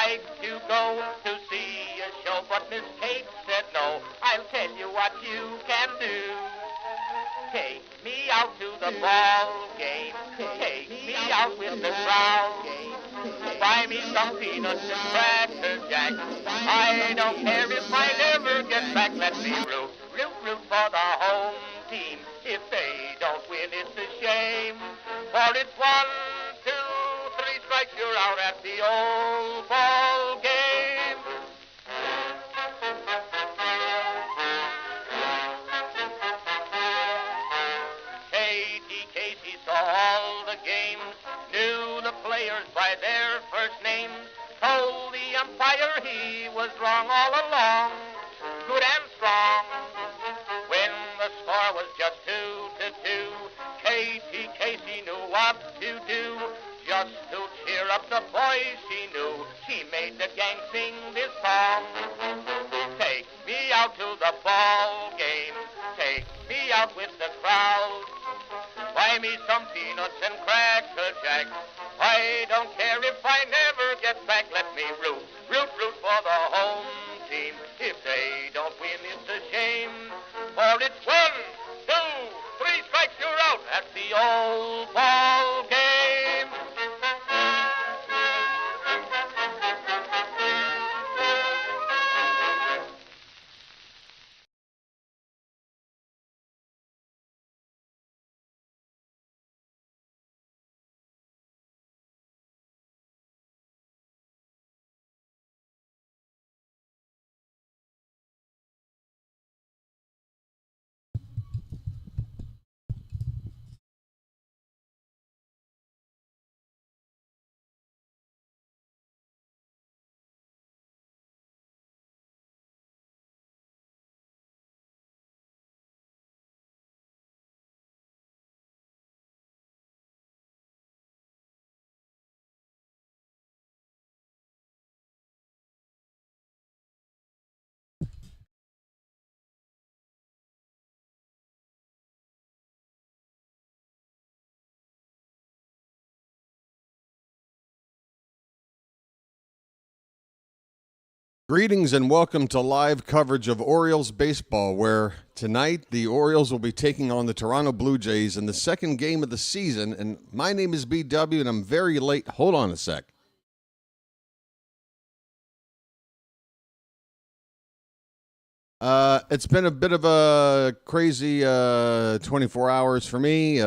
like to go to see a show, but Miss Kate said no. I'll tell you what you can do. Take me out to the ball game. Take me out with the crowd. Buy me some peanuts and cracker jack. I don't care if I never get back. Let me root for the home team. If they don't win, it's a shame. For it's 1, 2, 3 strikes, you're out at the old ball game. Katie Casey saw all the games, knew the players by their first names, told the umpire he was wrong all along, good and strong. When the score was just 2-2, Katie Casey knew what to do. Just to cheer up the boys she knew, she made the gang sing this song. Take me out to the ball game, take me out with the crowd. Buy me some peanuts and cracker jack. I don't care if I never get back. Let me root for the home team. If they don't win, it's a shame. For it's 1, 2, 3 strikes, you're out at the old ball game. Greetings and welcome to live coverage of Orioles baseball, where tonight the Orioles will be taking on the Toronto Blue Jays in the second game of the season. And my name is BW, and I'm very late. Hold on a sec. It's been a bit of a crazy 24 hours for me.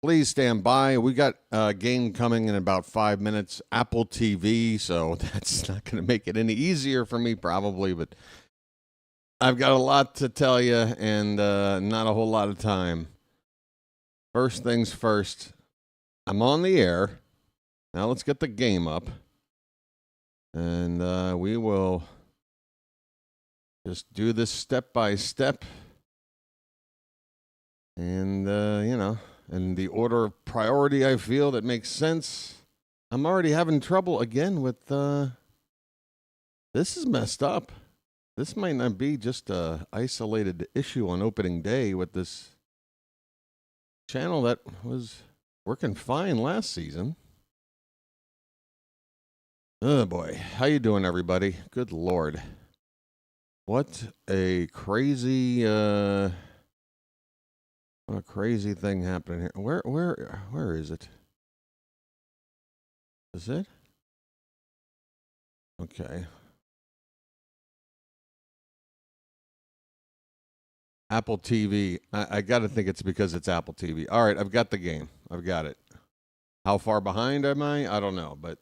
Please stand by. We got a game coming in about 5 minutes. Apple TV, so that's not going to make it any easier for me probably, but I've got a lot to tell you and not a whole lot of time. First things first, I'm on the air. Now let's get the game up. And we will just do this step by step. And, in the order of priority, I feel that makes sense. I'm already having trouble again with, this is messed up. This might not be just a isolated issue on opening day with this channel that was working fine last season. Oh boy, how you doing, everybody? Good Lord. What a crazy, what a crazy thing happening here. Where is it? Is it? Okay. Apple TV. I got to think it's because it's Apple TV. All right, I've got the game. I've got it. How far behind am I? I don't know, but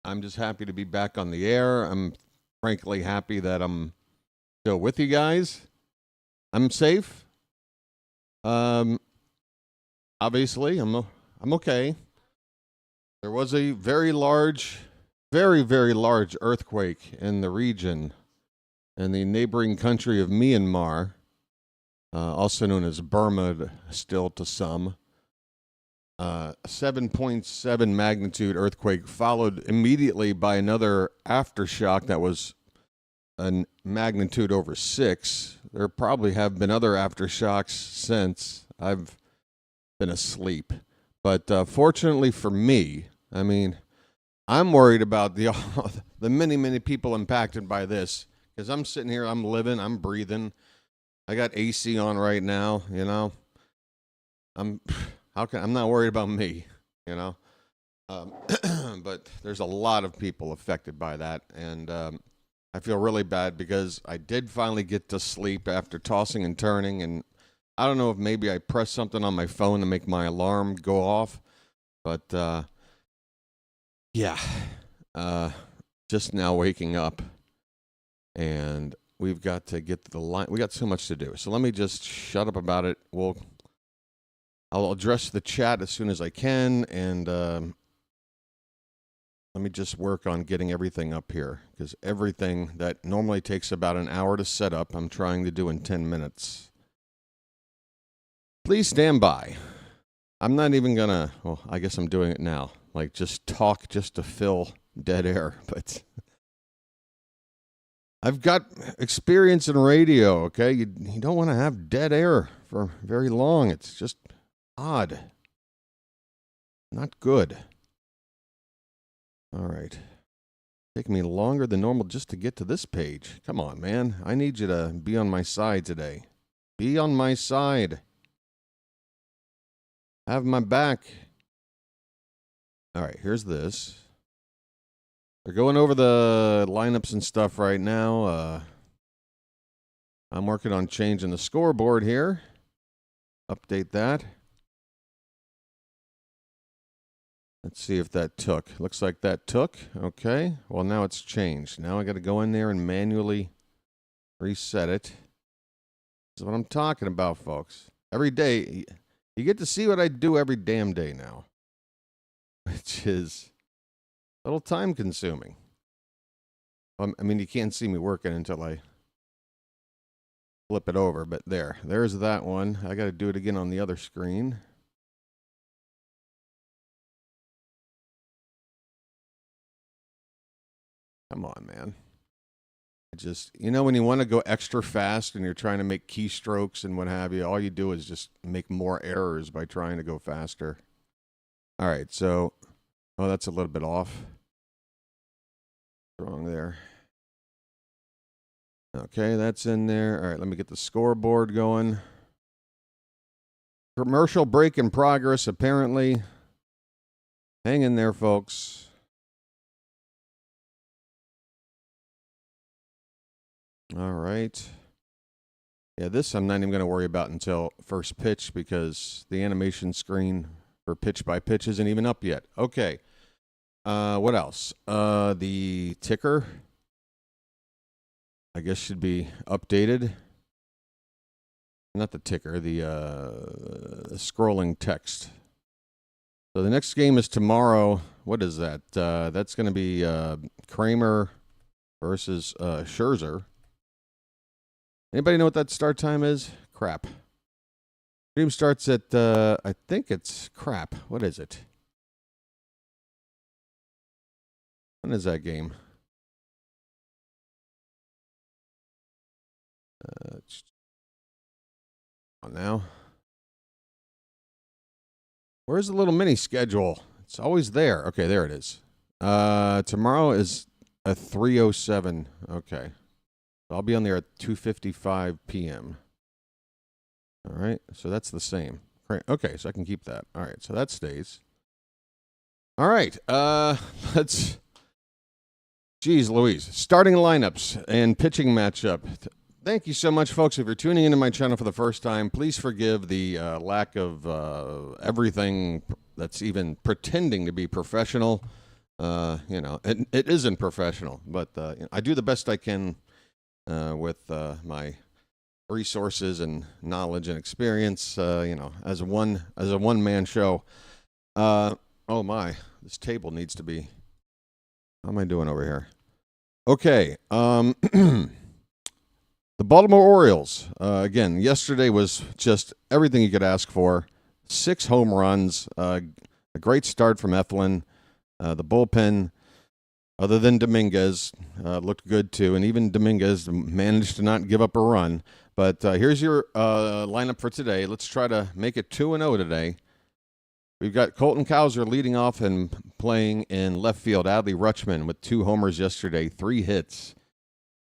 I'm just happy to be back on the air. I'm frankly happy that I'm still with you guys. I'm safe. Obviously, I'm okay. There was a very, very large earthquake in the region in the neighboring country of Myanmar, also known as Burma still to some. 7.7 magnitude earthquake followed immediately by another aftershock that was a magnitude over 6. There probably have been other aftershocks since. I've been asleep. But fortunately for me, I mean, I'm worried about the the many people impacted by this, because I'm sitting here, I'm living, I'm breathing. I got AC on right now, you know. I'm I'm not worried about me, you know. Um, but there's a lot of people affected by that, and I feel really bad because I did finally get to sleep after tossing and turning, and I don't know if maybe I pressed something on my phone to make my alarm go off, but yeah, just now waking up, and we've got to get to the line. We got so much to do, so let me just shut up about it. I'll address the chat as soon as I can, and let me just work on getting everything up here, because everything that normally takes about an hour to set up, I'm trying to do in 10 minutes. Please stand by. I'm not even gonna, well, I guess I'm doing it now. Like, just talk just to fill dead air, but I've got experience in radio, okay? You don't want to have dead air for very long. It's just odd. Not good. All right. Taking me longer than normal just to get to this page. Come on, man. I need you to be on my side today. Be on my side. Have my back. All right, here's this. We're going over the lineups and stuff right now. I'm working on changing the scoreboard here. Update that. Let's see if that took. Looks like that took. Okay. Well, now it's changed. Now I got to go in there and manually reset it. This is what I'm talking about, folks. Every day, you get to see what I do every damn day now, which is a little time consuming. I mean, you can't see me working until I flip it over, but there's that one. I got to do it again on the other screen. Come on, man. Just, when you want to go extra fast and you're trying to make keystrokes and what have you, all you do is just make more errors by trying to go faster. All right, so, that's a little bit off. Wrong there. Okay, that's in there. All right, let me get the scoreboard going. Commercial break in progress, apparently. Hang in there, folks. All right. Yeah, this I'm not even going to worry about until first pitch, because the animation screen for pitch by pitch isn't even up yet. Okay. What else? The ticker, I guess, should be updated. Not the ticker, the scrolling text. So the next game is tomorrow. What is that? That's going to be Kramer versus Scherzer. Anybody know what that start time is? Crap. Game starts at, I think it's crap. What is it? When is that game? On now. Where's the little mini schedule? It's always there. Okay, there it is. Tomorrow is at 3:07. Okay. I'll be on there at 2:55 p.m. All right, so that's the same. Okay, so I can keep that. All right, so that stays. All right, let's. Geez Louise. Starting lineups and pitching matchup. Thank you so much, folks. If you're tuning into my channel for the first time, please forgive the lack of everything that's even pretending to be professional. It isn't professional, but I do the best I can with my resources and knowledge and experience, as a one-man show. Oh my, this table needs to be, how am I doing over here? Okay, the Baltimore Orioles, again, yesterday was just everything you could ask for. 6 home runs, a great start from Eflin. The bullpen, other than Dominguez, looked good too, and even Dominguez managed to not give up a run. But here's your lineup for today. Let's try to make it 2-0 today. We've got Colton Cowser leading off and playing in left field. Adley Rutschman with 2 homers yesterday, 3 hits.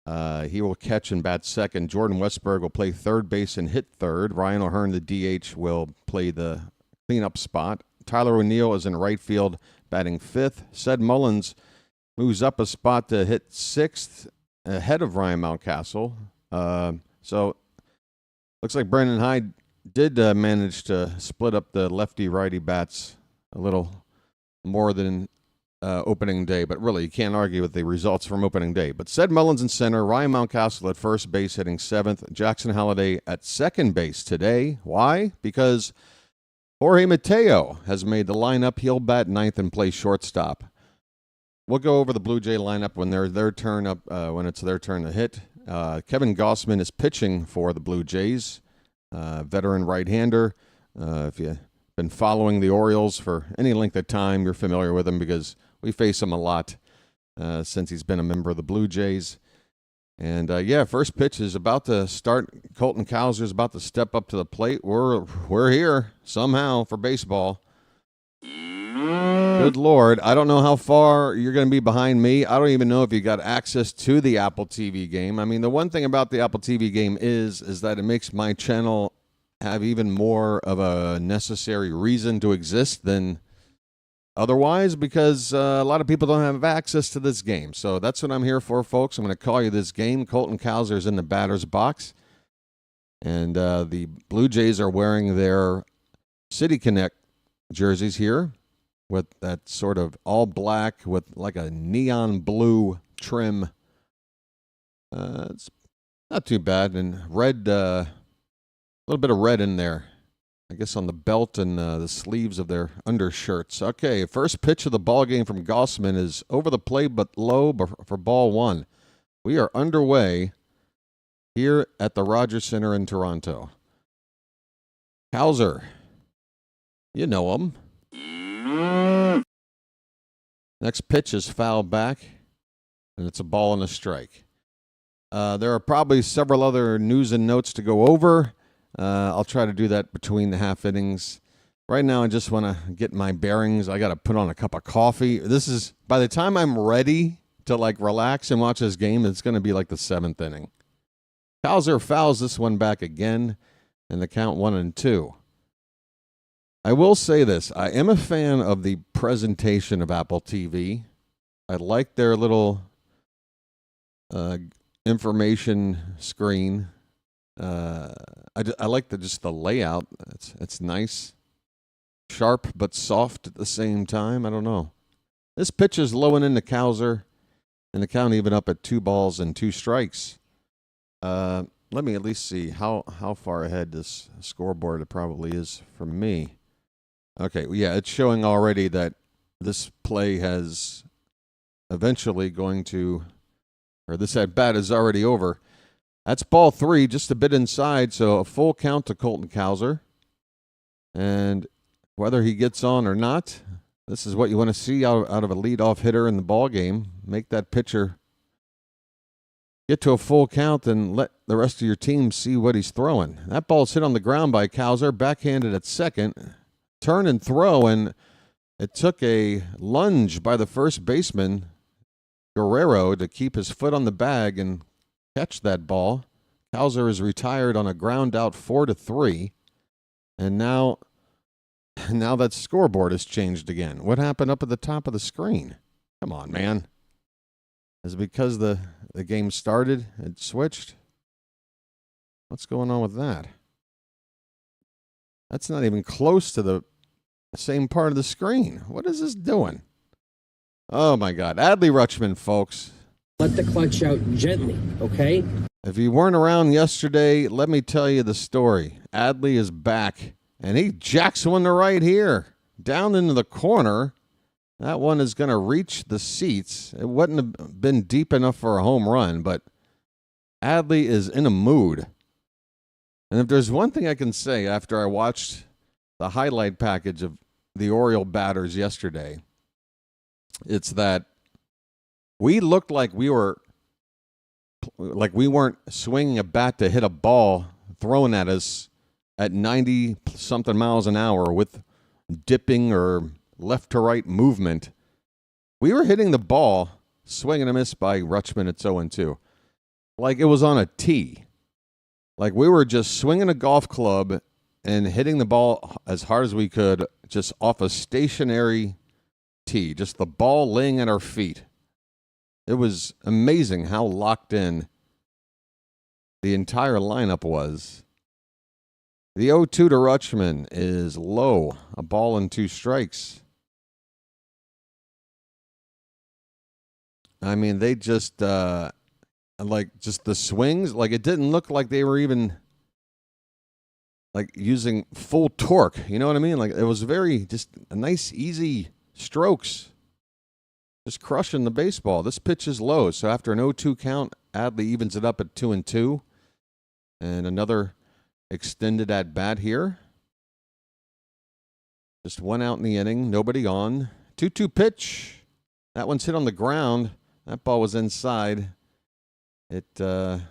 He will catch and bat second. Jordan Westberg will play third base and hit third. Ryan O'Hearn, the DH, will play the cleanup spot. Tyler O'Neill is in right field, batting fifth. Ced Mullins moves up a spot to hit sixth, ahead of Ryan Mountcastle. So looks like Brendan Hyde did manage to split up the lefty-righty bats a little more than opening day, but really you can't argue with the results from opening day. But Ced Mullins in center, Ryan Mountcastle at first base hitting seventh, Jackson Holliday at second base today. Why? Because Jorge Mateo has made the lineup. He'll bat ninth and play shortstop. We'll go over the Blue Jay lineup when their turn up, when it's their turn to hit. Kevin Gausman is pitching for the Blue Jays, veteran right-hander. If you've been following the Orioles for any length of time, you're familiar with him because we face him a lot since he's been a member of the Blue Jays. And, first pitch is about to start. Colton Cowser is about to step up to the plate. We're here somehow for baseball. Good Lord. I don't know how far you're going to be behind me. I don't even know if you got access to the Apple TV game. I mean, the one thing about the Apple TV game is that it makes my channel have even more of a necessary reason to exist than otherwise, because a lot of people don't have access to this game. So that's what I'm here for, folks. I'm going to call you this game. Colton Cowser is in the batter's box. And the Blue Jays are wearing their City Connect jerseys here with that sort of all black with like a neon blue trim. It's not too bad. And red, a little bit of red in there, I guess, on the belt and the sleeves of their undershirts. Okay, first pitch of the ball game from Gausman is over the plate but low for ball one. We are underway here at the Rogers Center in Toronto. Cowser, you know him. Next pitch is fouled back, and it's a ball and a strike. There are probably several other news and notes to go over. I'll try to do that between the half innings. Right now, I just want to get my bearings. I got to put on a cup of coffee. This is, by the time I'm ready to relax and watch this game, it's going to be like the 7th inning. Cowser fouls this one back again, and the count 1-2. I will say this. I am a fan of the presentation of Apple TV. I like their little information screen. I like just the layout. It's nice, sharp but soft at the same time. I don't know. This pitch is low and into Cowser, and the count even up at 2 balls and 2 strikes. Let me at least see how far ahead this scoreboard it probably is from me. Okay, yeah, it's showing already that this play has eventually going to, or this at bat is already over. That's ball 3, just a bit inside, so a full count to Colton Cowser. And whether he gets on or not, this is what you want to see out of a leadoff hitter in the ball game. Make that pitcher get to a full count and let the rest of your team see what he's throwing. That ball's hit on the ground by Cowser, backhanded at second. Turn and throw, and it took a lunge by the first baseman, Guerrero, to keep his foot on the bag and catch that ball. Cowser is retired on a ground out 4-3, and now that scoreboard has changed again. What happened up at the top of the screen? Come on, man. Is it because the game started? It switched? What's going on with that? That's not even close to the same part of the screen. What is this doing? Oh, my God. Adley Rutschman, folks. Let the clutch out gently, okay? If you weren't around yesterday, let me tell you the story. Adley is back, and he jacks one to right here. Down into the corner. That one is going to reach the seats. It wouldn't have been deep enough for a home run, but Adley is in a mood. And if there's one thing I can say after I watched the highlight package of the Oriole batters yesterday, it's that we looked like we weren't swinging a bat to hit a ball thrown at us at 90-something miles an hour with dipping or left to right movement. We were hitting the ball, swing and a miss by Rutschman at 0-2. Like it was on a tee. Like we were just swinging a golf club and hitting the ball as hard as we could, just off a stationary tee, just the ball laying at our feet. It was amazing how locked in the entire lineup was. The 0-2 to Rutschman is low, a ball and 2 strikes. I mean, they just, just the swings, like it didn't look like they were even like using full torque. You know what I mean? Like it was very, just a nice, easy strokes. Just crushing the baseball. This pitch is low, so after an 0-2 count, Adley evens it up at 2-2. And another extended at bat here. Just 1 out in the inning, nobody on. 2-2 pitch. That one's hit on the ground. That ball was inside. It got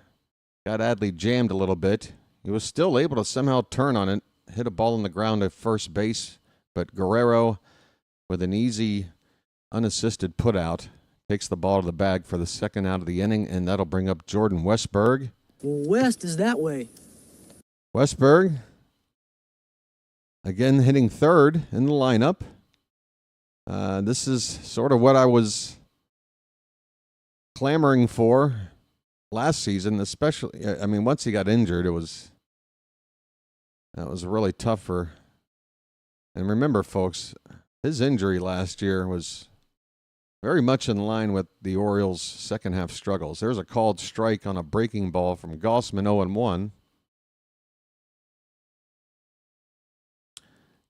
Adley jammed a little bit. He was still able to somehow turn on it, hit a ball on the ground at first base, but Guerrero, with an easy, unassisted putout, takes the ball to the bag for the 2nd out of the inning, and that'll bring up Jordan Westberg. Well, West is that way. Westberg, again hitting 3rd in the lineup. This is sort of what I was clamoring for last season, especially. I mean, once he got injured, that was really tough for. And remember, folks, his injury last year was very much in line with the Orioles' second half struggles. There's a called strike on a breaking ball from Gausman, 0-1.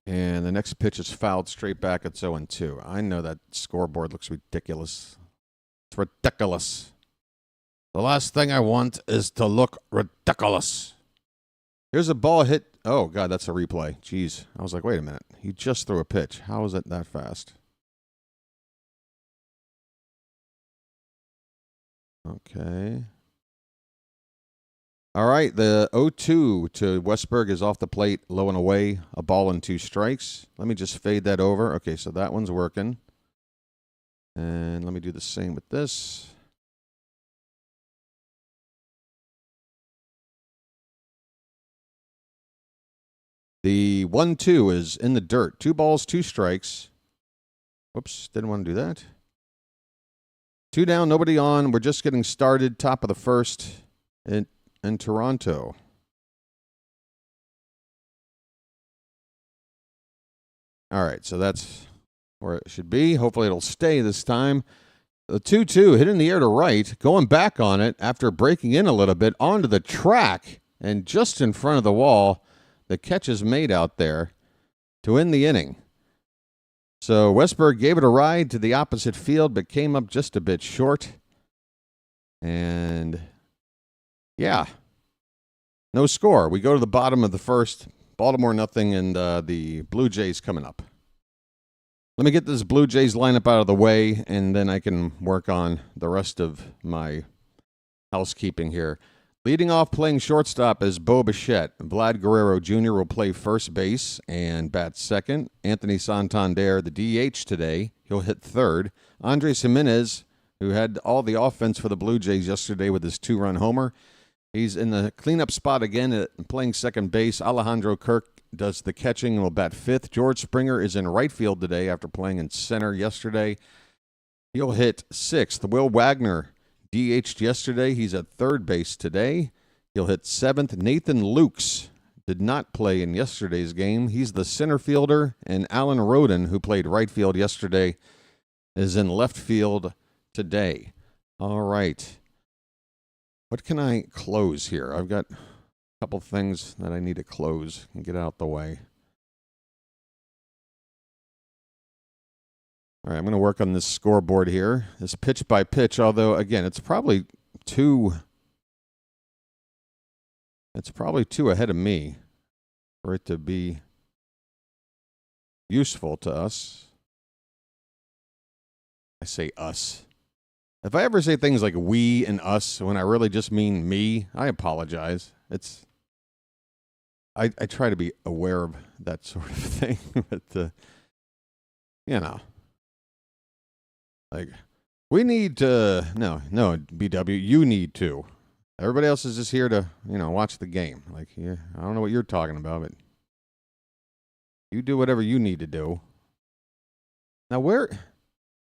And the next pitch is fouled straight back at 0-2. I know that scoreboard looks ridiculous. It's ridiculous. The last thing I want is to look ridiculous. Here's a ball hit. Oh, God, that's a replay. Jeez. I was like, wait a minute. He just threw a pitch. How is it that fast? Okay. All right, the 0-2 to Westberg is off the plate, low and away, a ball and 2 strikes. Let me just fade that over. Okay, so that one's working. And let me do the same with this. The 1-2 is in the dirt. 2 balls, 2 strikes. Whoops, didn't want to do that. 2 down, nobody on. We're just getting started. Top of the 1st in Toronto. All right, so that's where it should be. Hopefully it'll stay this time. The 2-2 hit in the air to right, going back on it after breaking in a little bit onto the track and just in front of the wall. The catch is made out there to end the inning. So Westberg gave it a ride to the opposite field, but came up just a bit short. And yeah, no score. We go to the bottom of the 1st. Baltimore nothing, and the Blue Jays coming up. Let me get this Blue Jays lineup out of the way, and then I can work on the rest of my housekeeping here. Leading off, playing shortstop is Bo Bichette. Vlad Guerrero Jr. will play first base and bat second. Anthony Santander, the DH today, he'll hit 3rd. Andres Jimenez, who had all the offense for the Blue Jays yesterday with his 2-run homer, he's in the cleanup spot again, playing second base. Alejandro Kirk does the catching and will bat 5th. George Springer is in right field today after playing in center yesterday. He'll hit 6th. Will Wagner DH'd yesterday. He's at 3rd base today. He'll hit 7th. Nathan Lukes did not play in yesterday's game. He's the center fielder. And Alan Roden, who played right field yesterday, is in left field today. All right. What can I close here? I've got a couple things that I need to close and get out the way. All right, I'm going to work on this scoreboard here. This pitch by pitch, although, again, it's probably too ahead of me for it to be useful to us. I say us. If I ever say things like we and us when I really just mean me, I apologize. I try to be aware of that sort of thing. But, you know, like, we need to, no, BW, you need to. Everybody else is just here to, watch the game. Like, yeah, I don't know what you're talking about, but you do whatever you need to do. Now, where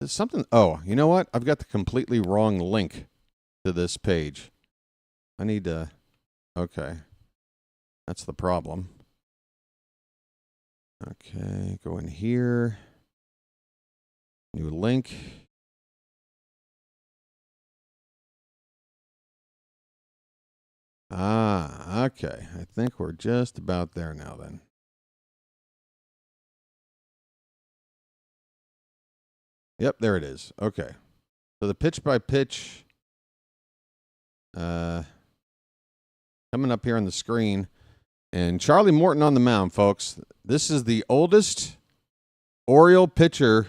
is something? Oh, you know what? I've got the completely wrong link to this page. I need to, okay. That's the problem. Okay, go in here. New link. Ah, okay. I think we're just about there now then. Yep, there it is. Okay. So the pitch by pitch coming up here on the screen. And Charlie Morton on the mound, folks. This is the oldest Oriole pitcher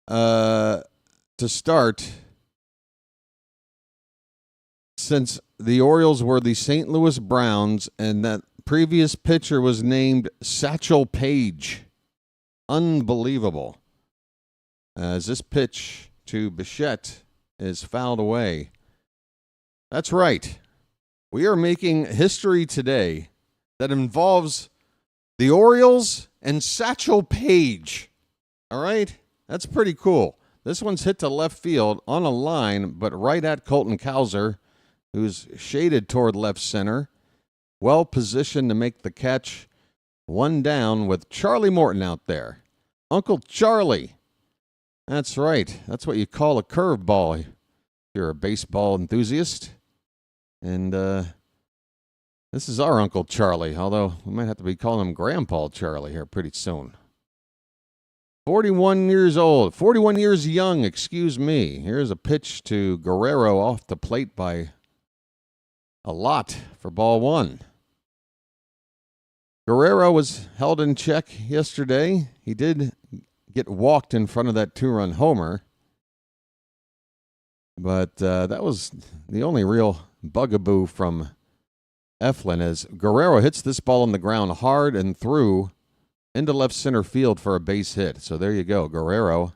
to start since the Orioles were the St. Louis Browns, and that previous pitcher was named Satchel Paige. Unbelievable. As this pitch to Bichette is fouled away. That's right. We are making history today that involves the Orioles and Satchel Paige. All right? That's pretty cool. This one's hit to left field on a line, but right at Colton Cowser, who's shaded toward left center. Well positioned to make the catch. One down with Charlie Morton out there. Uncle Charlie. That's right. That's what you call a curveball if you're a baseball enthusiast. And this is our Uncle Charlie, although we might have to be calling him Grandpa Charlie here pretty soon. 41 years old, 41 years young, excuse me. Here's a pitch to Guerrero off the plate by a lot for ball one. Guerrero was held in check yesterday. He did get walked in front of that two-run homer. But that was the only real bugaboo from Eflin as Guerrero hits this ball on the ground hard and through into left center field for a base hit. So there you go. Guerrero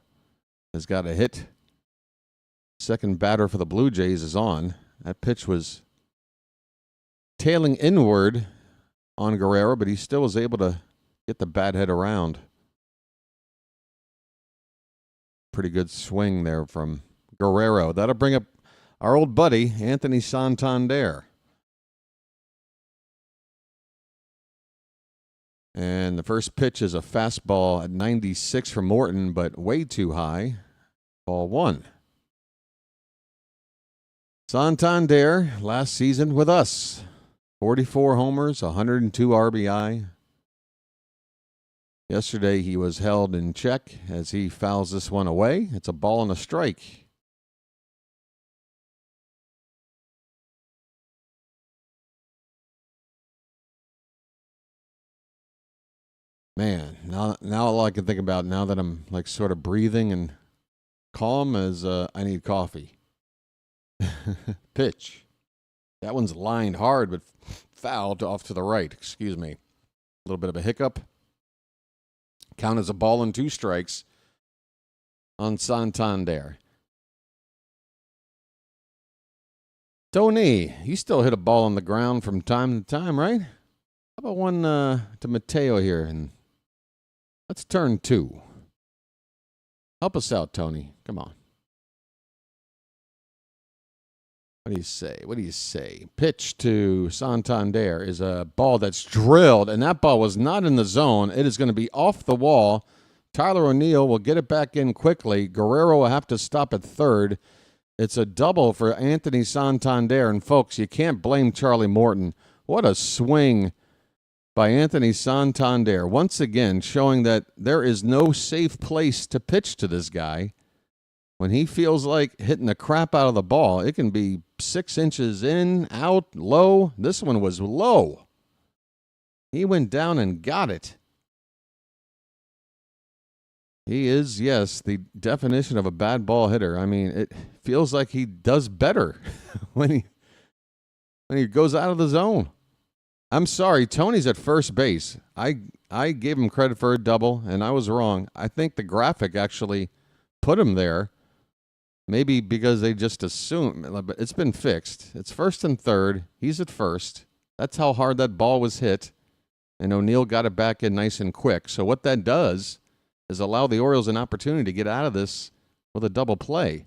has got a hit. Second batter for the Blue Jays is on. That pitch was tailing inward on Guerrero, but he still was able to get the bat head around. Pretty good swing there from Guerrero. That'll bring up our old buddy, Anthony Santander. And the first pitch is a fastball at 96 from Morton, but way too high. Ball one. Santander, last season with us. 44 homers, 102 RBI. Yesterday he was held in check as he fouls this one away. It's a ball and a strike. Man, now all I can think about now that I'm like sort of breathing and calm is I need coffee. Pitch. That one's lined hard but fouled off to the right. Excuse me. A little bit of a hiccup. Count as a ball and 2 strikes on Santander. Tony, he still hit a ball on the ground from time to time, right? How about one to Mateo here? And let's turn 2. Help us out, Tony. Come on. What do you say? What do you say? Pitch to Santander is a ball that's drilled, and that ball was not in the zone. It is going to be off the wall. Tyler O'Neill will get it back in quickly. Guerrero will have to stop at third. It's a double for Anthony Santander. And, folks, you can't blame Charlie Morton. What a swing by Anthony Santander. Once again, showing that there is no safe place to pitch to this guy. When he feels like hitting the crap out of the ball, it can be 6 inches in, out, low. This one was low. He went down and got it. He is, yes, the definition of a bad ball hitter. I mean, it feels like he does better when he goes out of the zone. I'm sorry. Tony's at first base. I gave him credit for a double, and I was wrong. I think the graphic actually put him there. Maybe because they just assume, but it's been fixed. It's first and third. He's at first. That's how hard that ball was hit. And O'Neill got it back in nice and quick. So what that does is allow the Orioles an opportunity to get out of this with a double play.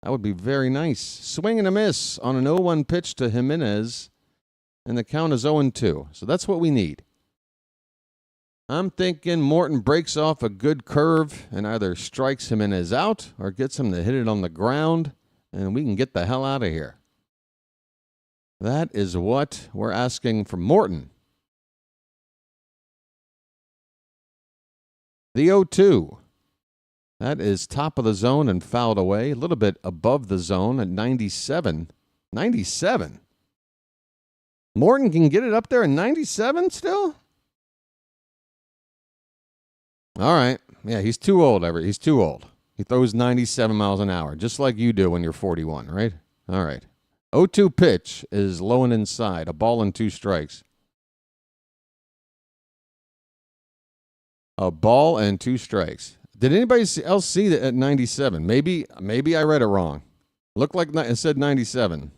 That would be very nice. Swing and a miss on an 0-1 pitch to Jimenez, and the count is 0-2. So that's what we need. I'm thinking Morton breaks off a good curve and either strikes Jimenez out or gets him to hit it on the ground, and we can get the hell out of here. That is what we're asking from Morton. The 0-2. That is top of the zone and fouled away. A little bit above the zone at 97. 97? Morton can get it up there at 97 still? All right. Yeah, he's too old, Everett. He's too old. He throws 97 miles an hour, just like you do when you're 41, right? All right. 0-2 pitch is low and inside. A ball and 2 strikes. A ball and 2 strikes. Did anybody else see that at 97? Maybe I read it wrong. Looked like it said 97.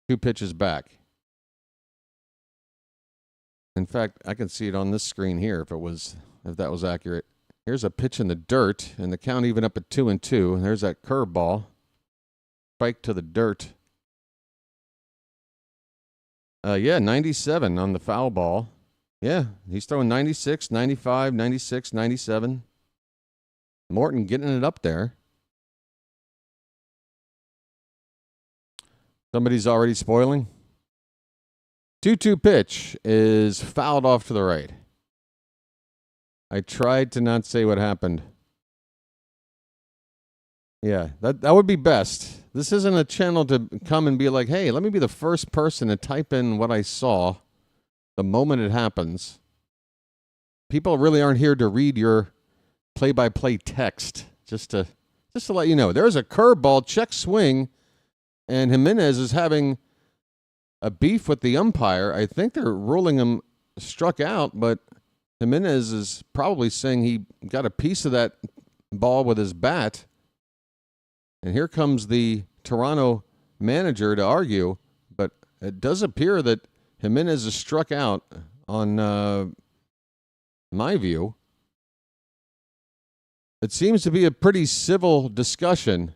2 pitches back. In fact, I can see it on this screen here if that was accurate. Here's a pitch in the dirt, and the count even up at 2-2. There's that curveball. Spike to the dirt. 97 on the foul ball. Yeah, he's throwing 96, 95, 96, 97. Morton getting it up there. Somebody's already spoiling. 2-2 pitch is fouled off to the right. I tried to not say what happened. Yeah, that would be best. This isn't a channel to come and be like, hey, let me be the first person to type in what I saw the moment it happens. People really aren't here to read your play-by-play text. Just to let you know. There's a curveball, check swing, and Jimenez is having a beef with the umpire. I think they're ruling him struck out, but Jimenez is probably saying he got a piece of that ball with his bat. And here comes the Toronto manager to argue, but it does appear that Jimenez is struck out on my view. It seems to be a pretty civil discussion.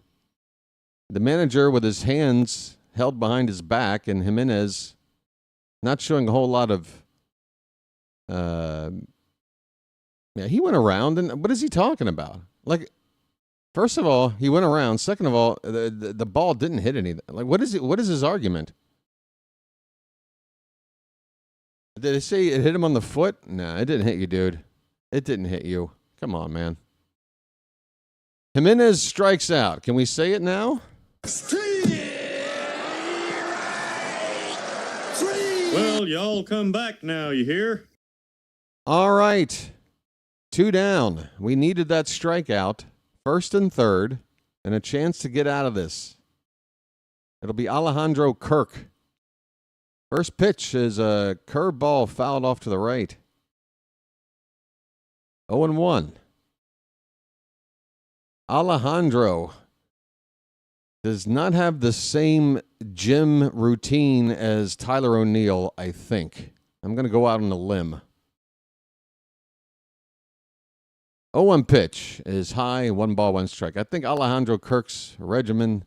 The manager with his hands held behind his back, and Jimenez not showing a whole lot of he went around, and what is he talking about? Like, first of all, he went around. Second of all, the ball didn't hit anything. Like, what is it? What is his argument? Did they say it hit him on the foot? Nah, it didn't hit you, dude. It didn't hit you. Come on, man. Jimenez strikes out. Can we say it now? Well, y'all come back now, you hear? All right. 2 down. We needed that strikeout. First and third, and a chance to get out of this. It'll be Alejandro Kirk. First pitch is a curveball fouled off to the right. 0-1. Alejandro does not have the same gym routine as Tyler O'Neill, I think. I'm going to go out on a limb. 0-1 pitch is high, 1 ball, 1 strike. I think Alejandro Kirk's regimen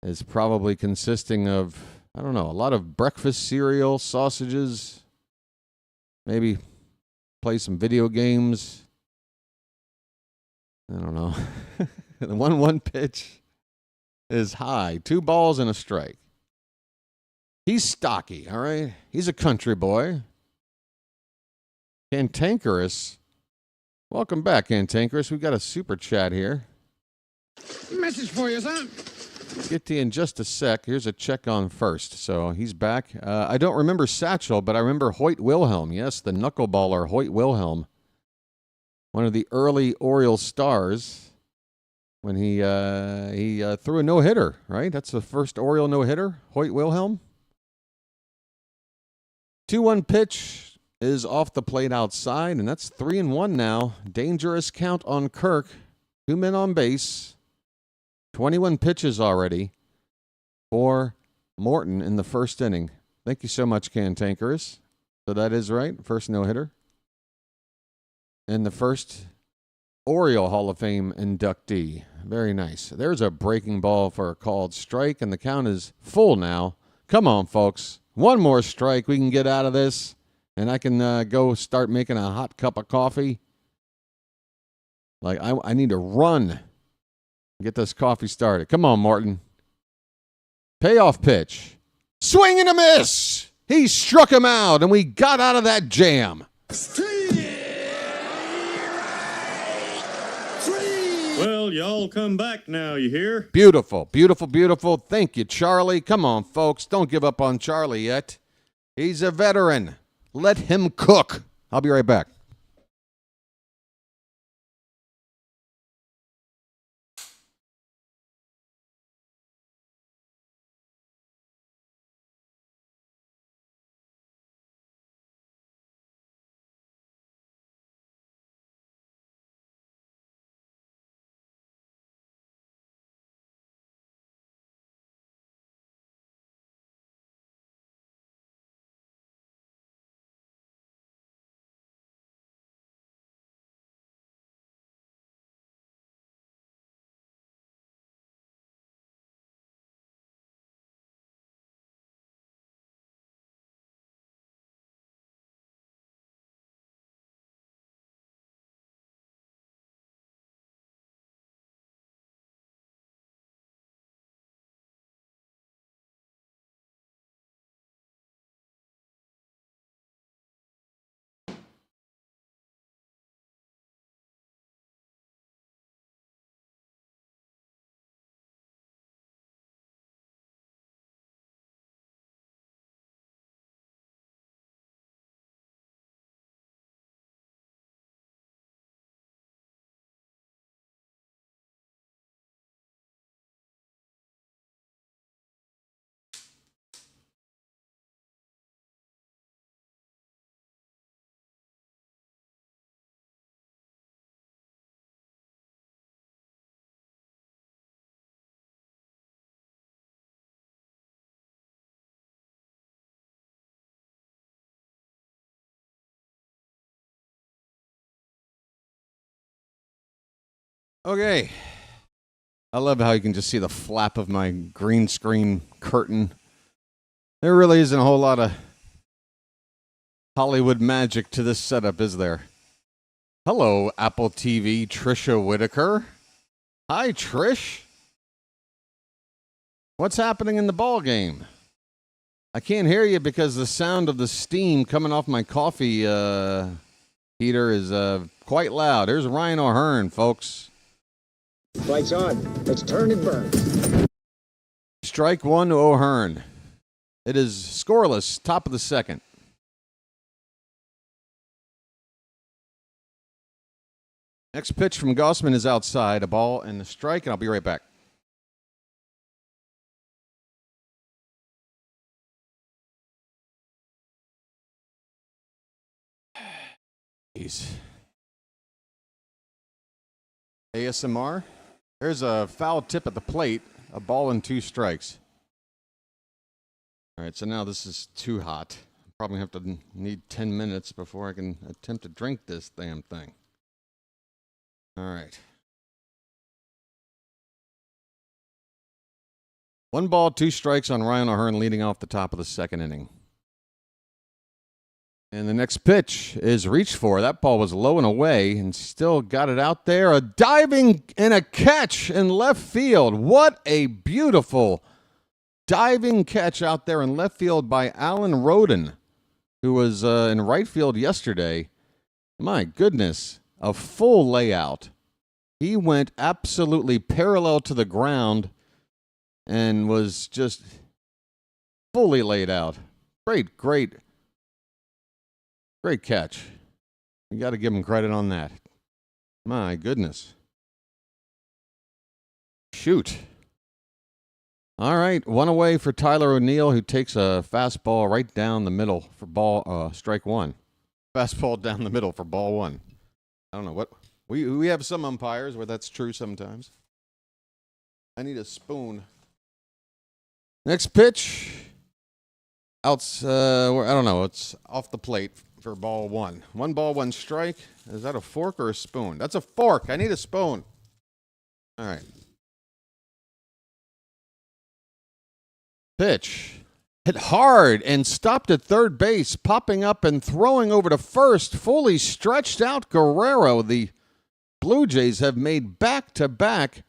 is probably consisting of, I don't know, a lot of breakfast cereal, sausages, maybe play some video games. I don't know. The 1-1 pitch is high, 2 balls and a strike. He's stocky, all right? He's a country boy. Cantankerous. Welcome back, Cantankerous. We've got a super chat here. Message for you, son. Get to you in just a sec. Here's a check on first. So he's back. I don't remember Satchel, but I remember Hoyt Wilhelm. Yes, the knuckleballer Hoyt Wilhelm. One of the early Orioles stars when he threw a no-hitter, right? That's the first Oriole no-hitter, Hoyt Wilhelm. 2-1 pitch is off the plate outside, and that's 3-1 now. Dangerous count on Kirk. 2 men on base. 21 pitches already for Morton in the first inning. Thank you so much, Cantankerous. So that is right. First no-hitter. And the first Oriole Hall of Fame inductee. Very nice. There's a breaking ball for a called strike, and the count is full now. Come on, folks. One more strike. We can get out of this, and I can go start making a hot cup of coffee. Like, I need to run. Get this coffee started. Come on, Morton. Payoff pitch. Swing and a miss. He struck him out, and we got out of that jam. Well, y'all come back now, you hear? Beautiful, beautiful, beautiful. Thank you, Charlie. Come on, folks. Don't give up on Charlie yet. He's a veteran. Let him cook. I'll be right back. Okay. I love how you can just see the flap of my green screen curtain. There really isn't a whole lot of Hollywood magic to this setup, is there? Hello, Apple TV, Trisha Whitaker. Hi, Trish. What's happening in the ball game? I can't hear you because the sound of the steam coming off my coffee heater is quite loud. There's Ryan O'Hearn, folks. Lights on. Let's turn and burn. Strike one to O'Hearn. It is scoreless, top of the second. Next pitch from Gausman is outside, a ball and the strike, and I'll be right back. Jeez. ASMR. There's a foul tip at the plate, a ball and 2 strikes. All right, so now this is too hot. Probably have to need 10 minutes before I can attempt to drink this damn thing. All right. 1 ball, 2 strikes on Ryan O'Hearn leading off the top of the second inning. And the next pitch is reached for. That ball was low and away and still got it out there. A diving and a catch in left field. What a beautiful diving catch out there in left field by Alan Roden, who was in right field yesterday. My goodness, a full layout. He went absolutely parallel to the ground and was just fully laid out. Great catch. You got to give him credit on that. My goodness. Shoot. All right, one away for Tyler O'Neill, who takes a fastball right down the middle for strike one. Fastball down the middle for ball one. I don't know what we have some umpires where that's true sometimes. I need a spoon. Next pitch. I don't know. It's off the plate for ball one. 1 ball, 1 strike. Is that a fork or a spoon? That's a fork. I need a spoon. All right. Pitch. Hit hard and stopped at third base, popping up and throwing over to first. Fully stretched out Guerrero. The Blue Jays have made back-to-back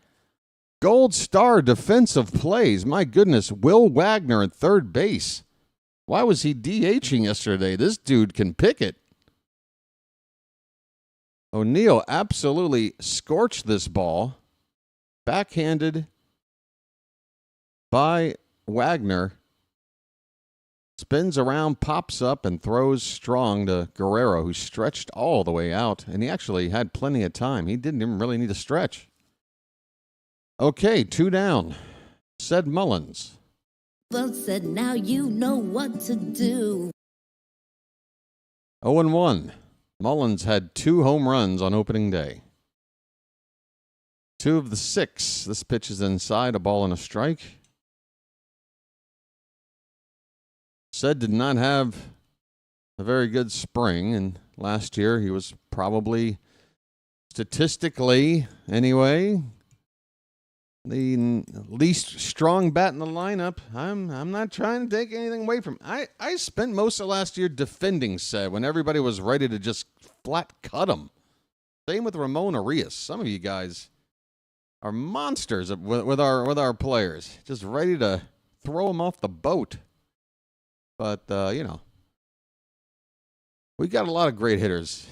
Gold Star defensive plays. My goodness, Will Wagner at third base. Why was he DHing yesterday? This dude can pick it. O'Neill absolutely scorched this ball. Backhanded by Wagner. Spins around, pops up, and throws strong to Guerrero, who stretched all the way out. And he actually had plenty of time. He didn't even really need to stretch. Okay, 2 down. Said Mullins. Well said, now you know what to do. 0-1. Mullins had 2 home runs on opening day. 2 of the 6. This pitch is inside, a ball and a strike. Said did not have a very good spring, and last year he was probably, statistically anyway, the least strong bat in the lineup. I'm not trying to take anything away from him. I spent most of last year defending Said when everybody was ready to just flat cut him. Same with Ramon Arias. Some of you guys are monsters with our players, just ready to throw them off the boat. But, we got a lot of great hitters.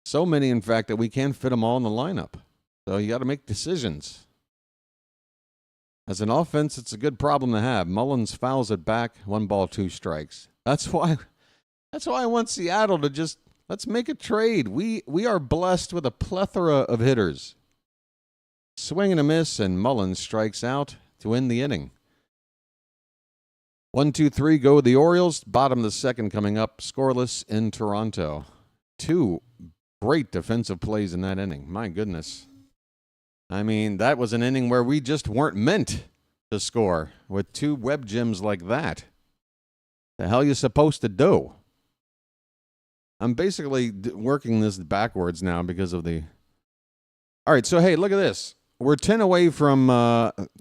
So many, in fact, that we can't fit them all in the lineup. So you got to make decisions. As an offense, it's a good problem to have. Mullins fouls it back, 1 ball, 2 strikes. That's why I want Seattle to just, let's make a trade. We are blessed with a plethora of hitters. Swing and a miss, and Mullins strikes out to end the inning. 1-2-3 go the Orioles. Bottom of the second coming up, scoreless in Toronto. 2 great defensive plays in that inning. My goodness. I mean, that was an inning where we just weren't meant to score with 2 web gems like that. The hell you supposed to do? I'm basically working this backwards now because of the... All right, so hey, look at this. We're 10 away from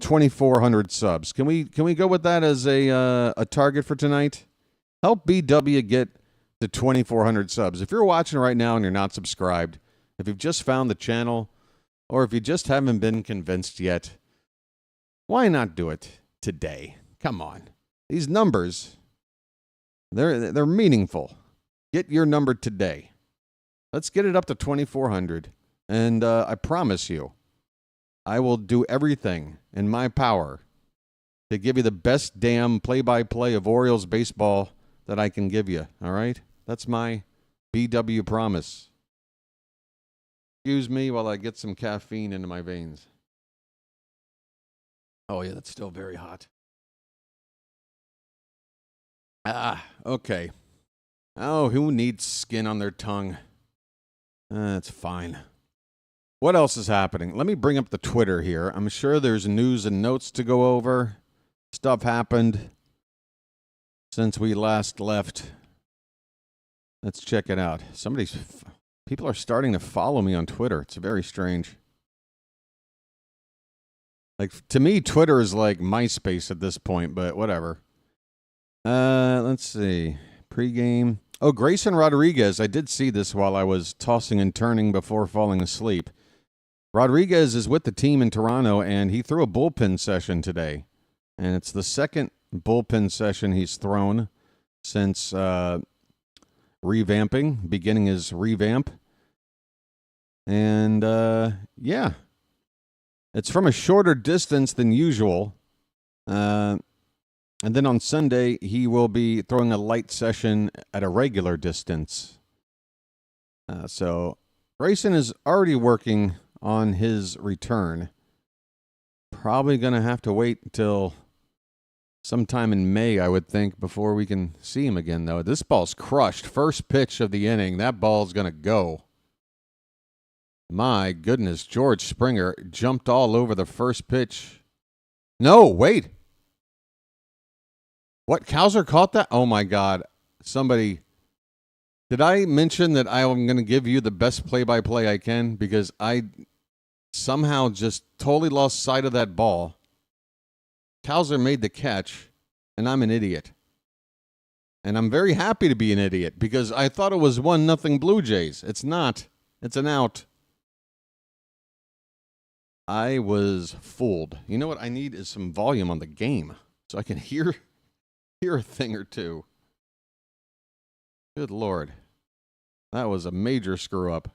2,400 subs. Can we go with that as a target for tonight? Help BW get to 2,400 subs. If you're watching right now and you're not subscribed, if you've just found the channel, or if you just haven't been convinced yet, why not do it today? Come on. These numbers, they're meaningful. Get your number today. Let's get it up to 2,400. And I promise you, I will do everything in my power to give you the best damn play-by-play of Orioles baseball that I can give you, all right? That's my BW promise. Excuse me while I get some caffeine into my veins. Oh, yeah, that's still very hot. Okay. Oh, who needs skin on their tongue? That's fine. What else is happening? Let me bring up the Twitter here. I'm sure there's news and notes to go over. Stuff happened since we last left. Let's check it out. People are starting to follow me on Twitter. It's very strange. Like, to me, Twitter is like MySpace at this point, but whatever. Let's see. Pre-game. Oh, Grayson Rodriguez. I did see this while I was tossing and turning before falling asleep. Rodriguez is with the team in Toronto, and he threw a bullpen session today. And it's the second bullpen session he's thrown since beginning his revamp. And, yeah. It's from a shorter distance than usual. And then on Sunday, he will be throwing a light session at a regular distance. So Grayson is already working on his return. probably going to have to wait until sometime in May, I would think, before we can see him again, though. This ball's crushed. First pitch of the inning. That ball's going to go. My goodness, George Springer jumped all over the first pitch. No, wait. What? Cowser caught that? Oh, my God. Somebody. Did I mention that I am going to give you the best play-by-play I can? Because I somehow just totally lost sight of that ball. Cowser made the catch, and I'm an idiot. And I'm very happy to be an idiot because I thought it was 1-0 Blue Jays. It's not. It's an out. I was fooled. You know what I need is some volume on the game so I can hear a thing or two. Good Lord. That was a major screw-up.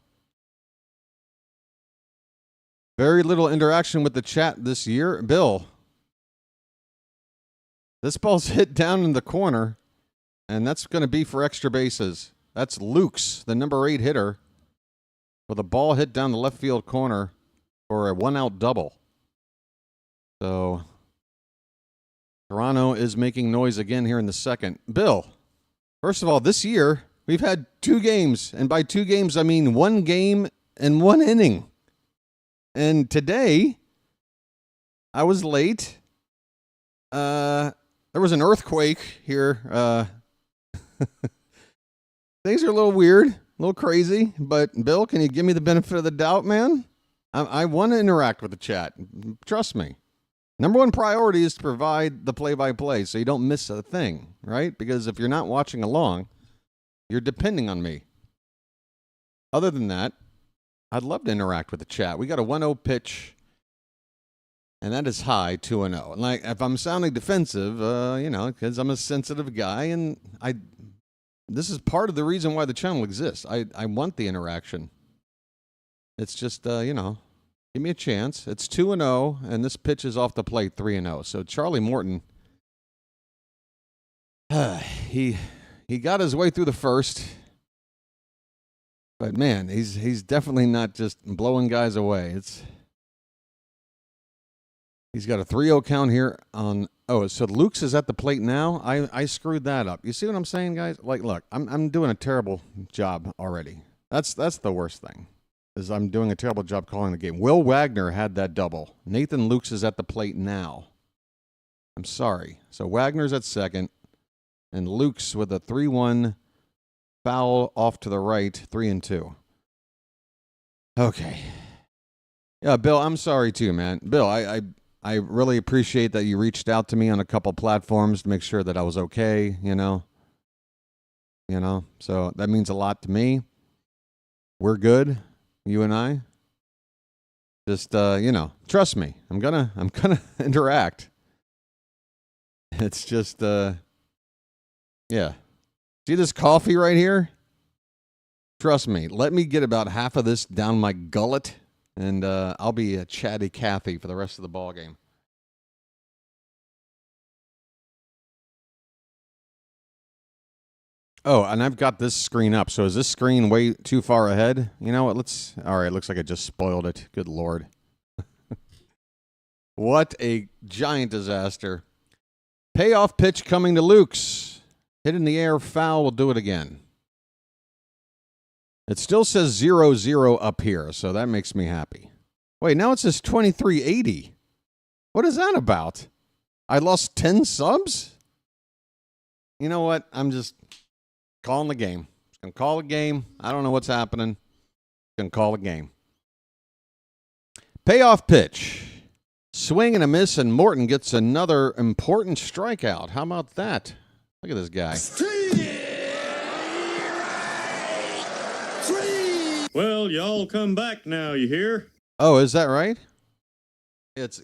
Very little interaction with the chat this year. Bill, this ball's hit down in the corner, and that's going to be for extra bases. That's Luke's, the number 8 hitter, with a ball hit down the left field corner for a 1-out double. So Toronto is making noise again here in the second. Bill, first of all, this year we've had 2 games, and by 2 games I mean 1 game and 1 inning. And today I was late. There was an earthquake here. Things are a little weird, a little crazy, but Bill, can you give me the benefit of the doubt, man? I want to interact with the chat. Trust me. Number 1 priority is to provide the play-by-play so you don't miss a thing, right? Because if you're not watching along, you're depending on me. Other than that, I'd love to interact with the chat. We got a 1-0 pitch, and that is high, 2-0. And like, if I'm sounding defensive, because I'm a sensitive guy, and this is part of the reason why the channel exists. I want the interaction. It's just, give me a chance. It's 2-0, and this pitch is off the plate, 3-0. So Charlie Morton, he got his way through the first, but man, he's definitely not just blowing guys away. He's got a 3-0 count here on. Oh, so Luke's is at the plate now. I screwed that up. You see what I'm saying, guys? Like, look, I'm doing a terrible job already. That's the worst thing. Is I'm doing a terrible job calling the game. Will Wagner had that double. Nathan Lukes is at the plate now. I'm sorry. So Wagner's at second, and Lukes with a 3-1 foul off to the right, 3-2. Okay. Yeah, Bill, I'm sorry too, man. Bill, I really appreciate that you reached out to me on a couple platforms to make sure that I was okay, So that means a lot to me. We're good. You and I, just trust me. I'm gonna interact. It's just yeah. See this coffee right here? Trust me. Let me get about half of this down my gullet, and I'll be a chatty Cathy for the rest of the ball game. Oh, and I've got this screen up. So is this screen way too far ahead? You know what? All right, looks like I just spoiled it. Good Lord. What a giant disaster. Payoff pitch coming to Luke's. Hit in the air, foul, will do it again. It still says 0-0 up here, so that makes me happy. Wait, now it says 2380. What is that about? I lost 10 subs? You know what? I'm just calling the game. Just going to call a game. I don't know what's happening. Going to call a game. Payoff pitch. Swing and a miss, and Morton gets another important strikeout. How about that? Look at this guy. Well, y'all come back now, you hear? Oh, is that right? It's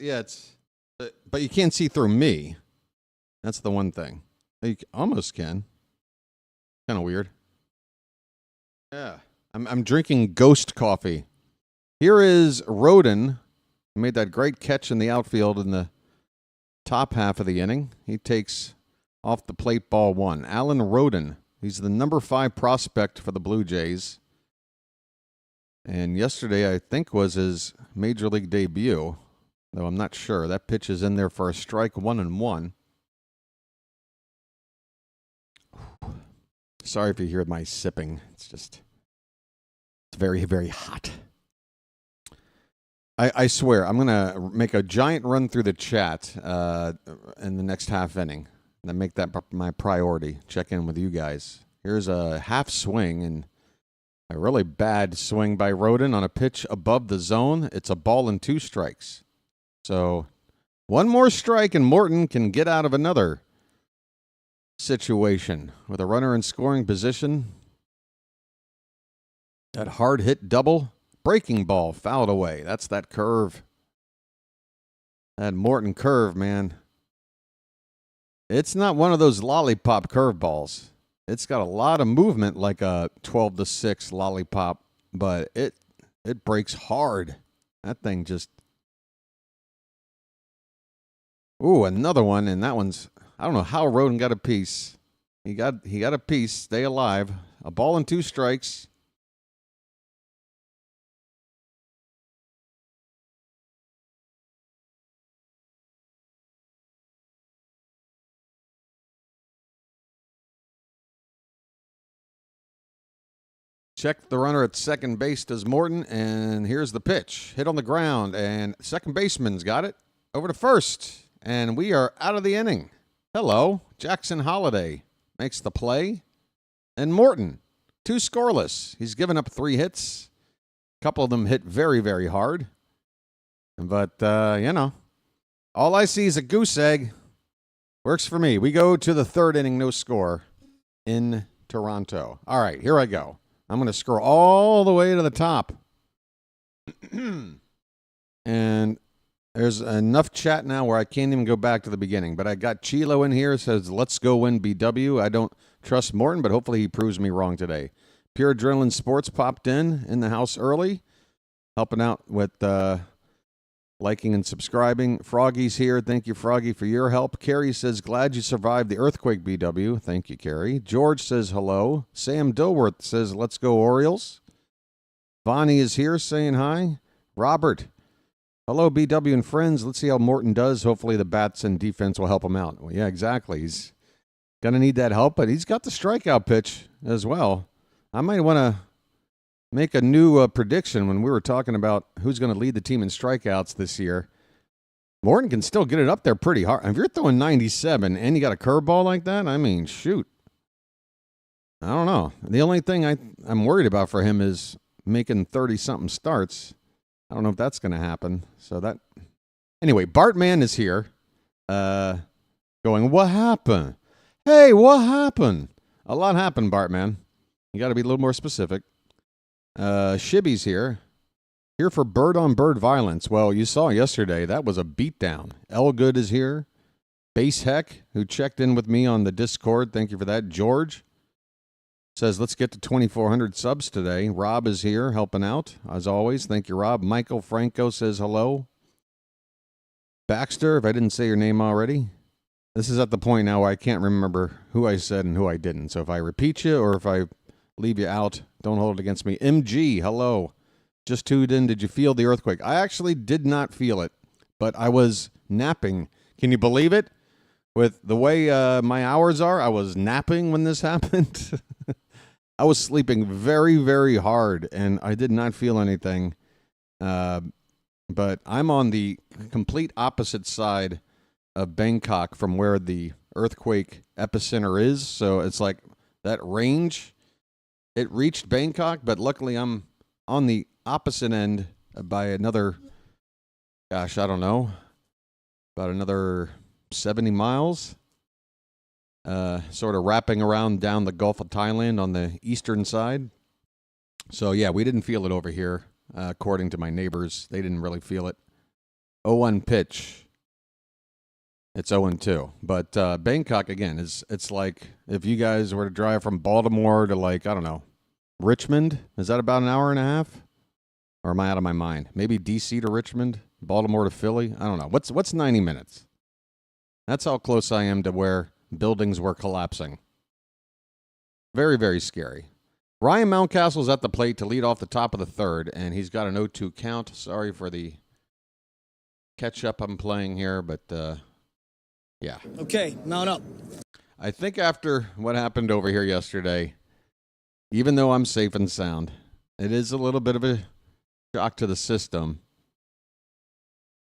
but you can't see through me. That's the one thing. You almost can. Kind of weird. Yeah. I'm drinking ghost coffee. Here is Roden. He made that great catch in the outfield in the top half of the inning. He takes off the plate ball 1. Alan Roden. He's the number 5 prospect for the Blue Jays. And yesterday, I think, was his major league debut. though I'm not sure. That pitch is in there for a strike, 1-1. Sorry if you hear my sipping. It's very, very hot. I swear, I'm going to make a giant run through the chat in the next half inning. And then make that my priority. Check in with you guys. Here's a half swing and a really bad swing by Roden on a pitch above the zone. It's a ball and 2 strikes. So one more strike and Morton can get out of another situation with a runner in scoring position. That hard hit double. Breaking ball fouled away. That's that curve. That Morton curve, man. It's not one of those lollipop curveballs. It's got a lot of movement like a 12-6 lollipop, but it breaks hard. That thing just... Ooh, another one, and that one's... I don't know how Roden got a piece. He got a piece. Stay alive. A ball and 2 strikes. Check the runner at second base does Morton, and here's the pitch. Hit on the ground, and second baseman's got it. Over to first, and we are out of the inning. Hello, Jackson Holliday makes the play, and Morton, 2 scoreless. He's given up 3 hits. A couple of them hit very, very hard. But, all I see is a goose egg. Works for me. We go to the 3rd inning, no score in Toronto. All right, here I go. I'm going to scroll all the way to the top. And there's enough chat now where I can't even go back to the beginning. But I got Chilo in here, says, let's go win BW. I don't trust Morton, but hopefully he proves me wrong today. Pure Adrenaline Sports popped in the house early, helping out with liking and subscribing. Froggy's here. Thank you, Froggy, for your help. Carrie says, glad you survived the earthquake, BW. Thank you, Carrie. George says hello. Sam Dilworth says, let's go Orioles. Vonnie is here saying hi. Robert, hello, BW and friends. Let's see how Morton does. Hopefully the bats and defense will help him out. Well, yeah, exactly. He's going to need that help, but he's got the strikeout pitch as well. I might want to make a new prediction when we were talking about who's going to lead the team in strikeouts this year. Morton can still get it up there pretty hard. If you're throwing 97 and you got a curveball like that, I mean, shoot. I don't know. The only thing I'm worried about for him is making 30-something starts. I don't know if that's going to happen. So that... Anyway, Bartman is here going, what happened? Hey, what happened? A lot happened, Bartman. You got to be a little more specific. Shibby's here for bird-on-bird violence. Well, you saw yesterday, that was a beatdown. Elgood is here. Base Heck, who checked in with me on the Discord. Thank you for that. George says, let's get to 2,400 subs today. Rob is here helping out, as always. Thank you, Rob. Michael Franco says hello. Baxter, if I didn't say your name already. This is at the point now where I can't remember who I said and who I didn't. So if I repeat you or if I leave you out, don't hold it against me. MG, hello. Just tuned in. Did you feel the earthquake? I actually did not feel it, but I was napping. Can you believe it? With the way my hours are, I was napping when this happened. I was sleeping very, very hard, and I did not feel anything. But I'm on the complete opposite side of Bangkok from where the earthquake epicenter is. So it's like that range. It reached Bangkok, but luckily I'm on the opposite end by another, gosh, I don't know, about another 70 miles. Sort of wrapping around down the Gulf of Thailand on the eastern side. So, yeah, we didn't feel it over here, according to my neighbors. They didn't really feel it. 0-1 pitch. It's 0-2. But Bangkok, again, it's like if you guys were to drive from Baltimore to, like, I don't know, Richmond. Is that about an hour and a half? Or am I out of my mind? Maybe D.C. to Richmond? Baltimore to Philly? I don't know. What's 90 minutes? That's how close I am to where buildings were collapsing. Very, very scary. Ryan Mountcastle's at the plate to lead off the top of the third, and he's got an 0-2 count. Sorry for the catch up I'm playing here, but yeah. Okay, mount up. I think after what happened over here yesterday, even though I'm safe and sound, it is a little bit of a shock to the system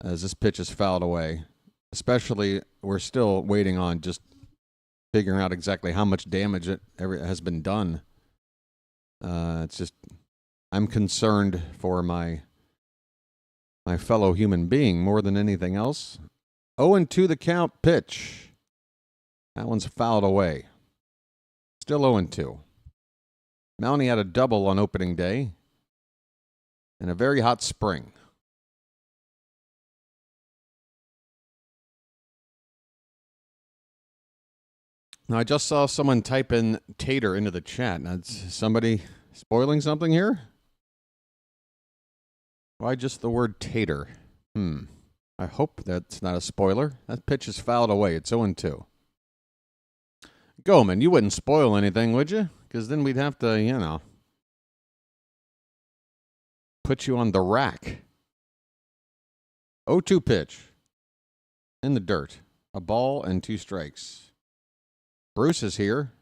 as this pitch is fouled away. Especially, we're still waiting on just figuring out exactly how much damage it has been done. It's just, I'm concerned for my fellow human being more than anything else. 0-2 the count pitch. That one's fouled away. Still 0-2. Mountie had a double on opening day in a very hot spring. Now, I just saw someone type in tater into the chat. Now, is somebody spoiling something here? Why just the word tater? I hope that's not a spoiler. That pitch is fouled away. It's 0-2. Gausman, you wouldn't spoil anything, would you? Because then we'd have to, put you on the rack. 0-2 pitch. In the dirt. A ball and 2 strikes. Bruce is here.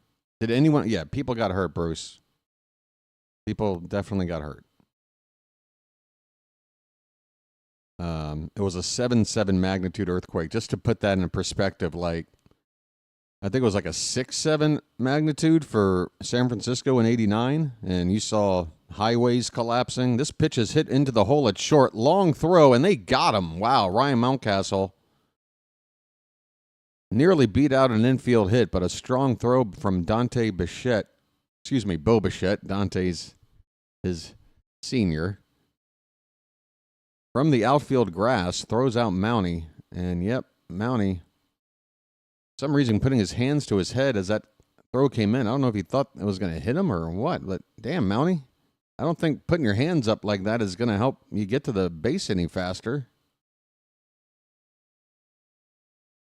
Did anyone? Yeah, people got hurt, Bruce. People definitely got hurt. It was a 7.7 magnitude earthquake. Just to put that in perspective, I think it was like a 6.7 magnitude for San Francisco in '89, and you saw highways collapsing. This pitch is hit into the hole at short. Long throw, and they got him. Wow, Ryan Mountcastle nearly beat out an infield hit, but a strong throw from Dante Bichette. Bo Bichette. Dante's his senior. From the outfield grass, throws out Mountie. And, yep, Mountie, for some reason, putting his hands to his head as that throw came in. I don't know if he thought it was going to hit him or what, but damn, Mountie. I don't think putting your hands up like that is going to help you get to the base any faster.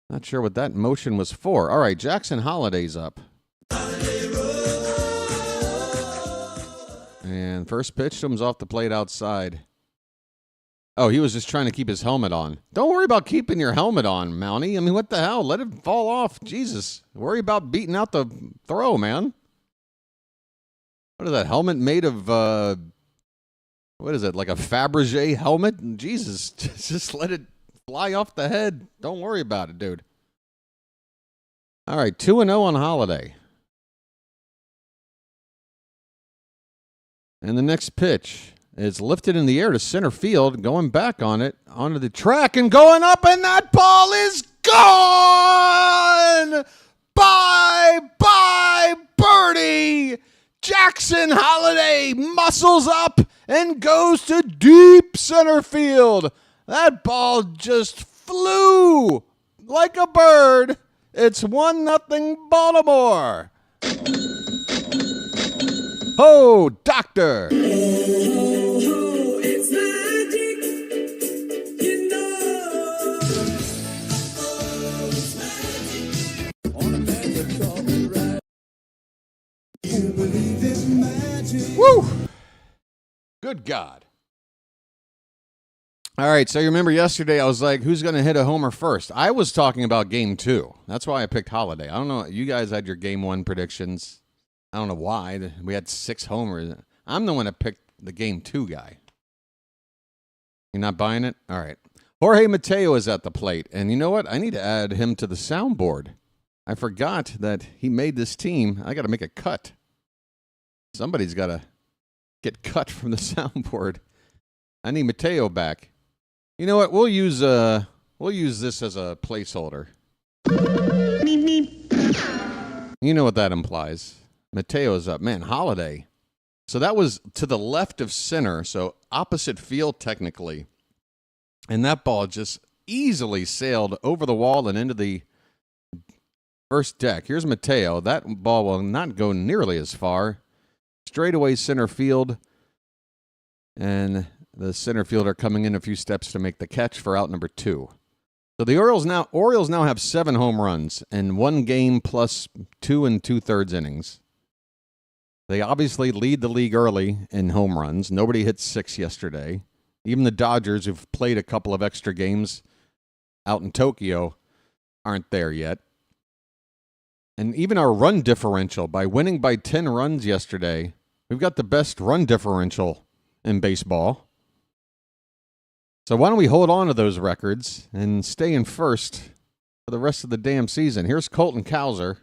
Not sure what that motion was for. All right, Jackson Holliday's up. And first pitch comes off the plate outside. Oh, he was just trying to keep his helmet on. Don't worry about keeping your helmet on, Mountie. I mean, what the hell? Let it fall off. Jesus. Worry about beating out the throw, man. What is that helmet made of, what is it, like a Fabergé helmet? Jesus, just let it fly off the head. Don't worry about it, dude. All right, 2-0 on Holliday. And the next pitch is lifted in the air to center field, going back on it, onto the track, and going up, and that ball is gone! Bye, birdie! Jackson Holliday muscles up and goes to deep center field. That ball just flew like a bird. It's 1-0 Baltimore. Oh, doctor. It's magic, you know. It's magic. On a magic carpet ride. You believe in magic. Woo! Good God. All right, so you remember yesterday I was like, who's going to hit a homer first? I was talking about Game 2. That's why I picked Holliday. I don't know. You guys had your Game 1 predictions. I don't know why. We had 6 homers. I'm the one that picked the Game 2 guy. You're not buying it? All right. Jorge Mateo is at the plate. And you know what? I need to add him to the soundboard. I forgot that he made this team. I got to make a cut. Somebody's got to get cut from the soundboard. I need Mateo back. You know what? We'll use this as a placeholder. Meep, meep. You know what that implies. Mateo's up. Man, Holliday. So that was to the left of center, so opposite field technically. And that ball just easily sailed over the wall and into the first deck. Here's Mateo. That ball will not go nearly as far. Straightaway center field. And the center fielder coming in a few steps to make the catch for out number 2. So the Orioles now have 7 home runs in 1 game plus 2 2/3 innings. They obviously lead the league early in home runs. Nobody hit 6 yesterday. Even the Dodgers, who've played a couple of extra games out in Tokyo, aren't there yet. And even our run differential, by winning by 10 runs yesterday, we've got the best run differential in baseball. So why don't we hold on to those records and stay in first for the rest of the damn season? Here's Colton Cowser.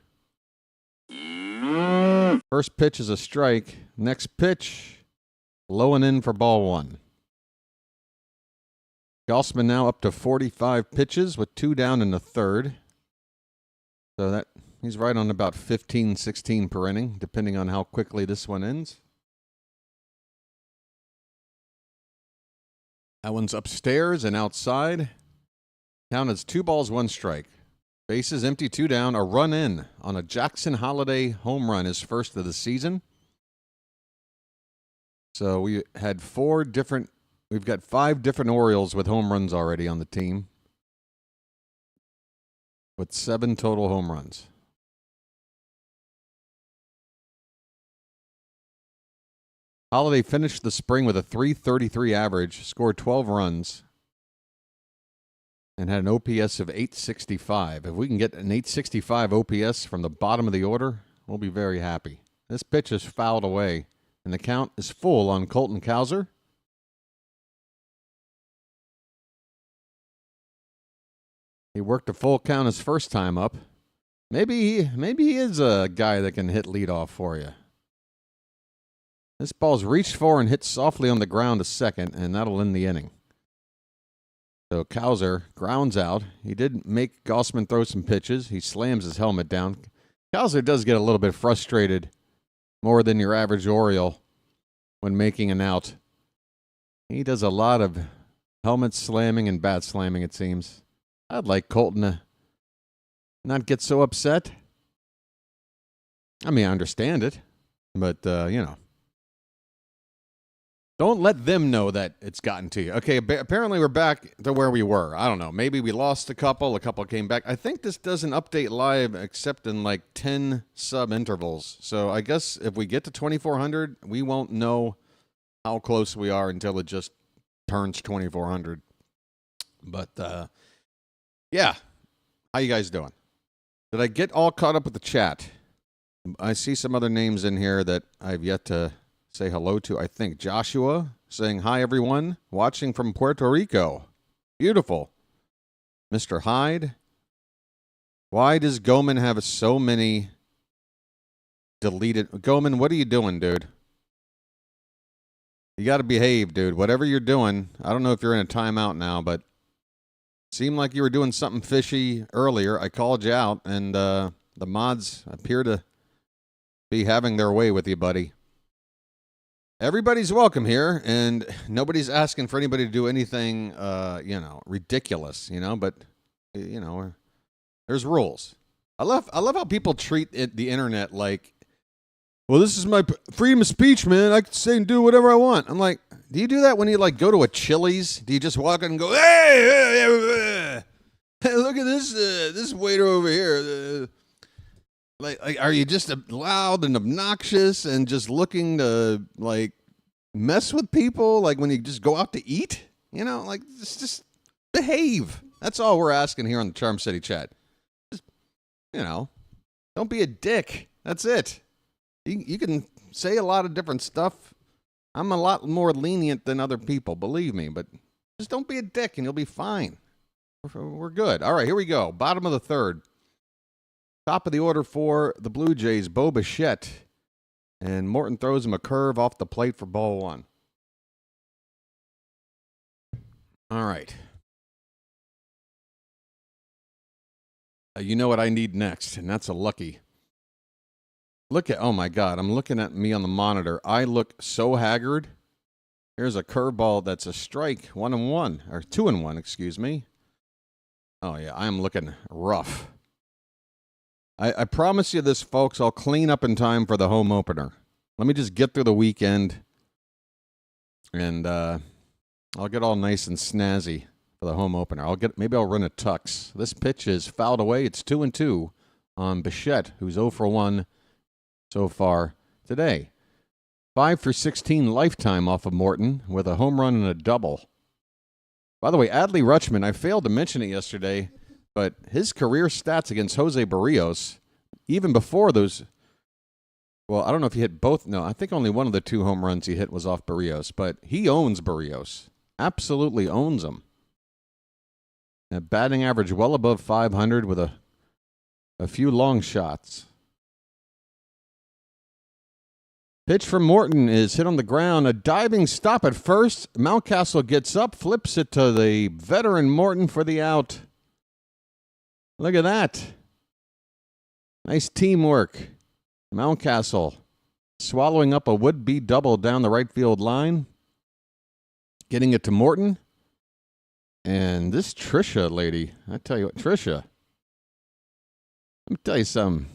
First pitch is a strike. Next pitch, low and in for ball one. Gausman now up to 45 pitches with 2 down in the third. So that he's right on about 15, 16 per inning, depending on how quickly this one ends. That one's upstairs and outside. Count as 2 balls, 1 strike. Bases empty, 2 down, a run in on a Jackson Holliday home run, his first of the season. So we've got 5 different Orioles with home runs already on the team, with 7 total home runs. Holliday finished the spring with a .333 average, scored 12 runs, and had an OPS of 865. If we can get an 865 OPS from the bottom of the order, we'll be very happy. This pitch is fouled away, and the count is full on Colton Cowser. He worked a full count his first time up. Maybe he is a guy that can hit leadoff for you. This ball's reached for and hit softly on the ground to second, and that'll end the inning. So Cowser grounds out. He did make Gausman throw some pitches. He slams his helmet down. Cowser does get a little bit frustrated, more than your average Oriole, when making an out. He does a lot of helmet slamming and bat slamming, it seems. I'd like Colton to not get so upset. I mean, I understand it, but, don't let them know that it's gotten to you. Okay, apparently we're back to where we were. I don't know. Maybe we lost a couple came back. I think this doesn't update live except in like 10 sub-intervals. So I guess if we get to 2,400, we won't know how close we are until it just turns 2,400. But, yeah. How you guys doing? Did I get all caught up with the chat? I see some other names in here that I've yet to say hello to. I think Joshua saying hi, everyone, watching from Puerto Rico. Beautiful. Mr. Hyde. Why does Gausman have so many deleted? Gausman, what are you doing, dude? You got to behave, dude. Whatever you're doing, I don't know if you're in a timeout now, but it seemed like you were doing something fishy earlier. I called you out, and the mods appear to be having their way with you, buddy. Everybody's welcome here, and nobody's asking for anybody to do anything, ridiculous, but, there's rules. I love how people treat the internet like, well, this is my freedom of speech, man. I can say and do whatever I want. I'm like, do you do that when you, go to a Chili's? Do you just walk in and go, hey, look at this waiter over here. Like, are you just loud and obnoxious and just looking to, mess with people? Like, when you just go out to eat? Just behave. That's all we're asking here on the Charm City chat. Just, don't be a dick. That's it. You can say a lot of different stuff. I'm a lot more lenient than other people, believe me. But just don't be a dick and you'll be fine. We're good. All right, here we go. Bottom of the third. Top of the order for the Blue Jays, Bo Bichette. And Morton throws him a curve off the plate for ball one. All right. You know what I need next, and that's a lucky. Oh my God, I'm looking at me on the monitor. I look so haggard. Here's a curveball that's a strike, 1-1, or 2-1, excuse me. Oh yeah, I'm looking rough. I promise you this, folks. I'll clean up in time for the home opener. Let me just get through the weekend, and I'll get all nice and snazzy for the home opener. Maybe I'll run a tux. This pitch is fouled away. It's 2-2 on Bichette, who's 0 for 1 so far today. 5 for 16 lifetime off of Morton with a home run and a double. By the way, Adley Rutschman, I failed to mention it yesterday, but his career stats against Jose Berrios, even before those, well, I don't know if he hit both. No, I think only one of the 2 home runs he hit was off Berrios, but he owns Berrios. Absolutely owns him. A batting average well above 500 with a few long shots. Pitch from Morton is hit on the ground. A diving stop at first. Mountcastle gets up, flips it to the veteran Morton for the out. Look at that. Nice teamwork. Mountcastle swallowing up a would-be double down the right field line. Getting it to Morton. And this Tricia lady, I tell you what, Tricia, let me tell you something.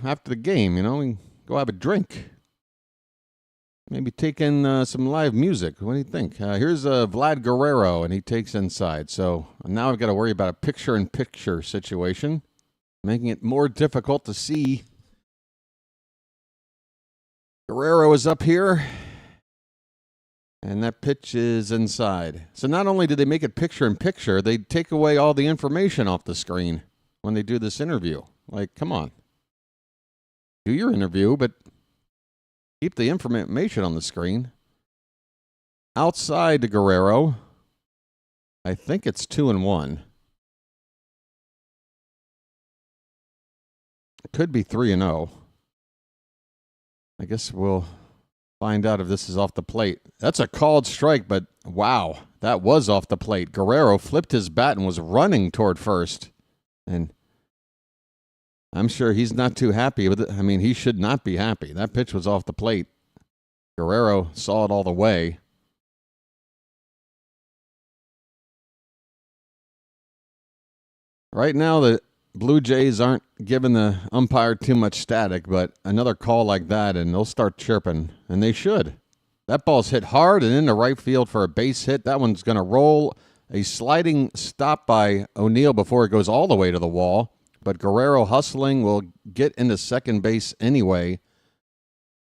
After the game, we go have a drink. Maybe take in some live music. What do you think? Here's Vlad Guerrero, and he takes inside. So now I've got to worry about a picture-in-picture situation, making it more difficult to see. Guerrero is up here, and that pitch is inside. So not only do they make it picture-in-picture, they take away all the information off the screen when they do this interview. Like, come on. Do your interview, but keep the information on the screen. Outside to Guerrero. I think it's 2-1. It could be 3-0. I guess we'll find out if this is off the plate. That's a called strike, but wow, that was off the plate. Guerrero flipped his bat and was running toward first. And I'm sure he's not too happy with it. I mean, he should not be happy. That pitch was off the plate. Guerrero saw it all the way. Right now, the Blue Jays aren't giving the umpire too much static, but another call like that, and they'll start chirping, and they should. That ball's hit hard and into right field for a base hit. That one's going to roll. A sliding stop by O'Neill before it goes all the way to the wall. But Guerrero hustling will get into second base anyway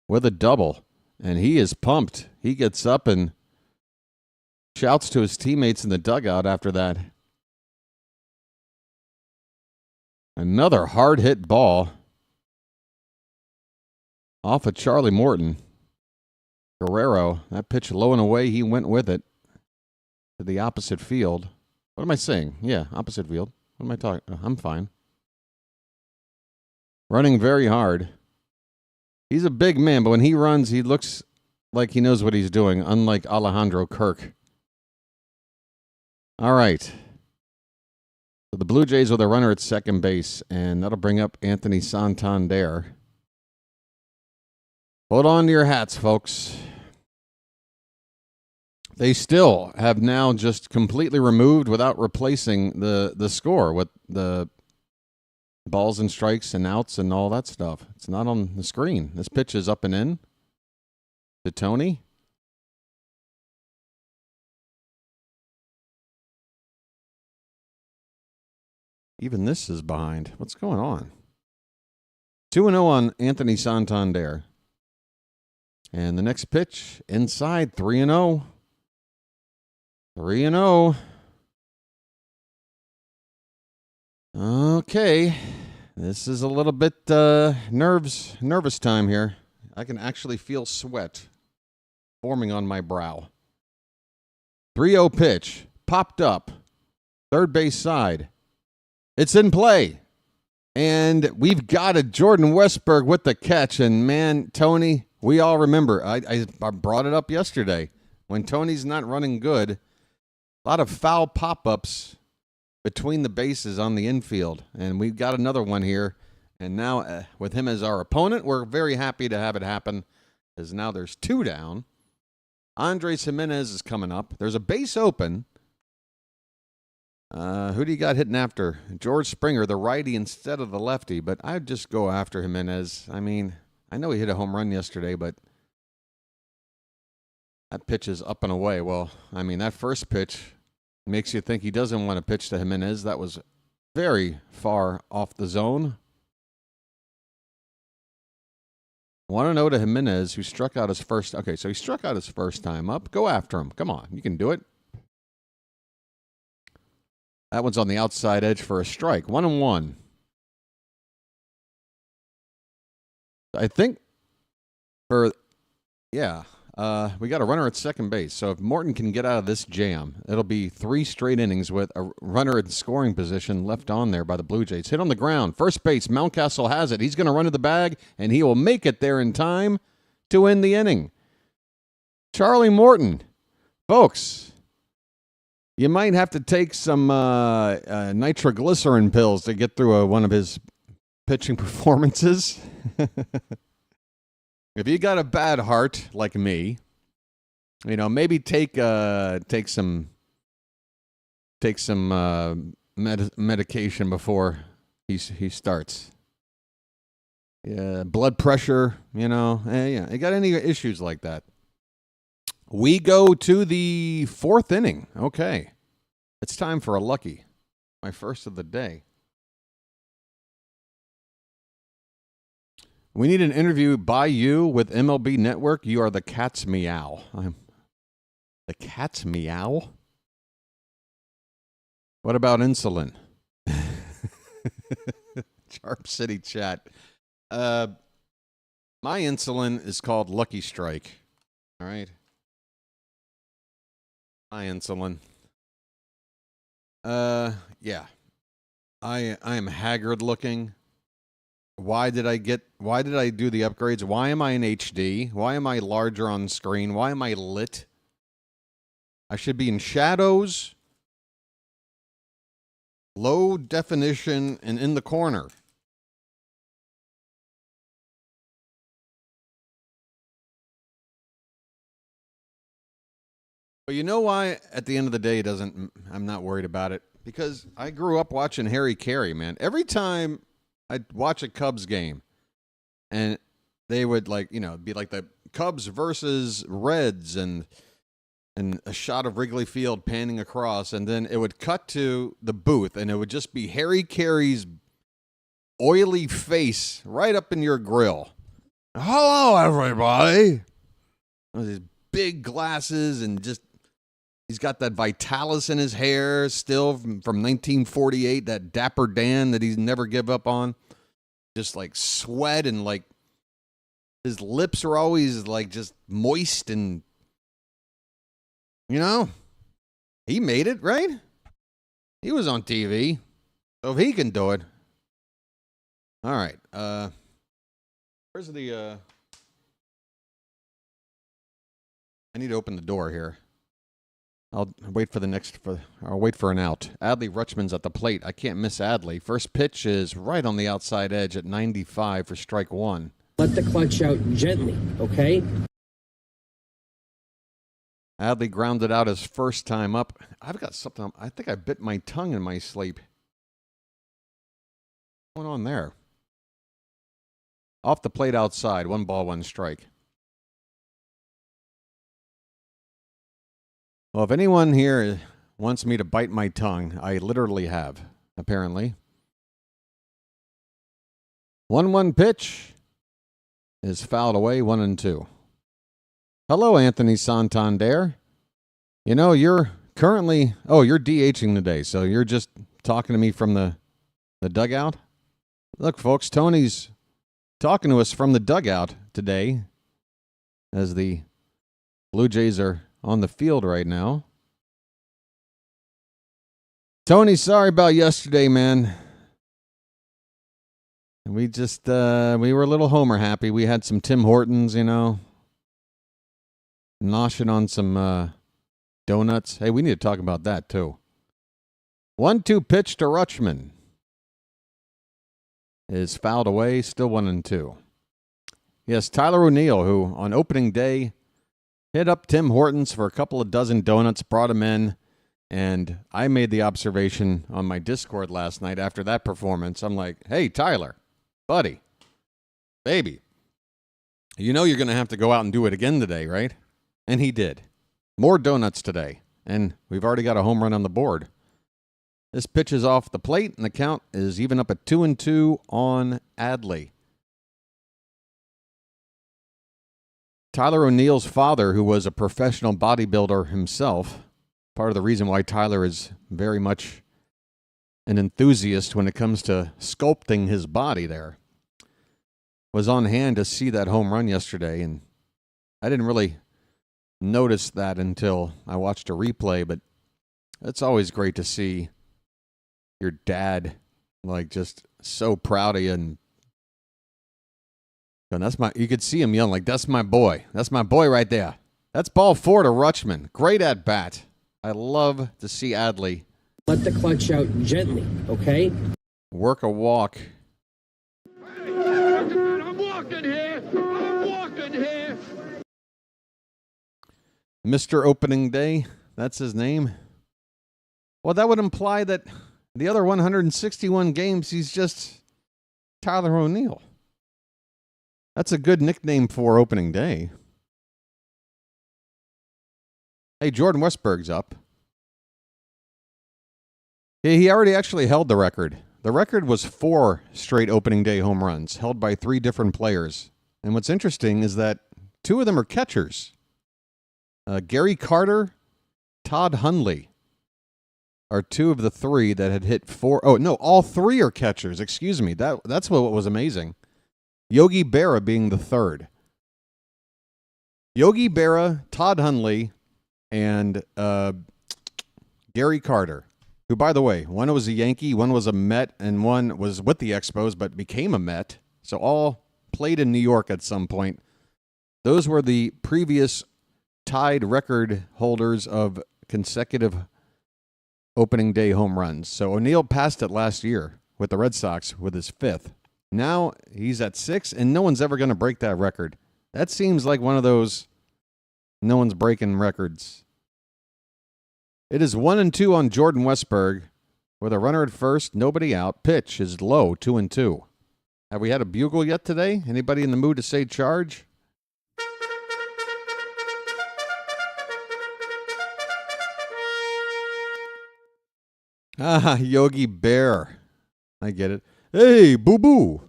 with a double. And he is pumped. He gets up and shouts to his teammates in the dugout after that. Another hard hit ball off of Charlie Morton. Guerrero, that pitch low and away, he went with it to the opposite field. What am I saying? Yeah, opposite field. What am I talking? I'm fine. Running very hard. He's a big man, but when he runs, he looks like he knows what he's doing, unlike Alejandro Kirk. All right. So the Blue Jays with a runner at second base, and that'll bring up Anthony Santander. Hold on to your hats, folks. They still have now just completely removed without replacing the score with the balls and strikes and outs and all that stuff. It's not on the screen. This pitch is up and in to Tony. Even this is behind. What's going on? 2-0 on Anthony Santander. And the next pitch, inside, 3-0. 3-0. Okay. This is a little bit nervous time here. I can actually feel sweat forming on my brow. 3-0 pitch. Popped up. Third base side. It's in play. And we've got a Jordan Westberg with the catch. And, man, Tony, we all remember. I brought it up yesterday. When Tony's not running good, a lot of foul pop-ups between the bases on the infield. And we've got another one here. And now with him as our opponent, we're very happy to have it happen. Because now there's 2 down. Andres Jimenez is coming up. There's a base open. Who do you got hitting after? George Springer, the righty instead of the lefty. But I'd just go after Jimenez. I mean, I know he hit a home run yesterday, but that pitch is up and away. Well, I mean, that first pitch makes you think he doesn't want to pitch to Jimenez. That was very far off the zone. Want to know to Jimenez, who struck out his first. Okay, so he struck out his first time up. Go after him. Come on. You can do it. That one's on the outside edge for a strike. 1-1. I think for, yeah, we got a runner at second base. So if Morton can get out of this jam, it'll be 3 straight innings with a runner in scoring position left on there by the Blue Jays. Hit on the ground. First base, Mountcastle has it. He's going to run to the bag, and he will make it there in time to end the inning. Charlie Morton. Folks, you might have to take some nitroglycerin pills to get through one of his pitching performances. If you got a bad heart like me, maybe take some medication before he starts. Yeah, blood pressure. Yeah. You got any issues like that? We go to the 4th inning. Okay, it's time for a lucky, my first of the day. We need an interview by you with MLB Network. You are the cat's meow. The cat's meow? What about insulin? Sharp City chat. My insulin is called Lucky Strike. All right. My insulin. Yeah. I am haggard looking. Why did I do the upgrades? Why am I in HD? Why am I larger on screen? Why am I lit? I should be in shadows, low definition, and in the corner. But you know why at the end of the day I'm not worried about it? Because I grew up watching Harry Carey, man. Every time I'd watch a Cubs game, and they would be like the Cubs versus Reds, and a shot of Wrigley Field panning across, and then it would cut to the booth, and it would just be Harry Carey's oily face right up in your grill. Hello, everybody. With his big glasses, and just he's got that Vitalis in his hair still from 1948, that Dapper Dan that he's never give up on. Just like sweat, and like his lips are always like just moist, and he made it, right? He was on TV. So if he can do it. All right. Where's the I need to open the door here. I'll wait for an out. Adley Rutschman's at the plate. I can't miss Adley. First pitch is right on the outside edge at 95 for strike 1. Let the clutch out gently, okay? Adley grounded out his first time up. I've got something. I think I bit my tongue in my sleep. What's going on there? Off the plate outside. 1 ball, 1 strike. Well, if anyone here wants me to bite my tongue, I literally have, apparently. 1-1 pitch is fouled away, 1-2. Hello, Anthony Santander. You're currently... Oh, you're DHing today, so you're just talking to me from the dugout? Look, folks, Tony's talking to us from the dugout today as the Blue Jays are on the field right now. Tony, sorry about yesterday, man. We just, we were a little Homer happy. We had some Tim Hortons, noshing on some donuts. Hey, we need to talk about that, too. 1-2 pitch to Rutschman is fouled away, still 1-2. Yes, Tyler O'Neill, who on opening day hit up Tim Hortons for a couple of dozen donuts, brought him in, and I made the observation on my Discord last night after that performance. I'm like, hey, Tyler, buddy, baby, you're going to have to go out and do it again today, right? And he did. More donuts today, and we've already got a home run on the board. This pitch is off the plate, and the count is even up at 2-2 on Adley. Tyler O'Neill's father, who was a professional bodybuilder himself, part of the reason why Tyler is very much an enthusiast when it comes to sculpting his body there, was on hand to see that home run yesterday, and I didn't really notice that until I watched a replay, but it's always great to see your dad like just so proud of you, and you could see him yelling like, that's my boy right there. That's ball 4 to Rutschman. Great at bat. I love to see Adley Let the clutch out gently, okay? work a walk. I'm walking here. Mr. Opening Day, that's his name. Well, that would imply that the other 161 games, he's just Tyler O'Neill. That's a good nickname for opening day. Hey, Jordan Westberg's up. He already actually held the record. The record was 4 straight opening day home runs, held by 3 different players. And what's interesting is that 2 of them are catchers. Gary Carter, Todd Hundley are 2 of the 3 that had hit 4. Oh, no, all 3 are catchers. Excuse me. That's what was amazing. Yogi Berra being the 3rd. Yogi Berra, Todd Hundley, and Gary Carter, who, by the way, one was a Yankee, one was a Met, and one was with the Expos but became a Met. So all played in New York at some point. Those were the previous tied record holders of consecutive opening day home runs. So O'Neill passed it last year with the Red Sox with his 5th. Now he's at 6, and no one's ever going to break that record. That seems like one of those no one's breaking records. It is 1-2 on Jordan Westberg with a runner at first, nobody out. Pitch is low, 2-2. Have we had a bugle yet today? Anybody in the mood to say charge? Yogi Bear. I get it. Hey, boo-boo.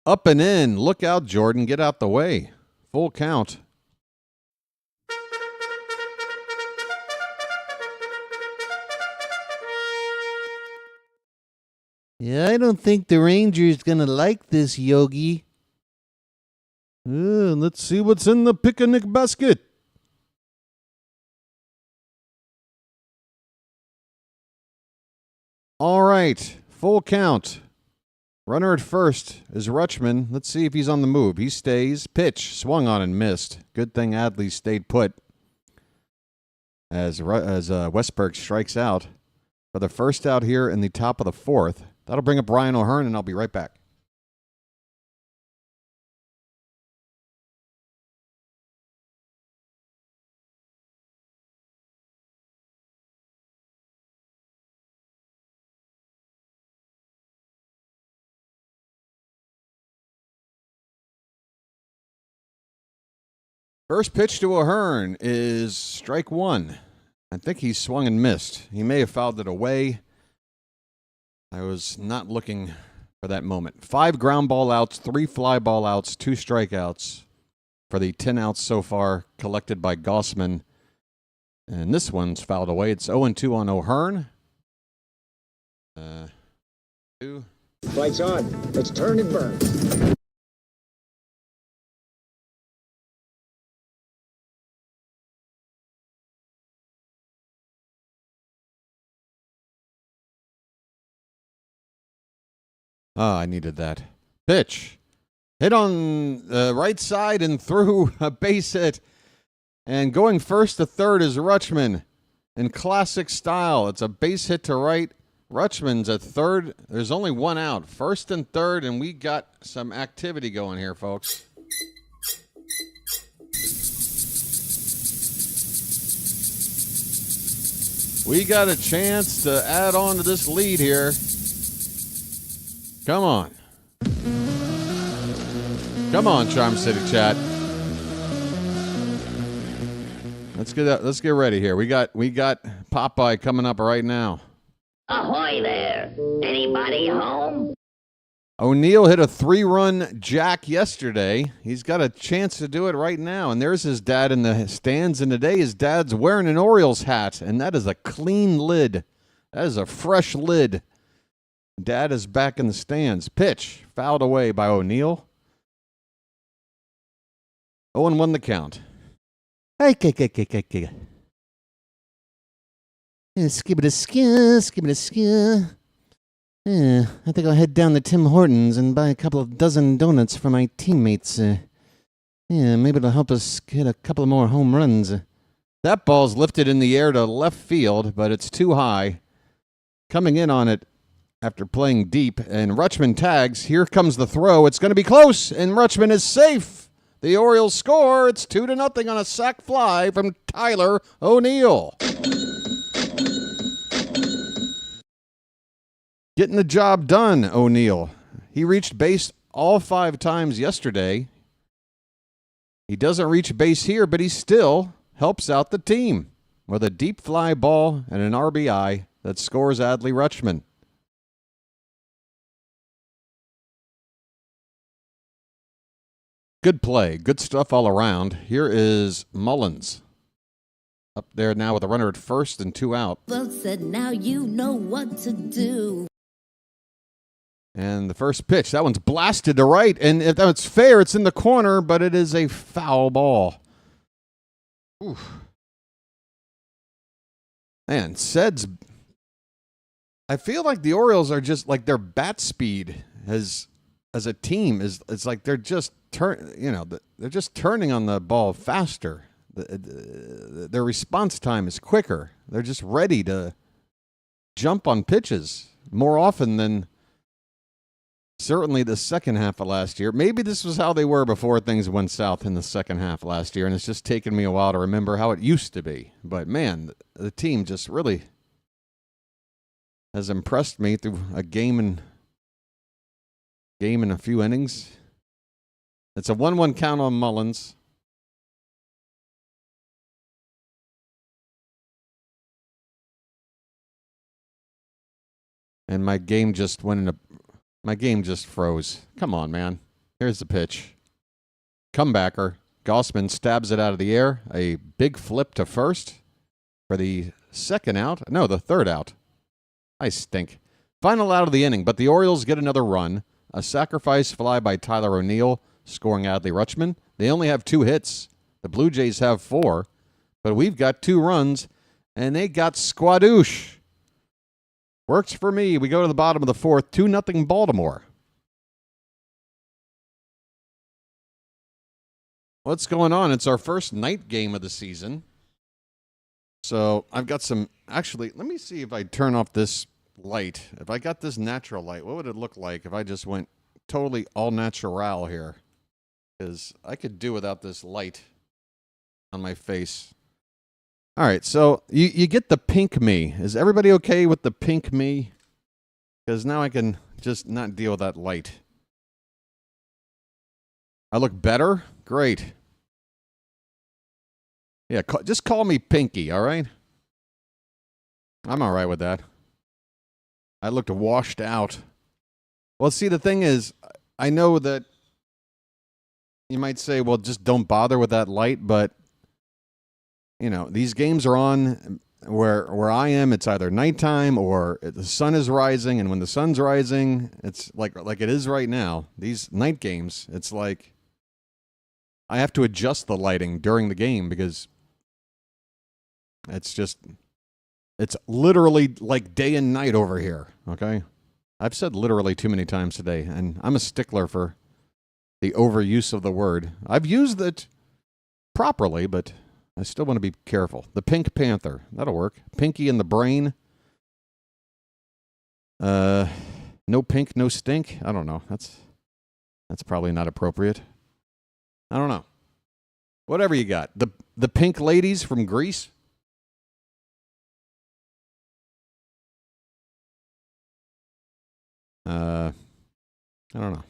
Up and in. Look out, Jordan. Get out the way. Full count. Yeah, I don't think the Ranger's going to like this, Yogi. Let's see what's in the picnic basket. All right, full count. Runner at first is Rutschman. Let's see if he's on the move. He stays. Pitch, swung on and missed. Good thing Adley stayed put as Westberg strikes out for the first out here in the top of the 4th. That'll bring up Brian O'Hearn, and I'll be right back. First pitch to O'Hearn is strike 1. I think he swung and missed. He may have fouled it away. I was not looking for that moment. 5 ground ball outs, 3 fly ball outs, 2 strikeouts for the 10 outs so far collected by Gausman. And this one's fouled away. It's 0-2 on O'Hearn. 2. Lights on. Let's turn and burn. I needed that. Pitch. Hit on the right side and through a base hit. And going first to third is Rutschman in classic style. It's a base hit to right. Rutschman's at third. There's only 1 out. First and third, and we got some activity going here, folks. We got a chance to add on to this lead here. Come on. Come on, Charm City chat. Let's get ready here. We got Popeye coming up right now. Ahoy there! Anybody home? O'Neill hit a 3-run jack yesterday. He's got a chance to do it right now. And there's his dad in the stands. And today his dad's wearing an Orioles hat. And that is a clean lid. That is a fresh lid. Dad is back in the stands. Pitch. Fouled away by O'Neill. 0-1 the count. Hey, skibidi-skid. Yeah, I think I'll head down to Tim Hortons and buy a couple of dozen donuts for my teammates. Yeah, maybe it'll help us hit a couple more home runs. That ball's lifted in the air to left field, but it's too high. Coming in on it after playing deep, and Rutschman tags. Here comes the throw. It's going to be close, and Rutschman is safe. The Orioles score. It's 2-0 on a sac fly from Tyler O'Neill. Getting the job done, O'Neill. He reached base all 5 times yesterday. He doesn't reach base here, but he still helps out the team with a deep fly ball and an RBI that scores Adley Rutschman. Good play. Good stuff all around. Here is Mullins. Up there now with a runner at first and 2 out. Folks said, now you know what to do. And the first pitch, that one's blasted to right. And if that's fair, it's in the corner, but it is a foul ball. Oof. Man, I feel like the Orioles are just like their bat speed as a team it's like they're just they're just turning on the ball faster. Their response time is quicker. They're just ready to jump on pitches more often than certainly the second half of last year. Maybe this was how they were before things went south in the second half last year, and it's just taken me a while to remember how it used to be. But, man, the team just really has impressed me through a game and a few innings. It's a 1-1 count on Mullins. And my game just froze. Come on, man. Here's the pitch. Comebacker. Gausman stabs it out of the air. A big flip to first for the second out. No, the third out. I stink. Final out of the inning, but the Orioles get another run. A sacrifice fly by Tyler O'Neill, scoring Adley Rutschman. They only have 2 hits. The Blue Jays have 4. But we've got 2 runs, and they got squadoosh. Works for me. We go to the bottom of the 4th, 2-0 Baltimore. What's going on? It's our first night game of the season. So I've got some, actually, let me see if I turn off this light. If I got this natural light, what would it look like if I just went totally all natural here? Because I could do without this light on my face. All right, so you get the pink me. Is everybody okay with the pink me? Because now I can just not deal with that light. I look better? Great. Yeah, just call me Pinky, all right? I'm all right with that. I looked washed out. Well, see, the thing is, I know that you might say, well, just don't bother with that light, but you know, these games are on where I am. It's either nighttime or the sun is rising, and when the sun's rising, it's like it is right now. These night games, it's like I have to adjust the lighting during the game because it's literally like day and night over here. Okay, I've said literally too many times today, and I'm a stickler for the overuse of the word. I've used it properly, but I still want to be careful. The Pink Panther. That'll work. Pinky in the brain. No pink, no stink. I don't know. That's probably not appropriate. I don't know. Whatever you got. The pink ladies from Greece. I don't know.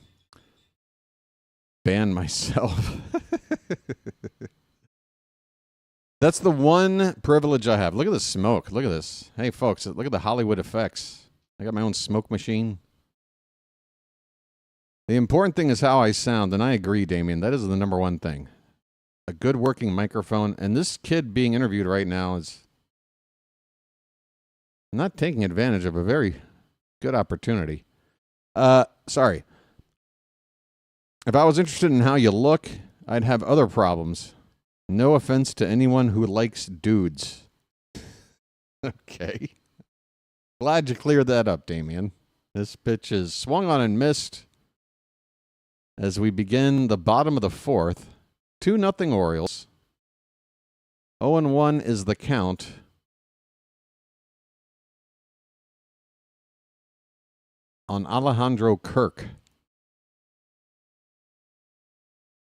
Ban myself. That's the one privilege I have. Look at the smoke. Look at this. Hey, folks, look at the Hollywood effects. I got my own smoke machine. The important thing is how I sound, and I agree, Damien. That is the number one thing. A good working microphone. And this kid being interviewed right now is not taking advantage of a very good opportunity. Sorry. If I was interested in how you look, I'd have other problems. No offense to anyone who likes dudes. Okay. Glad you cleared that up, Damien. This pitch is swung on and missed as we begin the bottom of the fourth. 2-0 Orioles. 0-1 is the count. On Alejandro Kirk.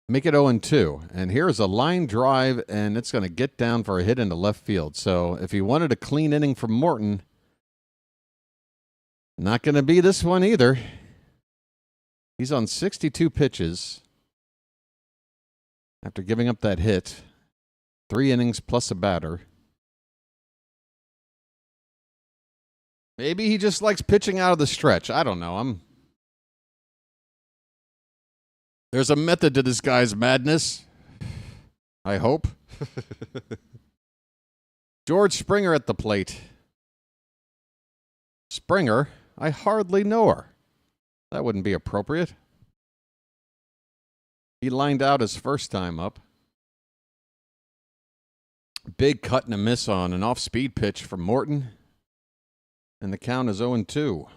Make it 0-2. And here's a line drive, and it's going to get down for a hit into left field. So if you wanted a clean inning from Morton, not going to be this one either. He's on 62 pitches after giving up that hit. 3 innings plus a batter. Maybe he just likes pitching out of the stretch. I don't know. There's a method to this guy's madness. I hope. George Springer at the plate. Springer? I hardly know her. That wouldn't be appropriate. He lined out his first time up. Big cut and a miss on an off-speed pitch from Morton. And the count is 0-2.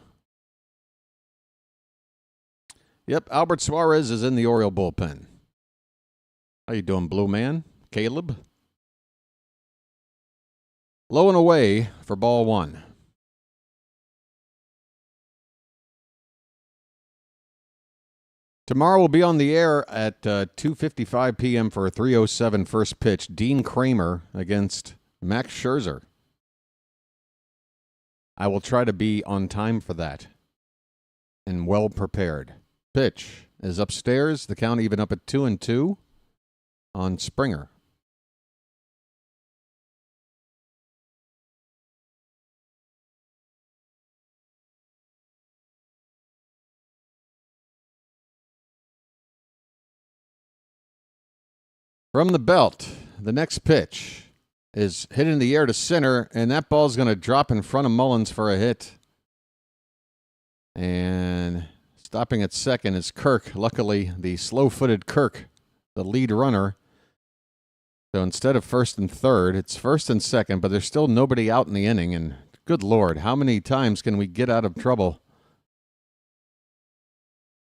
Yep, Albert Suarez is in the Oriole bullpen. How you doing, Blue Man? Caleb? Low and away for ball one. Tomorrow we'll be on the air at 2:55 p.m. for a 3:07 first pitch. Dean Kramer against Max Scherzer. I will try to be on time for that and well prepared. Pitch is upstairs. The count even up at 2-2 on Springer. From the belt, the next pitch is hit in the air to center, and that ball's going to drop in front of Mullins for a hit. And stopping at second is Kirk. Luckily, the slow-footed Kirk, the lead runner. So instead of first and third, it's first and second, but there's still nobody out in the inning. And good Lord, how many times can we get out of trouble?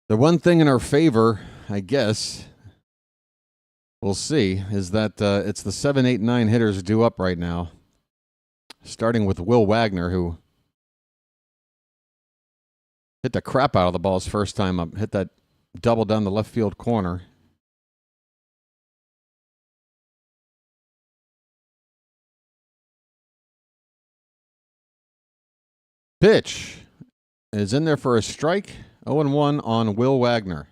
The one thing in our favor, I guess, we'll see, is that it's the 7, 8, 9 hitters due up right now. Starting with Will Wagner, who hit the crap out of the ball his first time up. Hit that double down the left field corner. Pitch is in there for a strike. 0-1 on Will Wagner.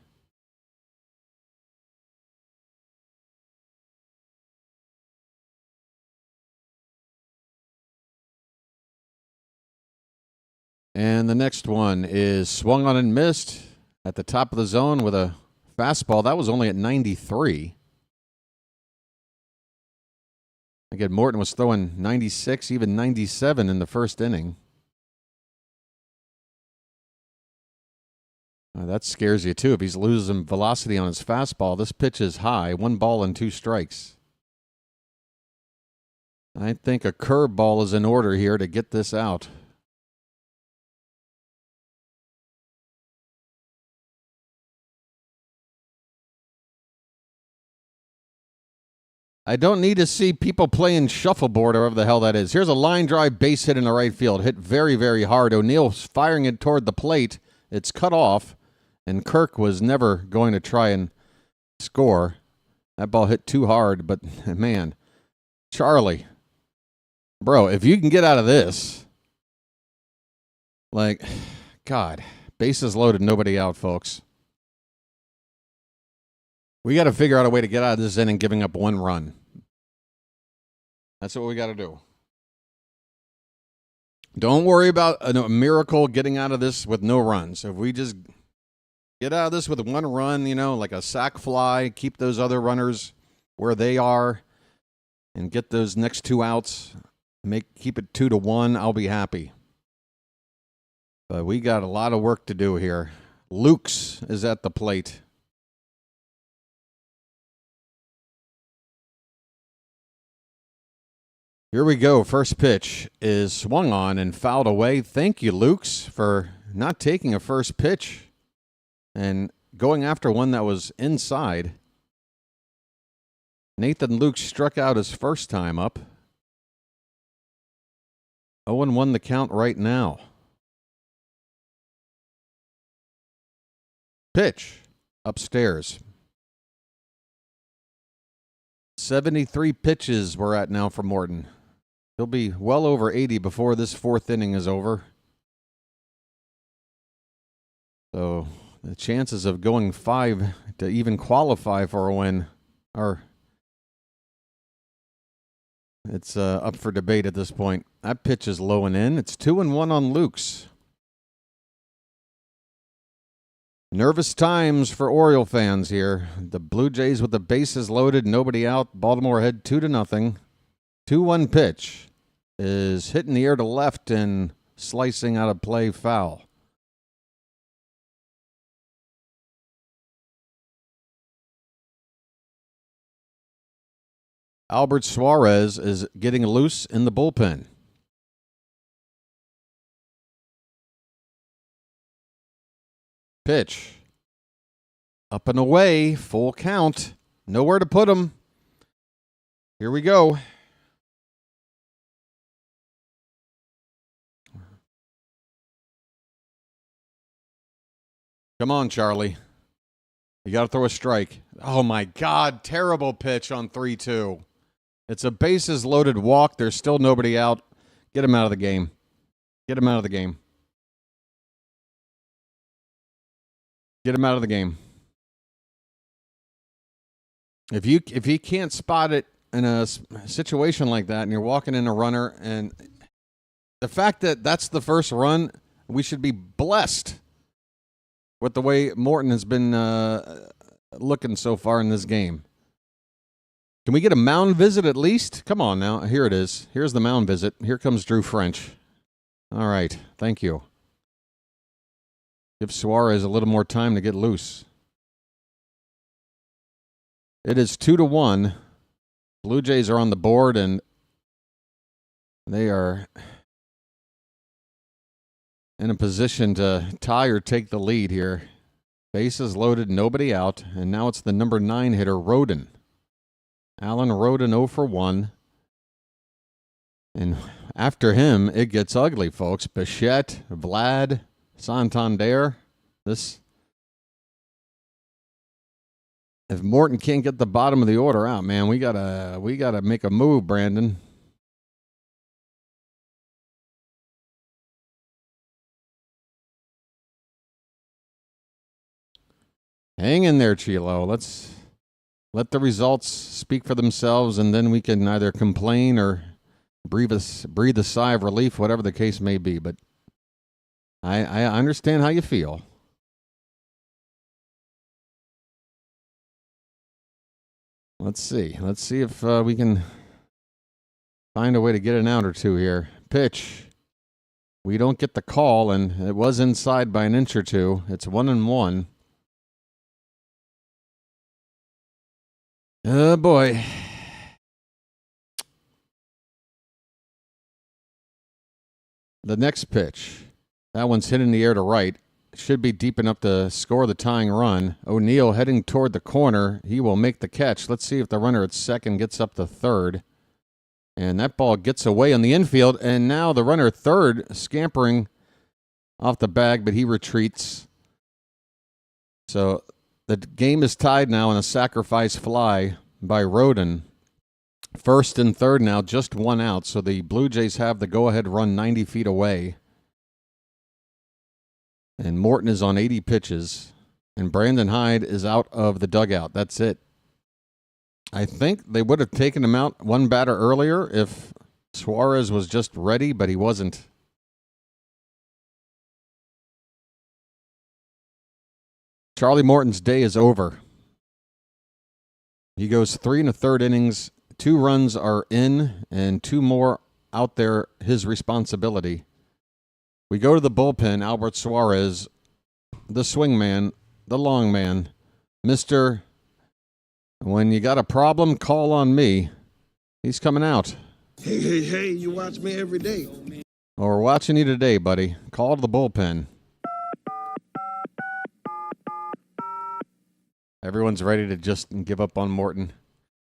And the next one is swung on and missed at the top of the zone with a fastball. That was only at 93. Again, Morton was throwing 96, even 97 in the first inning. That scares you, too. If he's losing velocity on his fastball, this pitch is high. 1 ball and 2 strikes. I think a curveball is in order here to get this out. I don't need to see people playing shuffleboard or whatever the hell that is. Here's a line drive base hit in the right field. Hit very, very hard. O'Neill's firing it toward the plate. It's cut off, and Kirk was never going to try and score. That ball hit too hard, but, man, Charlie, bro, if you can get out of this, like, God, bases loaded, nobody out, folks. We got to figure out a way to get out of this inning giving up 1 run. That's what we got to do. Don't worry about a miracle getting out of this with no runs. If we just Get out of this with 1 run, like a sac fly. Keep those other runners where they are and get those next 2 outs. Keep it 2-1. I'll be happy. But we got a lot of work to do here. Lukes is at the plate. Here we go. First pitch is swung on and fouled away. Thank you, Lukes, for not taking a first pitch and going after one that was inside. Nathan Lukes struck out his first time up. 0-1 the count right now. Pitch upstairs. 73 pitches we're at now for Morton. He'll be well over 80 before this 4th inning is over. So the chances of going 5 to even qualify for a win are up for debate at this point. That pitch is low and in. It's 2-1 on Lukes. Nervous times for Oriole fans here. The Blue Jays with the bases loaded, nobody out. Baltimore ahead 2-0. 2-1 pitch is hitting the air to left and slicing out of play, foul. Albert Suarez is getting loose in the bullpen. Pitch. Up and away, full count. Nowhere to put him. Here we go. Come on, Charlie. You got to throw a strike. Oh, my God. Terrible pitch on 3-2. It's a bases loaded walk. There's still nobody out. Get him out of the game. Get him out of the game. Get him out of the game. If you can't spot it in a situation like that and you're walking in a runner, and the fact that that's the first run, we should be blessed with the way Morton has been looking so far in this game. Can we get a mound visit at least? Come on now. Here it is. Here's the mound visit. Here comes Drew French. All right. Thank you. Give Suarez a little more time to get loose. It is 2-1. Blue Jays are on the board, and they are in a position to tie or take the lead here. Bases loaded, nobody out, and now it's the number 9 hitter, Roden. Alan Roden 0 for 1. And after him, it gets ugly, folks. Bichette, Vlad, Santander. If Morton can't get the bottom of the order out, man, we gotta make a move, Brandon. Hang in there, Chilo. Let's let the results speak for themselves, and then we can either complain or breathe a sigh of relief, whatever the case may be. But I understand how you feel. Let's see. Let's see if we can find a way to get an out or two here. Pitch. We don't get the call, and it was inside by an inch or two. It's 1-1. Oh, boy. The next pitch. That one's hit in the air to right. Should be deep enough to score the tying run. O'Neill heading toward the corner. He will make the catch. Let's see if the runner at second gets up to third. And that ball gets away on the infield. And now the runner at third scampering off the bag, but he retreats. So the game is tied now in a sacrifice fly by Roden. First and third now, just 1 out. So the Blue Jays have the go-ahead run 90 feet away. And Morton is on 80 pitches. And Brandon Hyde is out of the dugout. That's it. I think they would have taken him out one batter earlier if Suarez was just ready, but he wasn't. Charlie Morton's day is over. He goes 3 1/3 innings. 2 runs are in, and 2 more out there, his responsibility. We go to the bullpen. Albert Suarez, the swing man, the long man, Mr. When you got a problem, call on me. He's coming out. Hey, you watch me every day. Well, we're watching you today, buddy. Call to the bullpen. Everyone's ready to just give up on Morton.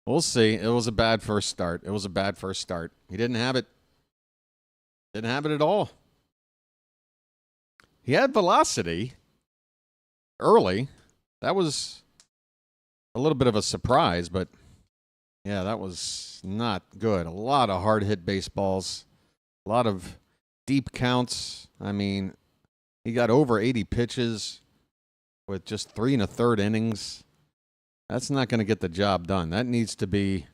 We'll see. It was a bad first start. He didn't have it. Didn't have it at all. He had velocity early. That was a little bit of a surprise, but yeah, that was not good. A lot of hard hit baseballs, a lot of deep counts. I mean, he got over 80 pitches with just 3 1/3 innings. That's not going to get the job done. That needs to be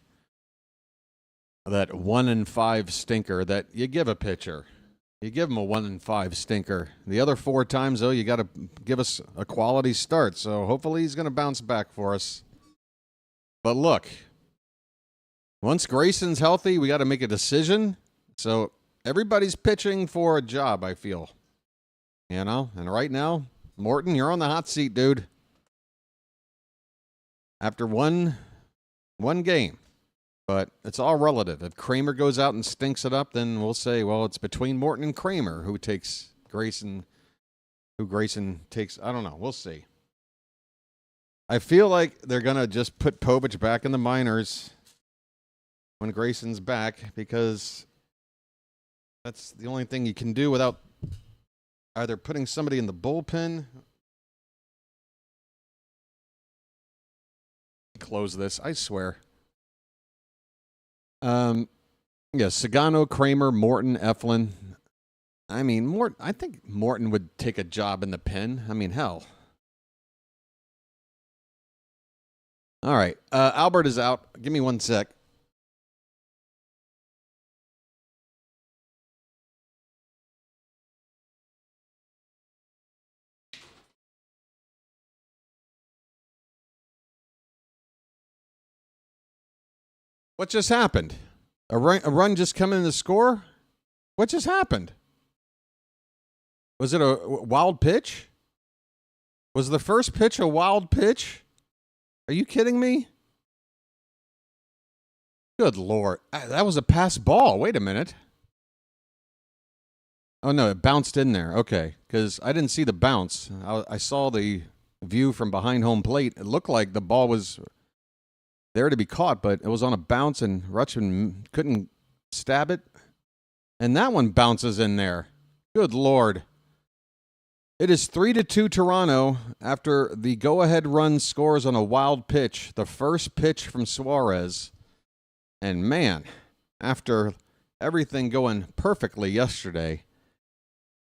that 1 5 stinker that you give a pitcher. You give him a 1 5 stinker. The other 4 times, though, you got to give us a quality start. So hopefully he's going to bounce back for us. But look, once Grayson's healthy, we got to make a decision. So everybody's pitching for a job, I feel. You know, and right now, Morton, you're on the hot seat, dude. After one game. But it's all relative. If Kramer goes out and stinks it up, then we'll say, well, it's between Morton and Kramer who takes Grayson, who Grayson takes. I don't know. We'll see. I feel like they're going to just put Povich back in the minors when Grayson's back, because that's the only thing you can do without either putting somebody in the bullpen. Close this, I swear. Yeah, Sagano, Kramer, Morton, Eflin. I mean, I think Morton would take a job in the pen. I mean, hell. All right, Albert is out. Give me 1 sec. What just happened? A run just come in to score? What just happened? Was it a wild pitch? Was the first pitch a wild pitch? Are you kidding me? Good Lord. That was a pass ball. Wait a minute. Oh, no, it bounced in there. Okay, because I didn't see the bounce. I saw the view from behind home plate. It looked like the ball was there to be caught, but it was on a bounce, and Rutschman couldn't stab it. And that one bounces in there. Good Lord. It is 3-2 Toronto after the go-ahead run scores on a wild pitch, the first pitch from Suarez. And man, after everything going perfectly yesterday,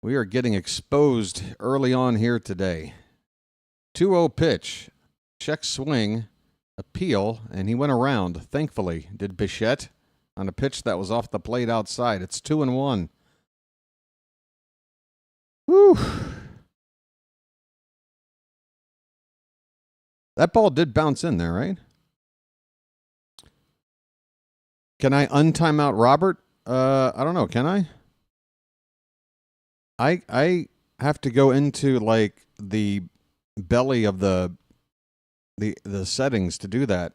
we are getting exposed early on here today. 2-0 pitch, check swing, appeal, and he went around, thankfully, did Bichette, on a pitch that was off the plate outside. It's 2-1. Whew. That ball did bounce in there, right? Can I untime out Robert? I don't know. Can I? I have to go into like the belly of the settings to do that.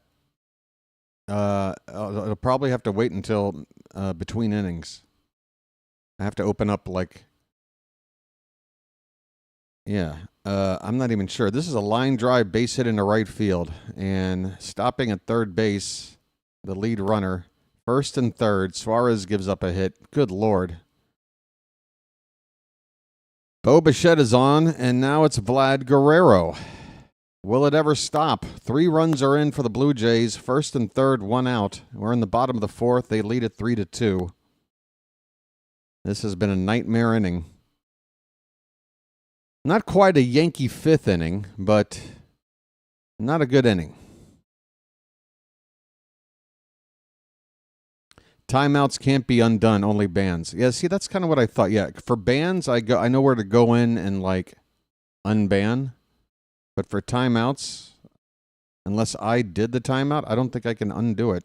I'll probably have to wait until between innings. I have to open up like, yeah. I'm not even sure. This is a line drive base hit into right field, and stopping at third base, the lead runner, first and third. Suarez gives up a hit. Good Lord. Bo Bichette is on, and now it's Vlad Guerrero. Will it ever stop? 3 runs are in for the Blue Jays. First and third, 1 out. We're in the bottom of the 4th. They lead it 3-2. This has been a nightmare inning. Not quite a Yankee 5th inning, but not a good inning. Timeouts can't be undone, only bans. Yeah, see, that's kind of what I thought. Yeah, for bans, I know where to go in and like unban. But for timeouts, unless I did the timeout, I don't think I can undo it.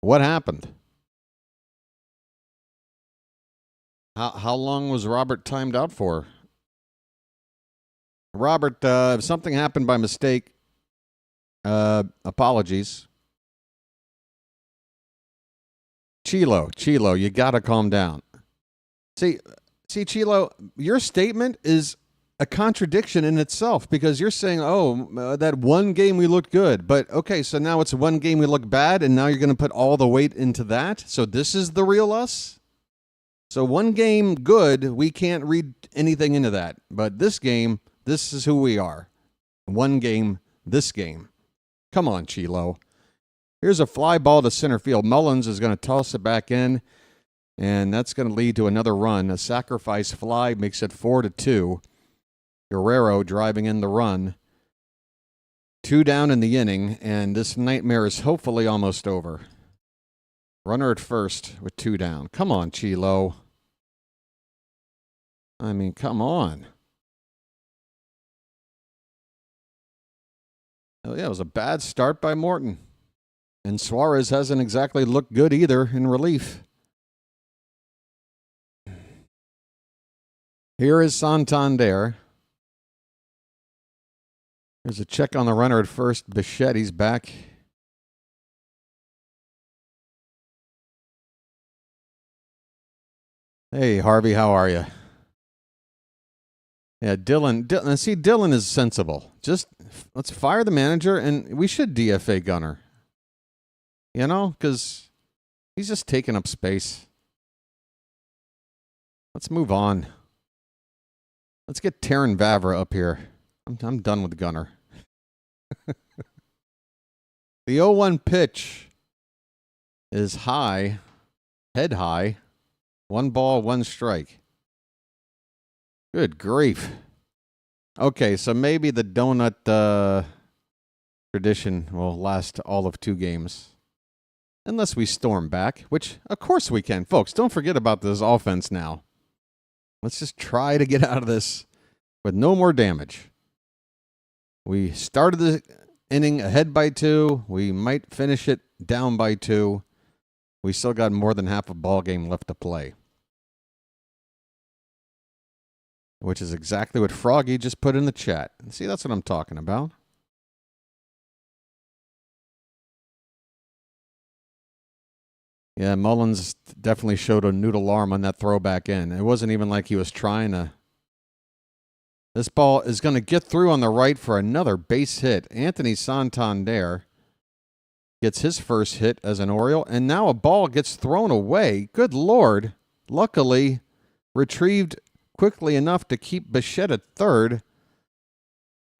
What happened? How long was Robert timed out for? Robert, if something happened by mistake, apologies. Chilo, you got to calm down. See, Chilo, your statement is a contradiction in itself because you're saying, that one game we looked good. But, okay, so now it's one game we look bad, and now you're going to put all the weight into that? So this is the real us? So one game good, we can't read anything into that. But this game, this is who we are. One game, this game. Come on, Chilo. Here's a fly ball to center field. Mullins is going to toss it back in, and that's going to lead to another run. A sacrifice fly makes it 4-2. Guerrero driving in the run. 2 down in the inning, and this nightmare is hopefully almost over. Runner at first with 2 down. Come on, Chilo. I mean, come on. Oh, yeah, it was a bad start by Morton. And Suarez hasn't exactly looked good either in relief. Here is Santander. There's a check on the runner at first. Bichetti's back. Hey, Harvey, how are you? Yeah, Dylan. See, Dylan is sensible. Just let's fire the manager, and we should DFA Gunner. You know, because he's just taking up space. Let's move on. Let's get Taryn Vavra up here. I'm done with Gunner. The 0-1 pitch is high, head high. 1 ball, 1 strike. Good grief. Okay, so maybe the donut tradition will last all of 2 games. Unless we storm back, which, of course we can. Folks, don't forget about this offense now. Let's just try to get out of this with no more damage. We started the inning ahead by 2. We might finish it down by 2. We still got more than half a ball game left to play. Which is exactly what Froggy just put in the chat. See, that's what I'm talking about. Yeah, Mullins definitely showed a noodle arm on that throw back in. It wasn't even like he was trying to. This ball is going to get through on the right for another base hit. Anthony Santander gets his first hit as an Oriole, and now a ball gets thrown away. Good Lord. Luckily, retrieved quickly enough to keep Bichette at third.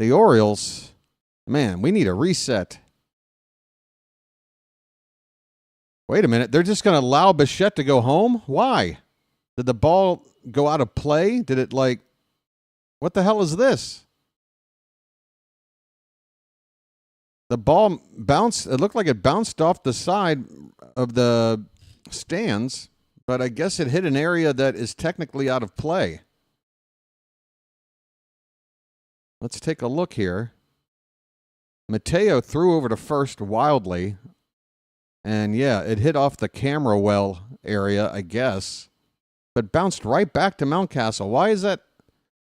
The Orioles, man, we need a reset. Wait a minute. They're just going to allow Bichette to go home? Why? Did the ball go out of play? Did it what the hell is this? The ball bounced. It looked like it bounced off the side of the stands, but I guess it hit an area that is technically out of play. Let's take a look here. Mateo threw over to first wildly. And yeah, it hit off the camera well area, I guess. But bounced right back to Mountcastle. Why is that?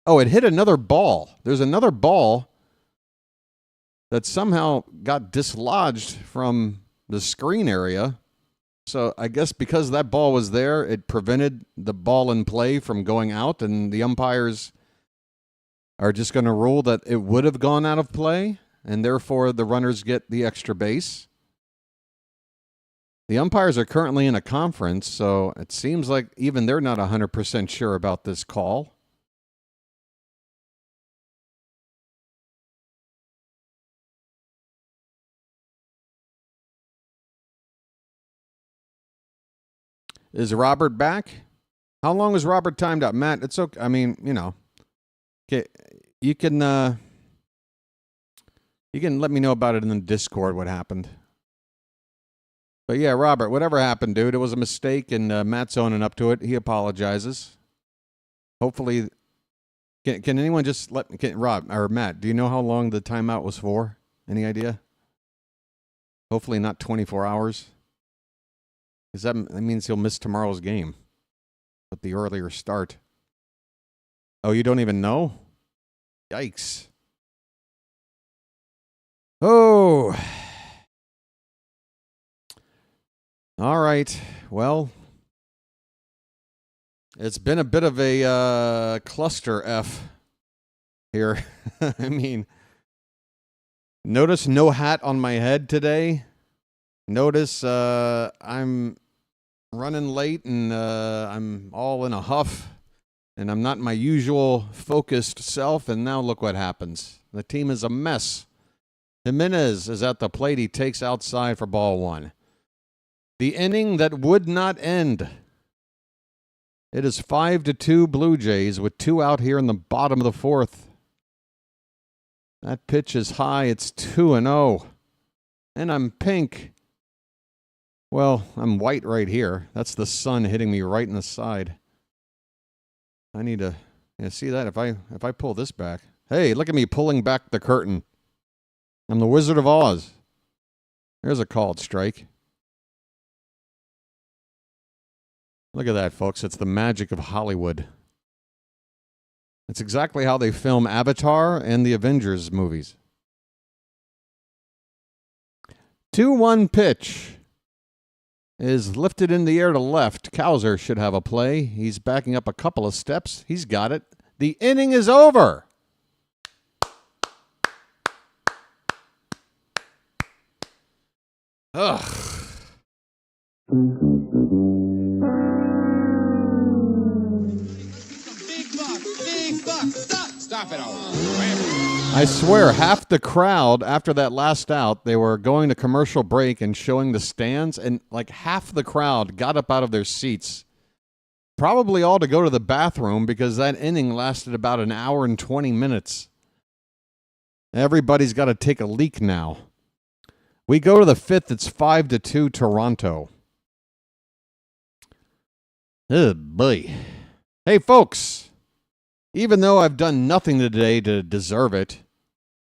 Oh, it hit another ball. There's another ball that somehow got dislodged from the screen area. So I guess because that ball was there, it prevented the ball in play from going out, and the umpires are just going to rule that it would have gone out of play, and therefore the runners get the extra base. The umpires are currently in a conference, so it seems like even they're not 100% sure about this call. Is Robert back? How long is Robert timed out? Matt, it's okay. I mean, okay, you can let me know about it in the Discord what happened. But yeah, Robert, whatever happened, dude, it was a mistake, and Matt's owning up to it. He apologizes. Hopefully Can anyone just Rob or Matt, do you know how long the timeout was for? Any idea? Hopefully not 24 hours. Because that means he'll miss tomorrow's game with the earlier start. Oh, you don't even know? Yikes. Oh. All right. Well, it's been a bit of a cluster F here. I mean, notice no hat on my head today. Notice I'm running late and I'm all in a huff. And I'm not my usual focused self. And now look what happens. The team is a mess. Jimenez is at the plate. He takes outside for ball one. The inning that would not end. It is 5-2 Blue Jays with 2 out here in the bottom of the 4th. That pitch is high. It's 2-0. And I'm pink. Well, I'm white right here. That's the sun hitting me right in the side. I need to see that if I pull this back. Hey, look at me pulling back the curtain. I'm the Wizard of Oz. There's a called strike. Look at that, folks. It's the magic of Hollywood. It's exactly how they film Avatar and the Avengers movies. 2-1 pitch is lifted in the air to left. Cowser should have a play. He's backing up a couple of steps. He's got it. The inning is over. Ugh. Stop it all. I swear, half the crowd, after that last out, they were going to commercial break and showing the stands, and like half the crowd got up out of their seats. Probably all to go to the bathroom because that inning lasted about an hour and 20 minutes. Everybody's got to take a leak now. We go to the 5th, it's 5-2 Toronto. Oh, boy. Hey, folks. Even though I've done nothing today to deserve it,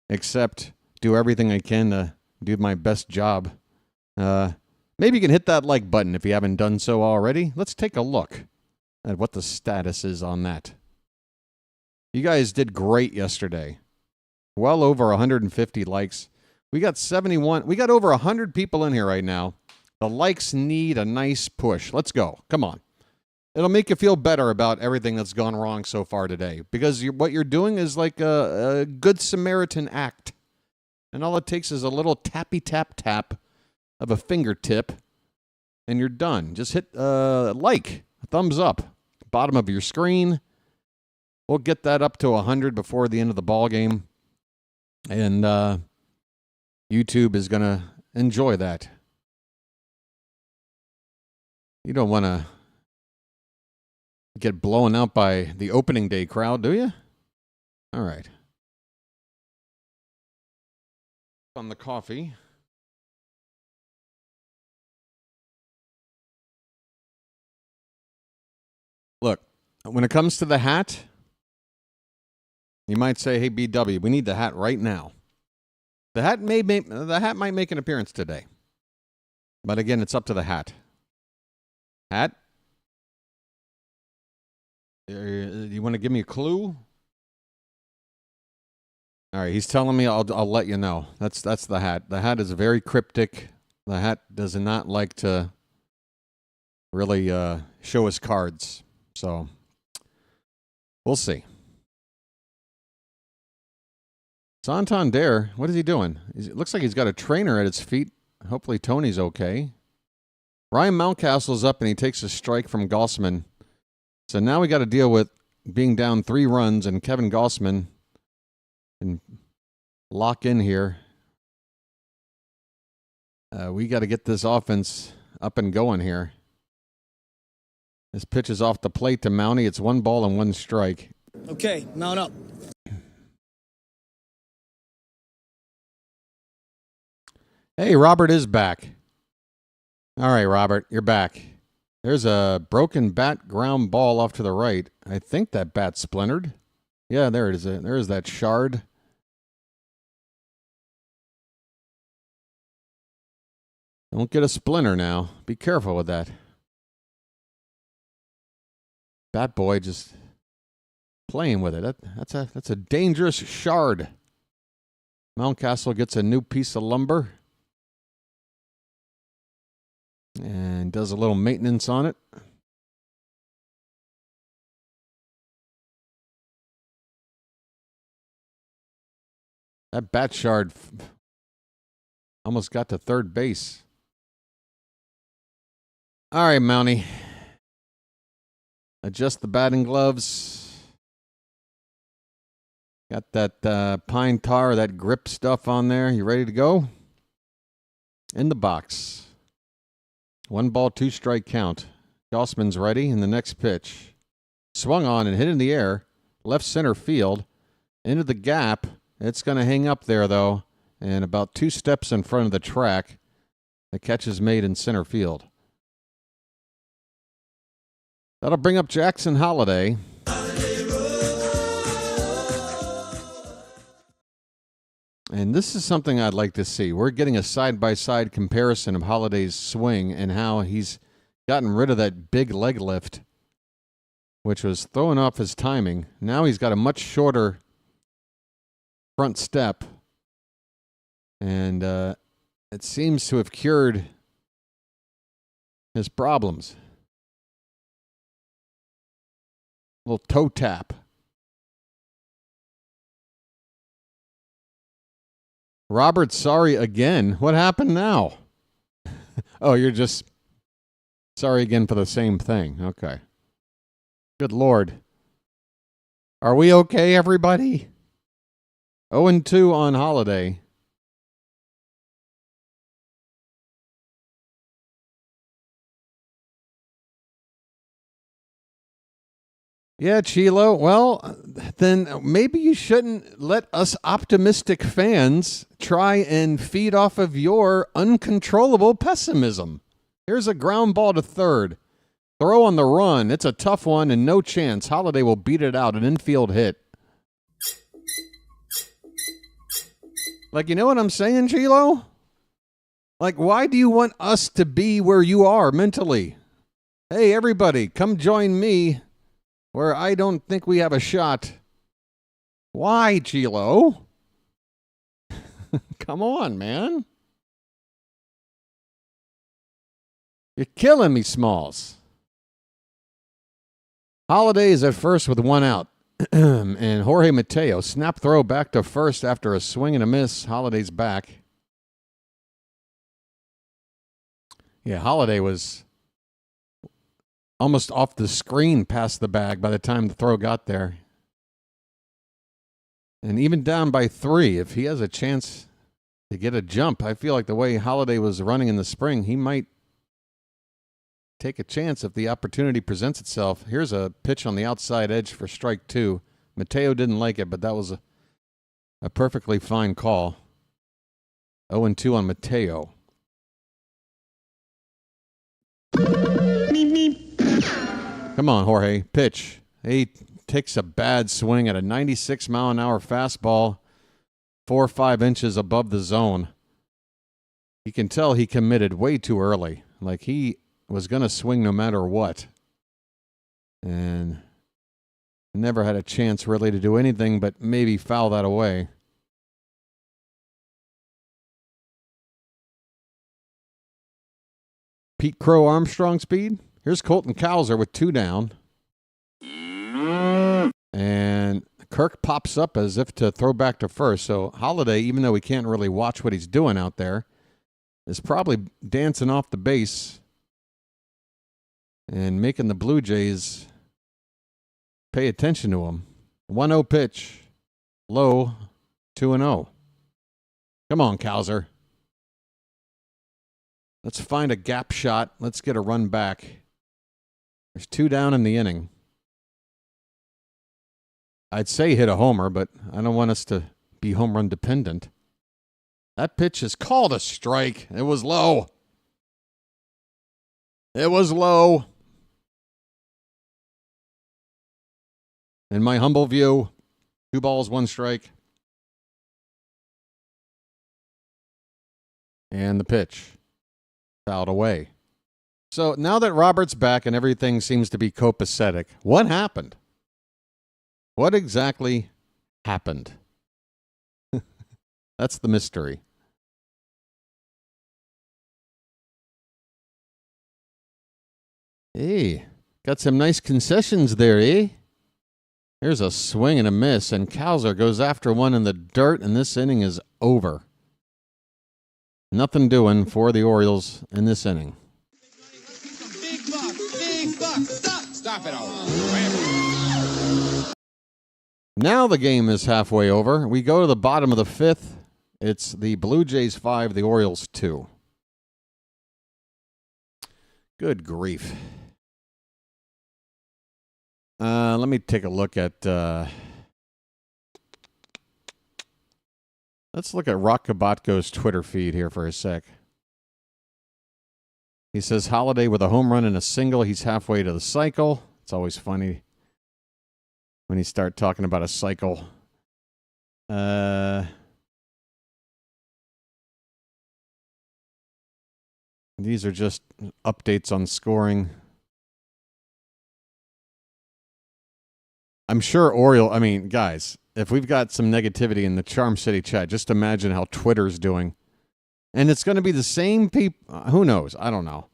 except do everything I can to do my best job, maybe you can hit that like button if you haven't done so already. Let's take a look at what the status is on that. You guys did great yesterday. Well over 150 likes. We got 71. We got over 100 people in here right now. The likes need a nice push. Let's go. Come on. It'll make you feel better about everything that's gone wrong so far today. Because what you're doing is like a good Samaritan act. And all it takes is a little tappy-tap-tap of a fingertip, and you're done. Just hit a thumbs up, bottom of your screen. We'll get that up to 100 before the end of the ball game. And YouTube is going to enjoy that. You don't want to get blown out by the opening day crowd, do you? All right. On the coffee. Look, when it comes to the hat, you might say, hey, BW, we need the hat right now. The hat might make an appearance today. But again, it's up to the hat. Hat? You want to give me a clue? All right, he's telling me I'll let you know. That's the hat. The hat is very cryptic. The hat does not like to really show his cards. So we'll see. Santander, what is he doing? It looks like he's got a trainer at his feet. Hopefully Tony's okay. Ryan Mountcastle's up and he takes a strike from Gausman. So now we got to deal with being down 3 runs and Kevin Gausman can lock in here. We got to get this offense up and going here. This pitch is off the plate to Mountie. It's 1 ball and 1 strike. Okay, mount up. Hey, Robert is back. All right, Robert, you're back. There's a broken bat ground ball off to the right. I think that bat splintered. Yeah, there it is. There's that shard. Don't get a splinter now. Be careful with that. Bat boy just playing with it. That's a dangerous shard. Mountcastle gets a new piece of lumber and does a little maintenance on it. That bat shard almost got to third base. All right, Mountie. Adjust the batting gloves. Got that pine tar, that grip stuff on there. You ready to go? In the box. 1 ball, 2 strike count. Gausman's ready in the next pitch. Swung on and hit in the air. Left center field. Into the gap. It's going to hang up there, though. And about 2 steps in front of the track. The catch is made in center field. That'll bring up Jackson Holliday. And this is something I'd like to see. We're getting a side-by-side comparison of Holliday's swing and how he's gotten rid of that big leg lift, which was throwing off his timing. Now he's got a much shorter front step, and it seems to have cured his problems. Little toe tap. Robert, sorry again. What happened now? Oh, you're just sorry again for the same thing. Okay. Good Lord. Are we okay, everybody? 0-2 on Holliday. Yeah, Chilo. Well, then maybe you shouldn't let us optimistic fans try and feed off of your uncontrollable pessimism. Here's a ground ball to third. Throw on the run. It's a tough one and no chance. Holliday will beat it out. An infield hit. Like, you know what I'm saying, Chilo? Like, why do you want us to be where you are mentally? Hey, everybody, come join me where I don't think we have a shot. Why, Chilo? Come on, man. You're killing me, Smalls. Holliday is at first with 1 out. And Jorge Mateo, snap throw back to first after a swing and a miss. Holliday's back. Yeah, Holliday was almost off the screen past the bag by the time the throw got there. And even down by 3, if he has a chance to get a jump, I feel like the way Holliday was running in the spring, he might take a chance if the opportunity presents itself. Here's a pitch on the outside edge for strike 2. Mateo didn't like it, but that was a perfectly fine call. 0-2 on Mateo. Come on, Jorge. Pitch. He takes a bad swing at a 96-mile-an-hour fastball, 4 or 5 inches above the zone. You can tell he committed way too early. Like he was going to swing no matter what. And never had a chance really to do anything but maybe foul that away. Pete Crow Armstrong speed. Here's Colton Cowser with 2 down. And Kirk pops up as if to throw back to first. So Holliday, even though we can't really watch what he's doing out there, is probably dancing off the base and making the Blue Jays pay attention to him. 1-0 pitch. Low, 2-0. Come on, Cowser. Let's find a gap shot. Let's get a run back. There's 2 down in the inning. I'd say hit a homer, but I don't want us to be home run dependent. That pitch is called a strike. It was low. It was low. In my humble view, 2 balls, 1 strike. And the pitch. Fouled away. So now that Robert's back and everything seems to be copacetic, what happened? What exactly happened? That's the mystery. Hey, got some nice concessions there, eh? There's a swing and a miss, and Cowser goes after one in the dirt, and this inning is over. Nothing doing for the Orioles in this inning. Big buck, big buck. Stop it all. Now the game is halfway over. We go to the bottom of the 5th. It's the Blue Jays 5, the Orioles 2. Good grief. Let me take a look at... let's look at Rock Kabatko's Twitter feed here for a sec. He says, Holliday with a home run and a single. He's halfway to the cycle. It's always funny when you start talking about a cycle. These are just updates on scoring. I'm sure guys, if we've got some negativity in the Charm City chat, just imagine how Twitter's doing. And it's going to be the same people. Who knows? I don't know.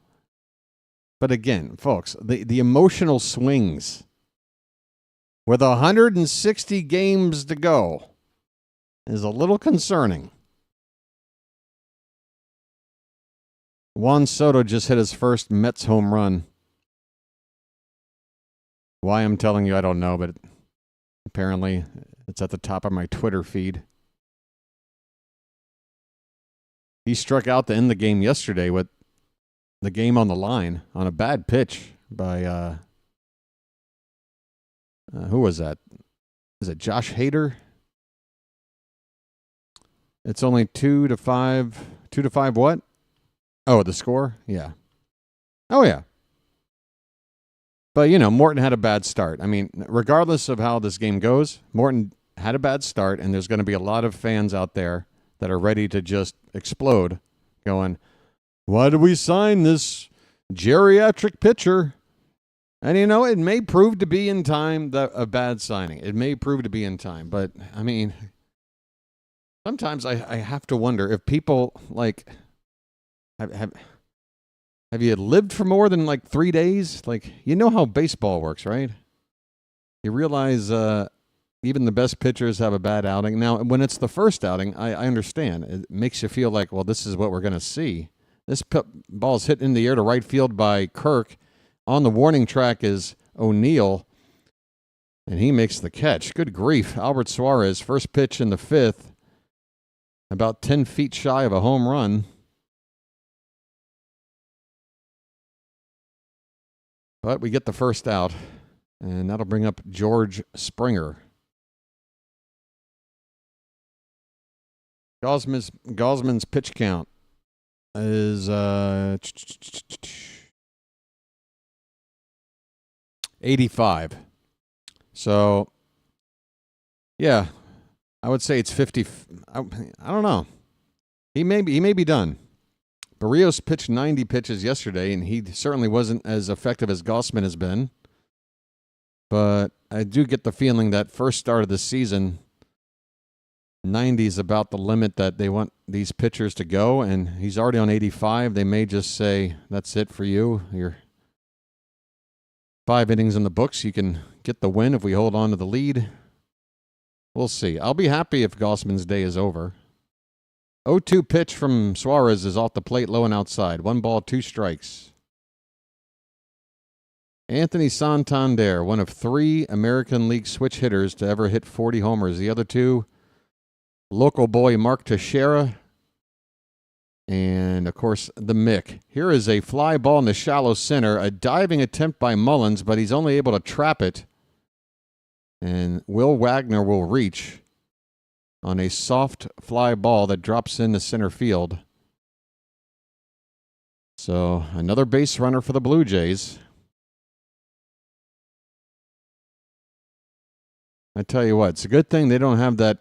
But again, folks, the emotional swings with 160 games to go is a little concerning. Juan Soto just hit his first Mets home run. Why I'm telling you, I don't know, but apparently it's at the top of my Twitter feed. He struck out to end the game yesterday with the game on the line on a bad pitch by, who was that? Is it Josh Hader? It's only 2-5. 2-5 what? Oh, the score? Yeah. Oh, yeah. But, Morton had a bad start. I mean, regardless of how this game goes, Morton had a bad start, and there's going to be a lot of fans out there that are ready to just explode, going, why did we sign this geriatric pitcher? And, it may prove to be in time a bad signing. It may prove to be in time. But, I mean, sometimes I have to wonder if people, have you lived for more than 3 days? You know how baseball works, right? You realize even the best pitchers have a bad outing. Now, when it's the first outing, I understand. It makes you feel like, well, this is what we're going to see. This ball's hit in the air to right field by Kirk. On the warning track is O'Neill, and he makes the catch. Good grief. Albert Suarez, first pitch in the 5th, about 10 feet shy of a home run. But we get the first out, and that'll bring up George Springer. Gausman's pitch count is 85. So, yeah, I would say it's 50. I don't know. He may be done. Berrios pitched 90 pitches yesterday, and he certainly wasn't as effective as Gausman has been. But I do get the feeling that first start of the season, 90 is about the limit that they want these pitchers to go, and he's already on 85. They may just say, that's it for you. You're 5 innings in the books. You can get the win if we hold on to the lead. We'll see. I'll be happy if Gausman's day is over. 0-2 pitch from Suarez is off the plate, low and outside. 1 ball, 2 strikes. Anthony Santander, one of 3 American League switch hitters to ever hit 40 homers. The other 2, local boy Mark Teixeira, and, of course, the Mick. Here is a fly ball in the shallow center, a diving attempt by Mullins, but he's only able to trap it. And Will Wagner will reach on a soft fly ball that drops into center field. So another base runner for the Blue Jays. I tell you what, it's a good thing they don't have that.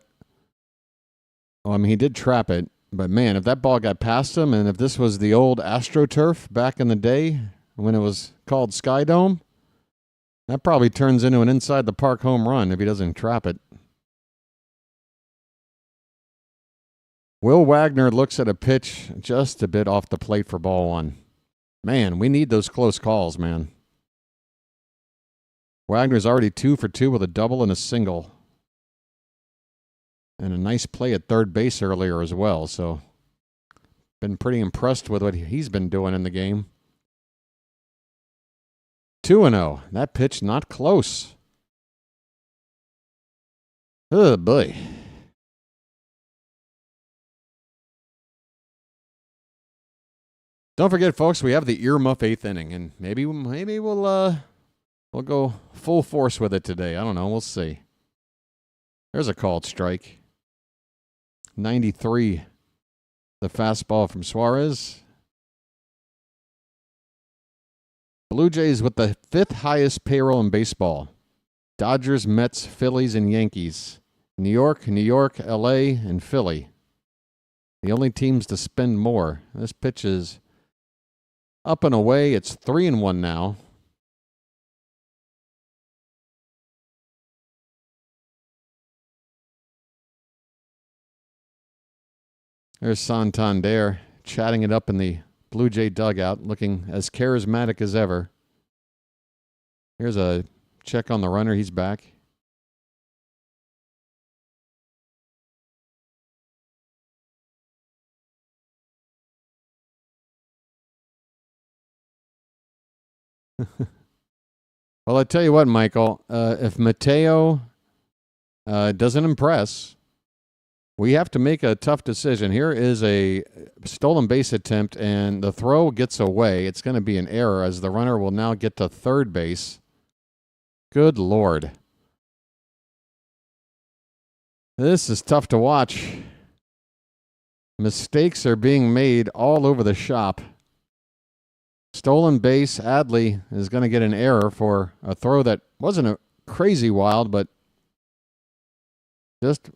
Well, I mean, he did trap it, but man, if that ball got past him, and if this was the old AstroTurf back in the day when it was called Sky Dome, that probably turns into an inside the park home run if he doesn't trap it. Will Wagner looks at a pitch just a bit off the plate for ball one. Man, we need those close calls, man. Wagner's already 2 for 2 with a double and a single. And a nice play at third base earlier as well. So, been pretty impressed with what he's been doing in the game. 2-0. That pitch not close. Oh, boy. Don't forget, folks, we have the earmuff 8th inning, and maybe we'll go full force with it today. I don't know. We'll see. There's a called strike. 93. The fastball from Suarez. Blue Jays with the 5th highest payroll in baseball. Dodgers, Mets, Phillies, and Yankees. New York, L.A., and Philly. The only teams to spend more. This pitch is up and away. It's 3-1 now. There's Santander chatting it up in the Blue Jay dugout, looking as charismatic as ever. Here's a check on the runner. He's back. Well, I tell you what, Michael, if Mateo doesn't impress, we have to make a tough decision. Here is a stolen base attempt, and the throw gets away. It's going to be an error as the runner will now get to third base. Good Lord. This is tough to watch. Mistakes are being made all over the shop. Stolen base, Adley is going to get an error for a throw that wasn't a crazy wild, but just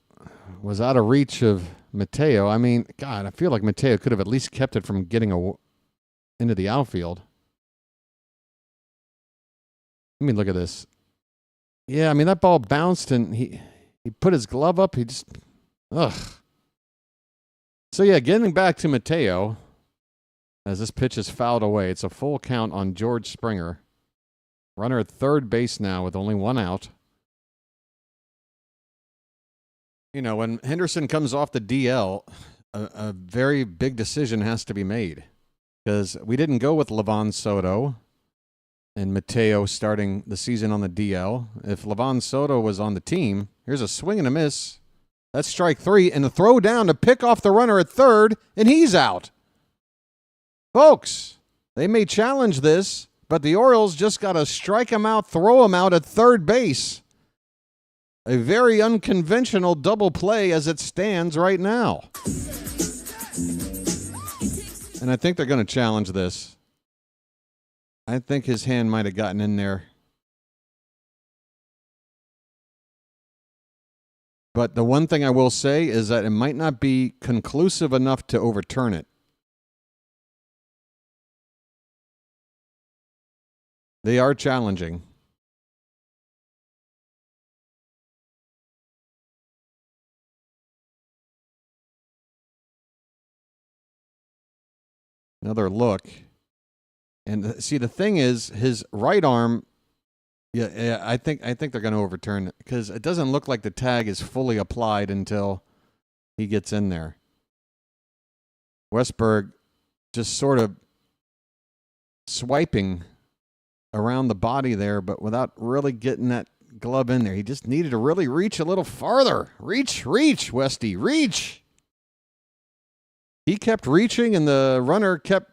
was out of reach of Mateo. I mean, God, I feel like Mateo could have at least kept it from getting into the outfield. Let me look at this. Yeah, I mean, that ball bounced and he put his glove up. He just, ugh. So, yeah, getting back to Mateo, as this pitch is fouled away. It's a full count on George Springer. Runner at third base now with only one out. You know, when Henderson comes off the DL, a very big decision has to be made. Because we didn't go with Livan Soto and Mateo starting the season on the DL. If Livan Soto was on the team, here's a swing and a miss. That's strike 3, and the throw down to pick off the runner at third, and he's out. Folks, they may challenge this, but the Orioles just got to strike him out, throw him out at third base. A very unconventional double play as it stands right now. And I think they're going to challenge this. I think his hand might have gotten in there. But the one thing I will say is that it might not be conclusive enough to overturn it. They are challenging. Another look. And see, the thing is, his right arm, yeah, I think they're going to overturn it because it doesn't look like the tag is fully applied until he gets in there. Westberg just sort of swiping around the body there, but without really getting that glove in there. He just needed to really reach a little farther. Reach, Westy, reach. He kept reaching, and the runner kept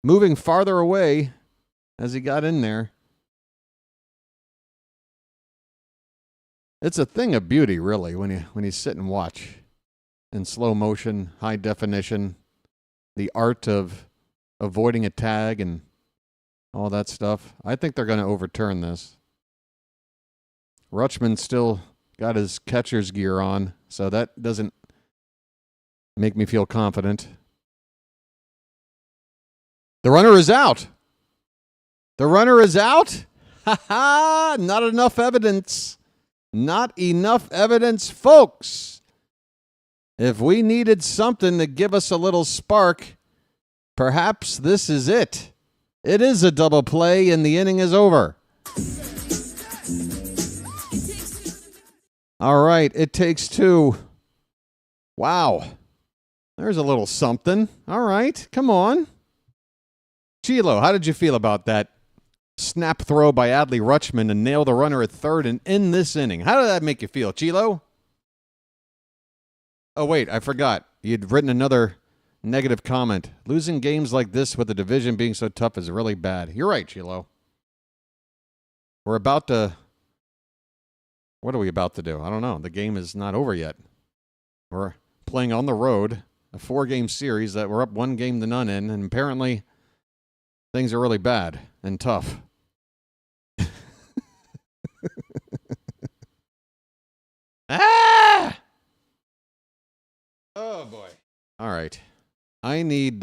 moving farther away as he got in there. It's a thing of beauty, really, when you sit and watch in slow motion, high definition, the art of avoiding a tag and all that stuff. I think they're going to overturn this. Rutschman still got his catcher's gear on, so that doesn't make me feel confident. The runner is out. The runner is out? Ha ha! Not enough evidence. Not enough evidence, folks. If we needed something to give us a little spark, perhaps this is it. It is a double play, and the inning is over. All right, it takes two. Wow. There's a little something. All right, come on. Chilo, how did you feel about that snap throw by Adley Rutschman to nail the runner at third and in this inning? How did that make you feel, Chilo? Oh, wait, I forgot. You'd written another negative comment. Losing games like this with the division being so tough is really bad. You're right, Chilo. We're about to... What are we about to do? I don't know. The game is not over yet. We're playing on the road, a 4-game series that we're up 1-0 in, and apparently things are really bad and tough. Ah! Oh, boy. All right. I need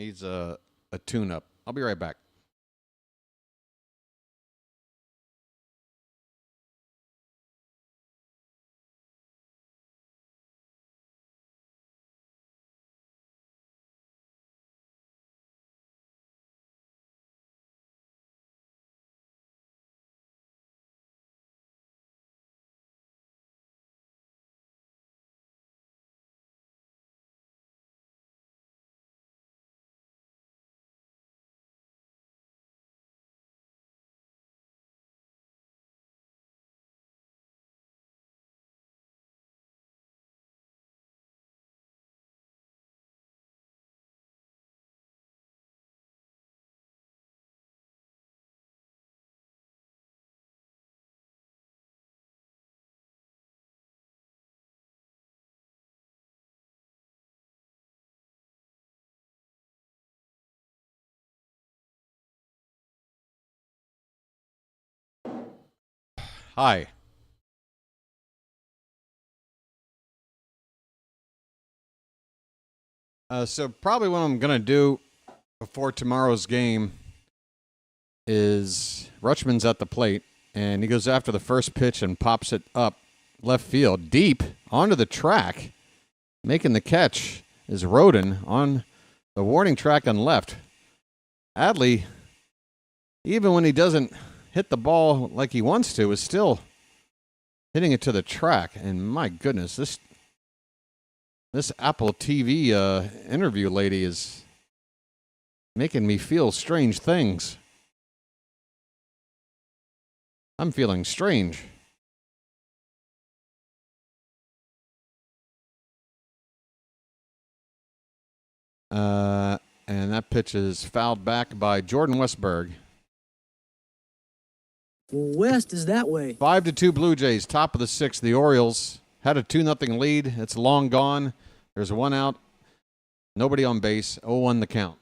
needs a tune-up. I'll be right back. Hi. So probably what I'm going to do before tomorrow's game is Rutschman's at the plate, and he goes after the first pitch and pops it up left field, deep onto the track. Making the catch is Roden on the warning track on left. Adley, even when he doesn't hit the ball like he wants to, is still hitting it to the track. And my goodness, this Apple TV interview lady is making me feel strange things. I'm feeling strange. And that pitch is fouled back by Jordan Westberg. West is that way. 5-2 Blue Jays, top of the sixth. The Orioles had a 2-0 lead. It's long gone. There's one out. Nobody on base. 0-1 the count.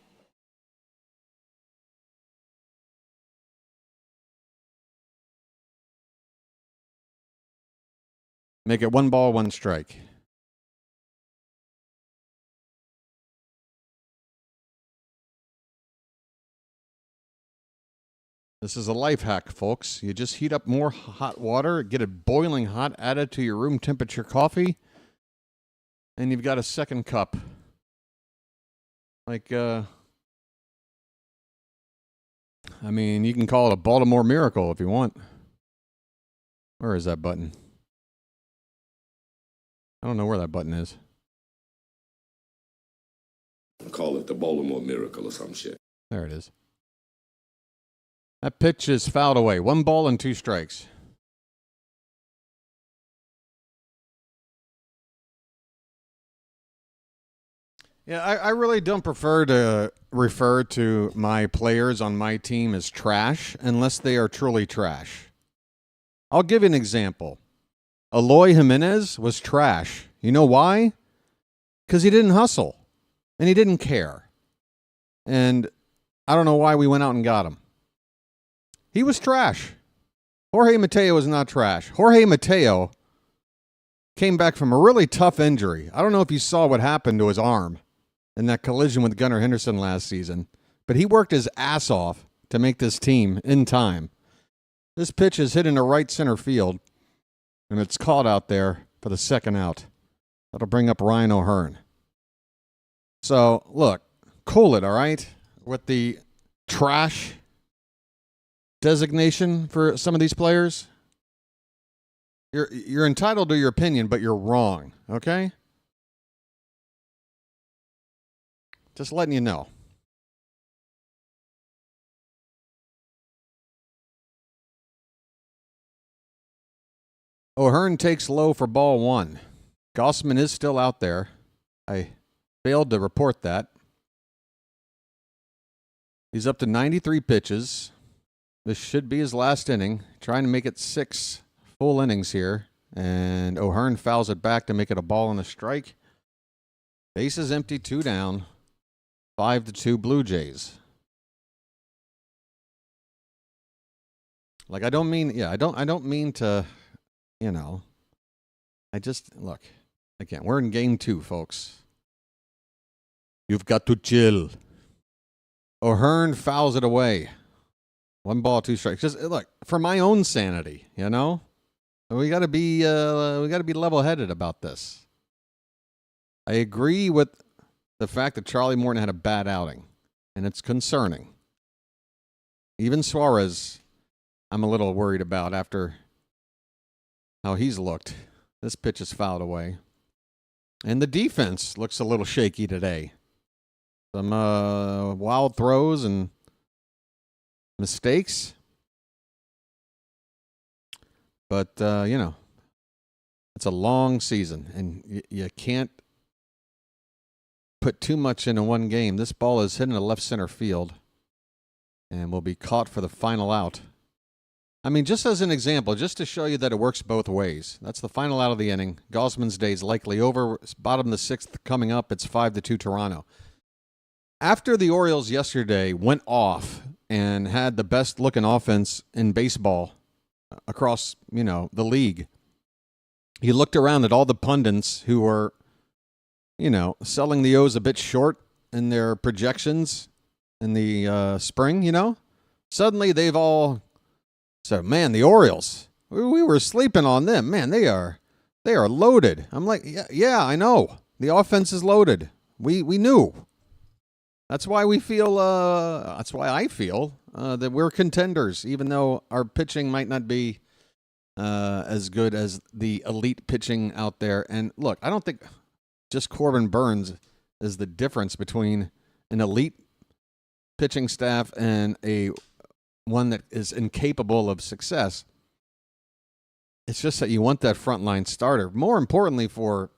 Make it 1 ball, 1 strike. This is a life hack, folks. You just heat up more hot water, get it boiling hot, add it to your room temperature coffee, and you've got a second cup. Like, I mean, you can call it a Baltimore miracle if you want. Where is that button? I don't know where that button is. Call it the Baltimore miracle or some shit. There it is. That pitch is fouled away. 1 ball and 2 strikes. Yeah, I really don't prefer to refer to my players on my team as trash unless they are truly trash. I'll give you an example. Eloy Jimenez was trash. You know why? Because he didn't hustle. And he didn't care. And I don't know why we went out and got him. He was trash. Jorge Mateo is not trash. Jorge Mateo came back from a really tough injury. I don't know if you saw what happened to his arm in that collision with Gunnar Henderson last season, but he worked his ass off to make this team in time. This pitch is hit into right center field, and it's caught out there for the second out. That'll bring up Ryan O'Hearn. So, look, cool it, all right, with the trash designation for some of these players. You're entitled to your opinion, but you're wrong, okay? Just letting you know. O'Hearn takes low for ball one. Gausman is still out there. I failed to report that. He's up to 93 pitches. This should be his last inning. Trying to make it 6 full innings here. And O'Hearn fouls it back to make it a ball and a strike. Base is empty, 2 down. 5-2 Blue Jays. Like, I don't mean to, you know, I just, look, again, we're in game 2, folks. You've got to chill. O'Hearn fouls it away. 1 ball, 2 strikes. Just look, for my own sanity, you know, we got to be level-headed about this. I agree with the fact that Charlie Morton had a bad outing, and it's concerning. Even Suarez, I'm a little worried about after how he's looked. This pitch is fouled away, and the defense looks a little shaky today. Some wild throws and mistakes. But, you know, it's a long season, and you can't put too much into one game. This ball is hit into left center field and will be caught for the final out. I mean, just as an example, just to show you that it works both ways. That's the final out of the inning. Gausman's day is likely over. Bottom of the 6th coming up. It's 5-2 Toronto. After the Orioles yesterday went off and had the best-looking offense in baseball across, you know, the league, you looked around at all the pundits who were, you know, selling the O's a bit short in their projections in the spring, you know. Suddenly they've all said, man, the Orioles, we were sleeping on them. Man, they are loaded. I'm like, yeah, I know. The offense is loaded. We knew. That's why we feel. That's why I feel that we're contenders, even though our pitching might not be as good as the elite pitching out there. And look, I don't think just Corbin Burns is the difference between an elite pitching staff and one that is incapable of success. It's just that you want that frontline starter. More importantly, for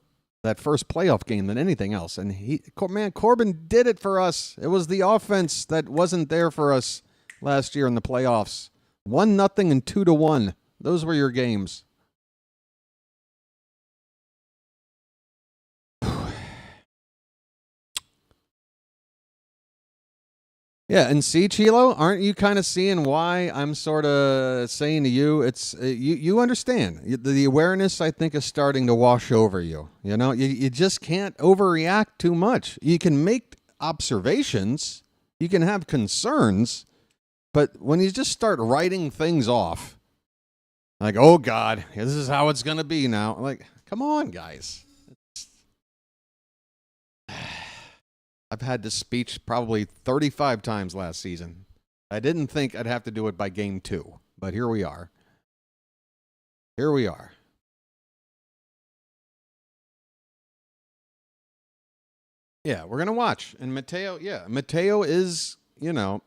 that first playoff game than anything else. And Corbin did it for us. It was the offense that wasn't there for us last year in the playoffs. 1-0 and 2-1. Those were your games. Yeah, and see, Chilo, aren't you kind of seeing why I'm sort of saying to you, it's you understand. The awareness, I think, is starting to wash over you. You know, you just can't overreact too much. You can make observations, you can have concerns, but when you just start writing things off, like, oh, God, this is how it's going to be now. Like, come on, guys. I've had this speech probably 35 times last season. I didn't think I'd have to do it by game 2, but here we are. Here we are. Yeah, we're going to watch. And Mateo is, you know,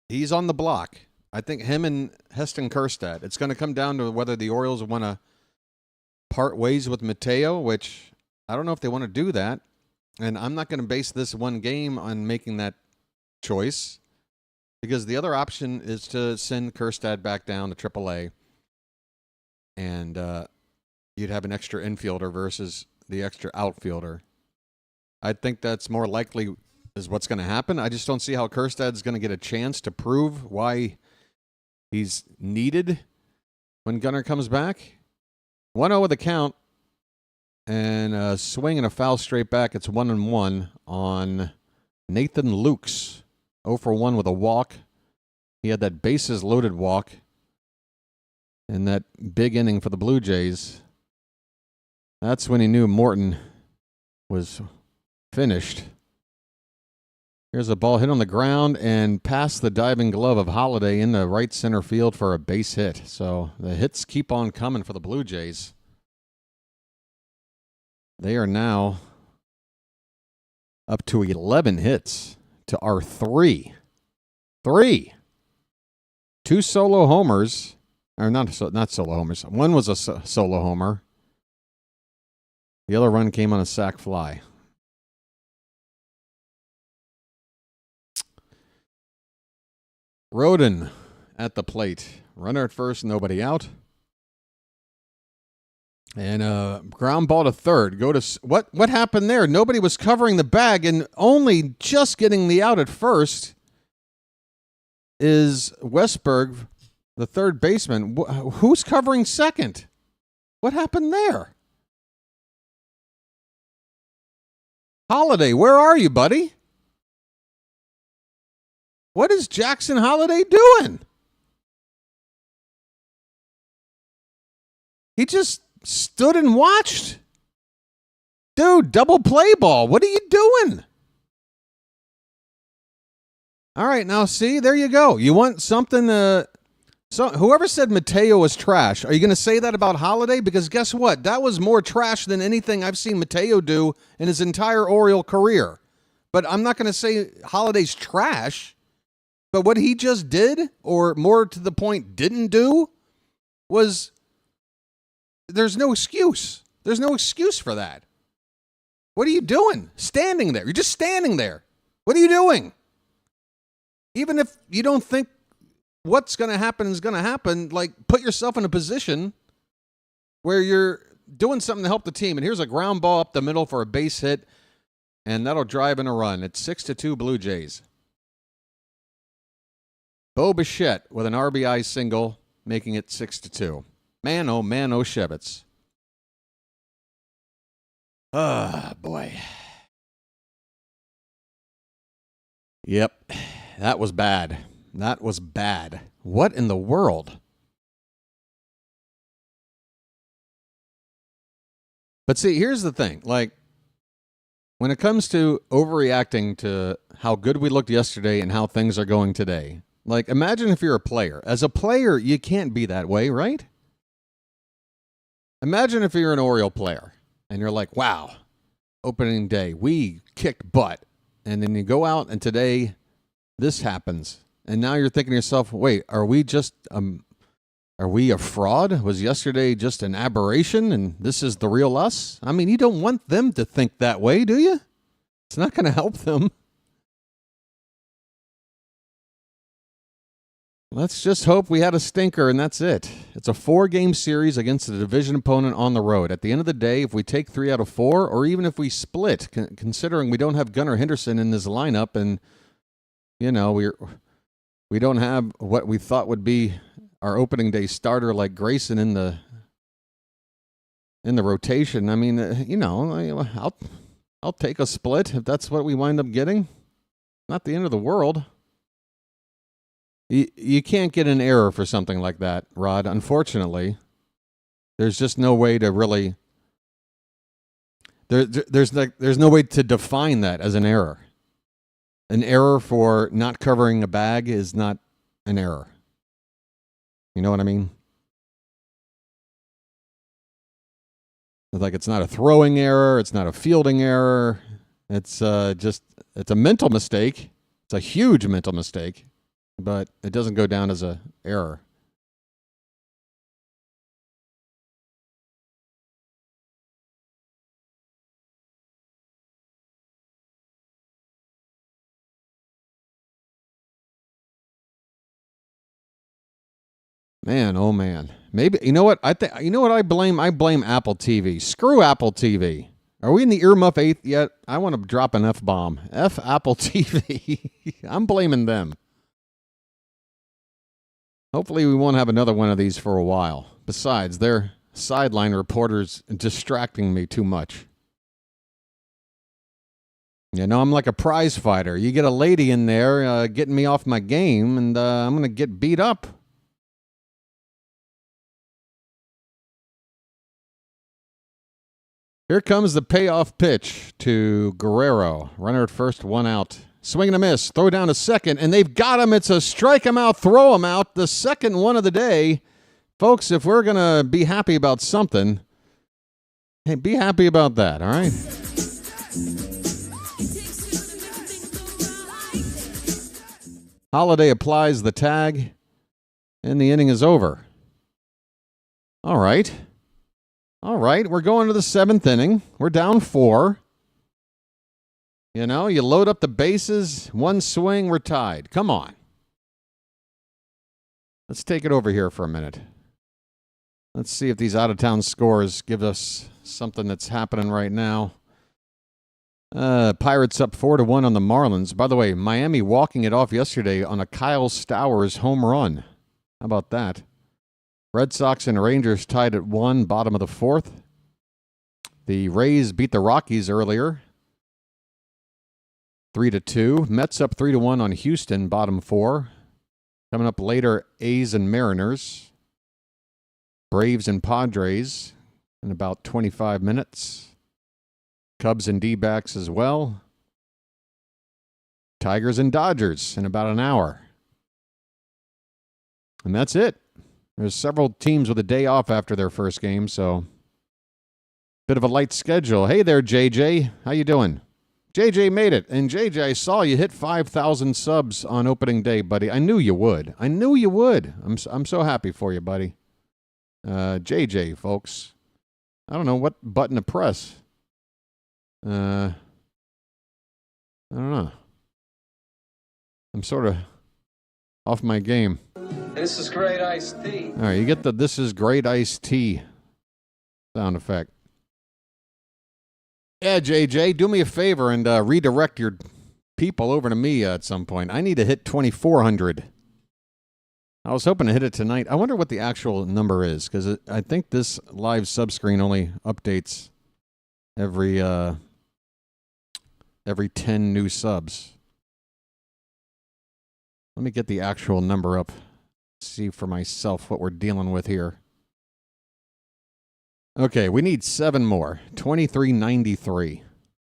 he's on the block. I think him and Heston Kjerstad, it's going to come down to whether the Orioles want to part ways with Mateo, which I don't know if they want to do that. And I'm not going to base this one game on making that choice, because the other option is to send Kjerstad back down to AAA, and you'd have an extra infielder versus the extra outfielder. I think that's more likely is what's going to happen. I just don't see how Kjerstad's going to get a chance to prove why he's needed when Gunnar comes back. 1-0 with the count. And a swing and a foul straight back. It's 1-1 on Nathan Lukes. 0 for 1 with a walk. He had that bases loaded walk in that big inning for the Blue Jays. That's when he knew Morton was finished. Here's a ball hit on the ground and past the diving glove of Holliday in the right center field for a base hit. So the hits keep on coming for the Blue Jays. They are now up to 11 hits to our 3. 2 solo homers. Or not solo homers. One was a solo homer. The other run came on a sac fly. Roden at the plate. Runner at first, nobody out. And ground ball to third. What happened there? Nobody was covering the bag, and only just getting the out at first is Westberg, the third baseman. Who's covering second? What happened there? Holliday, where are you, buddy? What is Jackson Holliday doing? He just stood and watched. Dude, double play ball. What are you doing? All right, now see, there you go. You want something so whoever said Mateo was trash, are you going to say that about Holliday? Because guess what? That was more trash than anything I've seen Mateo do in his entire Oriole career. But I'm not going to say Holliday's trash. But what he just did, or more to the point, didn't do, was there's no excuse. There's no excuse for that. What are you doing? Standing there. You're just standing there. What are you doing? Even if you don't think what's going to happen is going to happen, like, put yourself in a position where you're doing something to help the team. And here's a ground ball up the middle for a base hit, and that'll drive in a run. It's 6-2 Blue Jays. Bo Bichette with an RBI single, making it 6-2. Man, oh, Shevitz. Ah, boy. Yep, that was bad. That was bad. What in the world? But see, here's the thing. Like, when it comes to overreacting to how good we looked yesterday and how things are going today, like, imagine if you're a player. As a player, you can't be that way, right? Imagine if you're an Oriole player and you're like, wow, opening day, we kicked butt. And then you go out and today this happens. And now you're thinking to yourself, wait, are we a fraud? Was yesterday just an aberration and this is the real us? I mean, you don't want them to think that way, do you? It's not going to help them. Let's just hope we had a stinker, and that's it. It's a 4-game series against a division opponent on the road. At the end of the day, if we take 3 out of 4, or even if we split, considering we don't have Gunnar Henderson in this lineup, and, you know, we don't have what we thought would be our opening day starter like Grayson in the rotation. I mean, you know, I'll take a split if that's what we wind up getting. Not the end of the world. You can't get an error for something like that, Rod. Unfortunately, there's just no way to really. There's no way to define that as an error. An error for not covering a bag is not an error. You know what I mean? Like, it's not a throwing error. It's not a fielding error. It's it's a mental mistake. It's a huge mental mistake. But it doesn't go down as an error. Man, oh man. Maybe you know what? I blame Apple TV. Screw Apple TV. Are we in the earmuff 8th yet? I want to drop an F-bomb. F Apple TV. I'm blaming them. Hopefully we won't have another one of these for a while. Besides, they're sideline reporters distracting me too much. You know, I'm like a prize fighter. You get a lady in there getting me off my game, and I'm going to get beat up. Here comes the payoff pitch to Guerrero. Runner at first, 1 out. Swing and a miss. Throw down to second, and they've got him. It's a strike him out, throw him out. The second one of the day. Folks, if we're going to be happy about something, hey, be happy about that, all right? Holliday applies the tag, and the inning is over. All right. All right, we're going to the 7th inning. We're down 4. You know, you load up the bases, 1 swing, we're tied. Come on. Let's take it over here for a minute. Let's see if these out-of-town scores give us something that's happening right now. Pirates up 4-1 on the Marlins. By the way, Miami walking it off yesterday on a Kyle Stowers home run. How about that? Red Sox and Rangers tied at 1, bottom of the 4th. The Rays beat the Rockies earlier, 3-2. Mets up 3-1 on Houston, bottom 4. Coming up later, A's and Mariners. Braves and Padres in about 25 minutes. Cubs and D-backs as well. Tigers and Dodgers in about an hour. And that's it. There's several teams with a day off after their first game, so bit of a light schedule. Hey there, JJ. How you doing? JJ made it. And JJ, I saw you hit 5,000 subs on opening day, buddy. I knew you would. I knew you would. I'm so happy for you, buddy. JJ, folks. I don't know what button to press. I don't know. I'm sort of off my game. This is great iced tea. All right, you get the "This is great iced tea" sound effect. Yeah, JJ, do me a favor and redirect your people over to me at some point. I need to hit 2,400. I was hoping to hit it tonight. I wonder what the actual number is, because I think this live subscreen only updates every 10 new subs. Let me get the actual number up. See for myself what we're dealing with here. Okay, we need 7 more. 2393.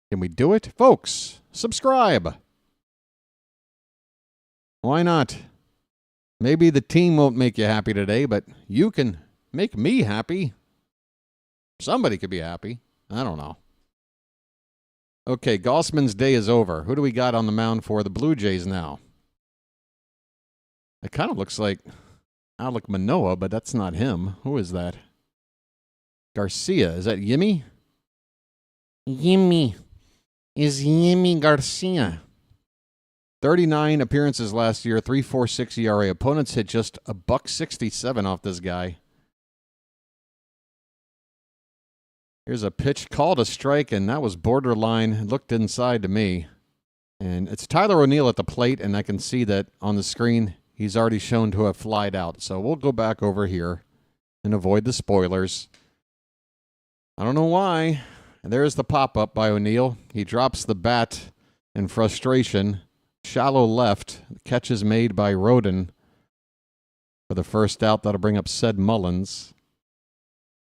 Can we do it? Folks, subscribe. Why not? Maybe the team won't make you happy today, but you can make me happy. Somebody could be happy. I don't know. Okay, Gausman's day is over. Who do we got on the mound for the Blue Jays now? It kind of looks like Alek Manoah, but that's not him. Who is that? Garcia. Is that Yimmy? Yimmy. Is Yimmy Garcia. 39 appearances last year, 3.46 ERA. Opponents hit just $1.67 off this guy. Here's a pitch called a strike, and that was borderline. It looked inside to me. And it's Tyler O'Neill at the plate, and I can see that on the screen. He's already shown to have flied out. So we'll go back over here and avoid the spoilers. I don't know why. And there's the pop-up by O'Neill. He drops the bat in frustration. Shallow left. Catch is made by Roden for the first out. That'll bring up Ced Mullins.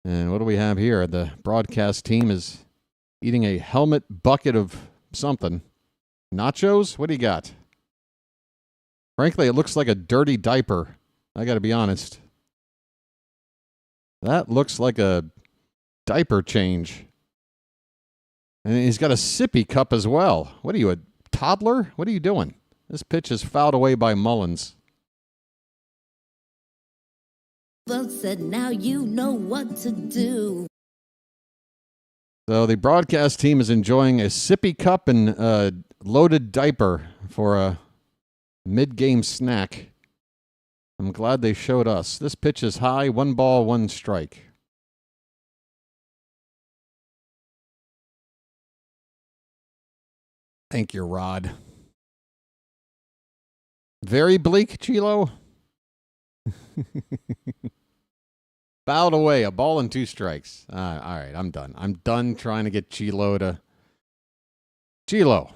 And what do we have here? The broadcast team is eating a helmet bucket of something. Nachos? What do you got? Frankly, it looks like a dirty diaper. I got to be honest. That looks like a diaper change. And he's got a sippy cup as well. What are you, a toddler? What are you doing? This pitch is fouled away by Mullins. Folks said, now you know what to do. So the broadcast team is enjoying a sippy cup and a loaded diaper for a mid-game snack. I'm glad they showed us. This pitch is high, 1 ball, 1 strike. Thank you, Rod. Very bleak, Chilo. Fouled away, a ball and 2 strikes. All right, I'm done. I'm done trying to get Chilo to... Chilo.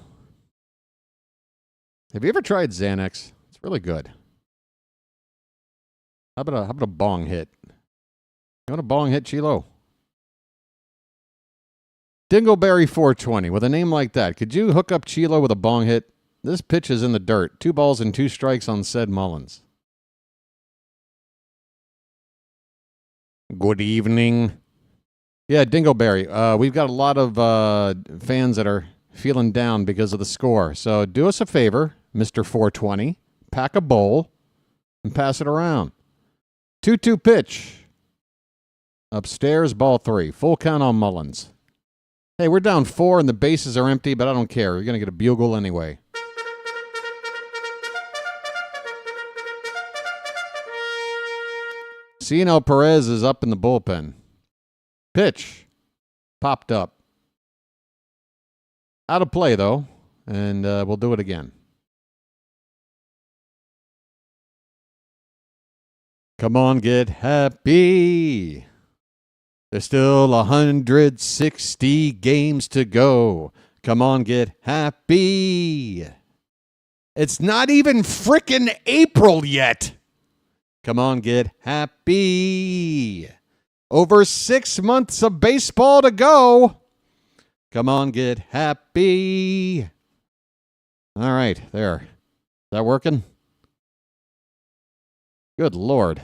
Have you ever tried Xanax? It's really good. How about a bong hit? You want a bong hit, Chilo? Dingleberry 420. With a name like that, could you hook up Chilo with a bong hit? This pitch is in the dirt. 2 balls and 2 strikes on said Mullins. Good evening. Yeah, Dingleberry. We've got a lot of fans that are feeling down because of the score. So do us a favor, Mr. 420. Pack a bowl and pass it around. 2-2 pitch. Upstairs, ball 3. Full count on Mullins. Hey, we're down 4 and the bases are empty, but I don't care. You're going to get a bugle anyway. Cieno Perez is up in the bullpen. Pitch. Popped up. Out of play, though, and we'll do it again. Come on, get happy. There's still 160 games to go. Come on, get happy. It's not even frickin' April yet. Come on, get happy. Over 6 months of baseball to go. Come on, get happy. All right, there. Is that working? Good Lord.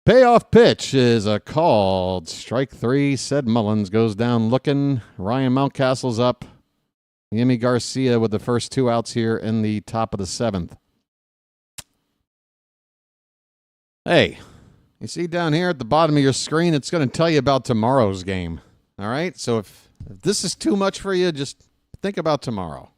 Payoff pitch is a called strike 3. Said Mullins goes down looking. Ryan Mountcastle's up. Yimi Garcia with the first 2 outs here in the top of the 7th. Hey, you see down here at the bottom of your screen, it's going to tell you about tomorrow's game. All right? So if this is too much for you, just think about tomorrow.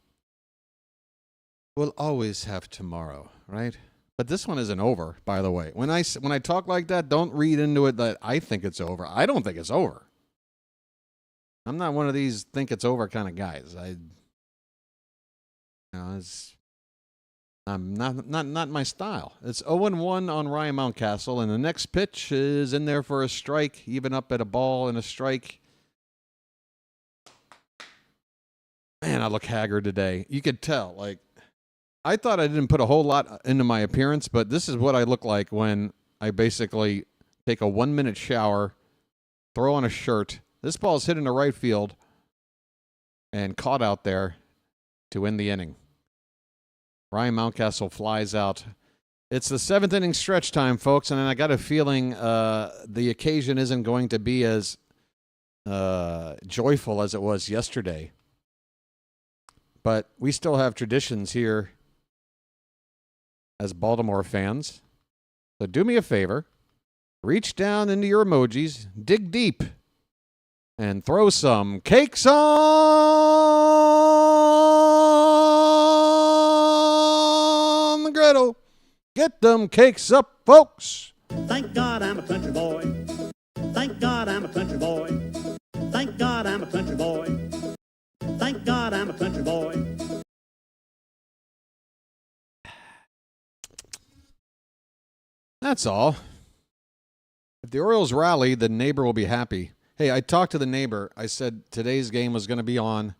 We'll always have tomorrow, right? But this one isn't over, by the way. When I talk like that, don't read into it that I think it's over. I don't think it's over. I'm not one of these think it's over kind of guys. I'm not my style. It's 0-1 on Ryan Mountcastle, and the next pitch is in there for a strike, even up at a ball and a strike. Man, I look haggard today. You could tell. Like, I thought I didn't put a whole lot into my appearance, but this is what I look like when I basically take a 1-minute shower, throw on a shirt. This ball's hit into right field and caught out there to end the inning. Ryan Mountcastle flies out. It's the 7th inning stretch time, folks, and I got a feeling the occasion isn't going to be as joyful as it was yesterday. But we still have traditions here as Baltimore fans. So do me a favor. Reach down into your emojis, dig deep, and throw some cakes on the griddle. Get them cakes up, folks. Thank God I'm a country boy. Thank God I'm a country boy. Thank God I'm a country boy. Thank God I'm a country boy. That's all. If the Orioles rally, the neighbor will be happy. Hey, I talked to the neighbor. I said today's game was going to be on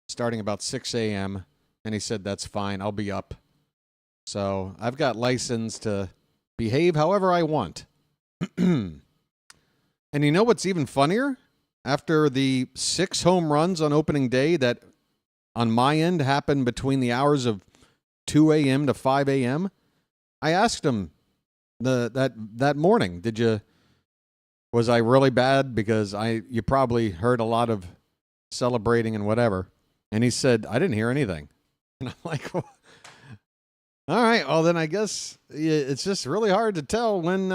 starting about 6 a.m., and he said, that's fine. I'll be up. So I've got license to behave however I want. And you know what's even funnier? After the 6 home runs on opening day that on my end happened between the hours of 2 a.m. to 5 a.m., I asked him that morning, was I really bad? Because you probably heard a lot of celebrating and whatever. And he said, I didn't hear anything. And I'm like, well, all right, well, then I guess it's just really hard to tell when,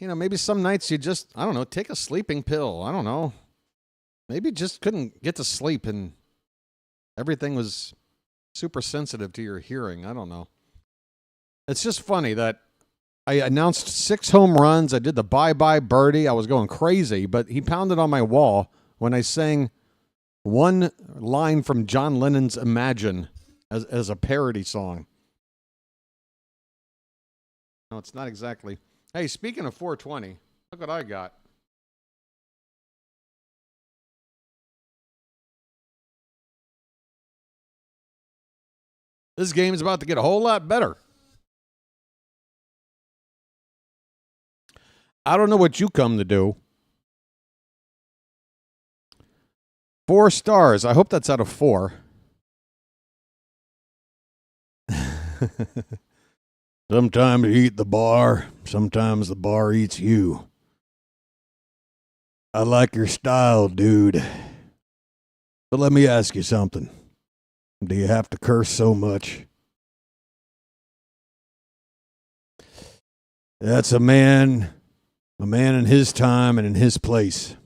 maybe some nights you just, I don't know, take a sleeping pill. I don't know. Maybe just couldn't get to sleep and everything was super sensitive to your hearing. I don't know. It's just funny that I announced 6 home runs. I did the bye-bye birdie. I was going crazy, but he pounded on my wall when I sang one line from John Lennon's Imagine. as a parody song. No, it's not exactly. Hey, speaking of 420, look what I got. This game's about to get a whole lot better. I don't know what you come to do. 4 stars. I hope that's out of 4. Sometimes you eat the bar. Sometimes the bar eats you. I like your style, dude. But let me ask you something. Do you have to curse so much? That's a man in his time and in his place.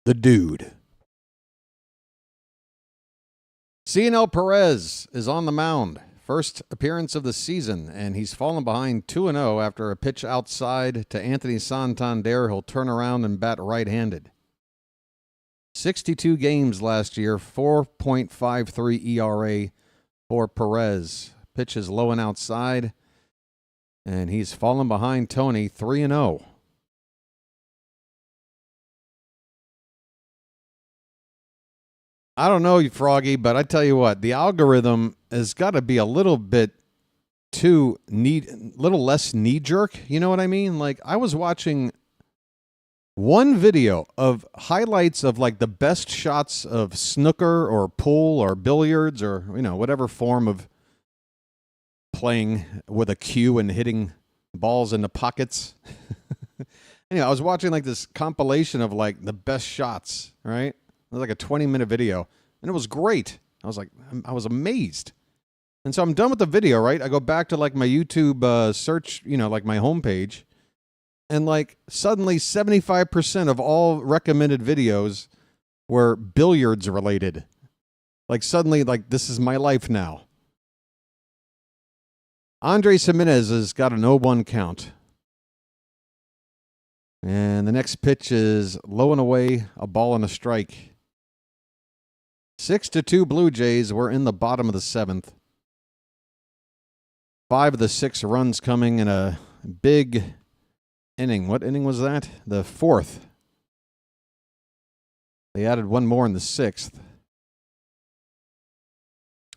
The dude. Cionel Perez is on the mound. First appearance of the season, and he's fallen behind 2-0 after a pitch outside to Anthony Santander. He'll turn around and bat right-handed. 62 games last year, 4.53 ERA for Perez. Pitch is low and outside, and he's fallen behind Tony 3-0. I don't know you, Froggy, but I tell you what, the algorithm has got to be a little bit little less knee-jerk. You know what I mean? Like, I was watching one video of highlights of like the best shots of snooker or pool or billiards or, whatever form of playing with a cue and hitting balls in the pockets. I was watching like this compilation of like the best shots, right? It was like a 20-minute video, and it was great. I was amazed. And so I'm done with the video, right? I go back to like my YouTube search, like my homepage. And like suddenly 75% of all recommended videos were billiards related. Like suddenly, like this is my life now. Andres Jimenez has got an 0-1 count. And the next pitch is low and away, a ball and a strike. 6-2 Blue Jays were in the bottom of the 7th. 5 of the 6 runs coming in a big inning. What inning was that? The 4th. They added one more in the 6th.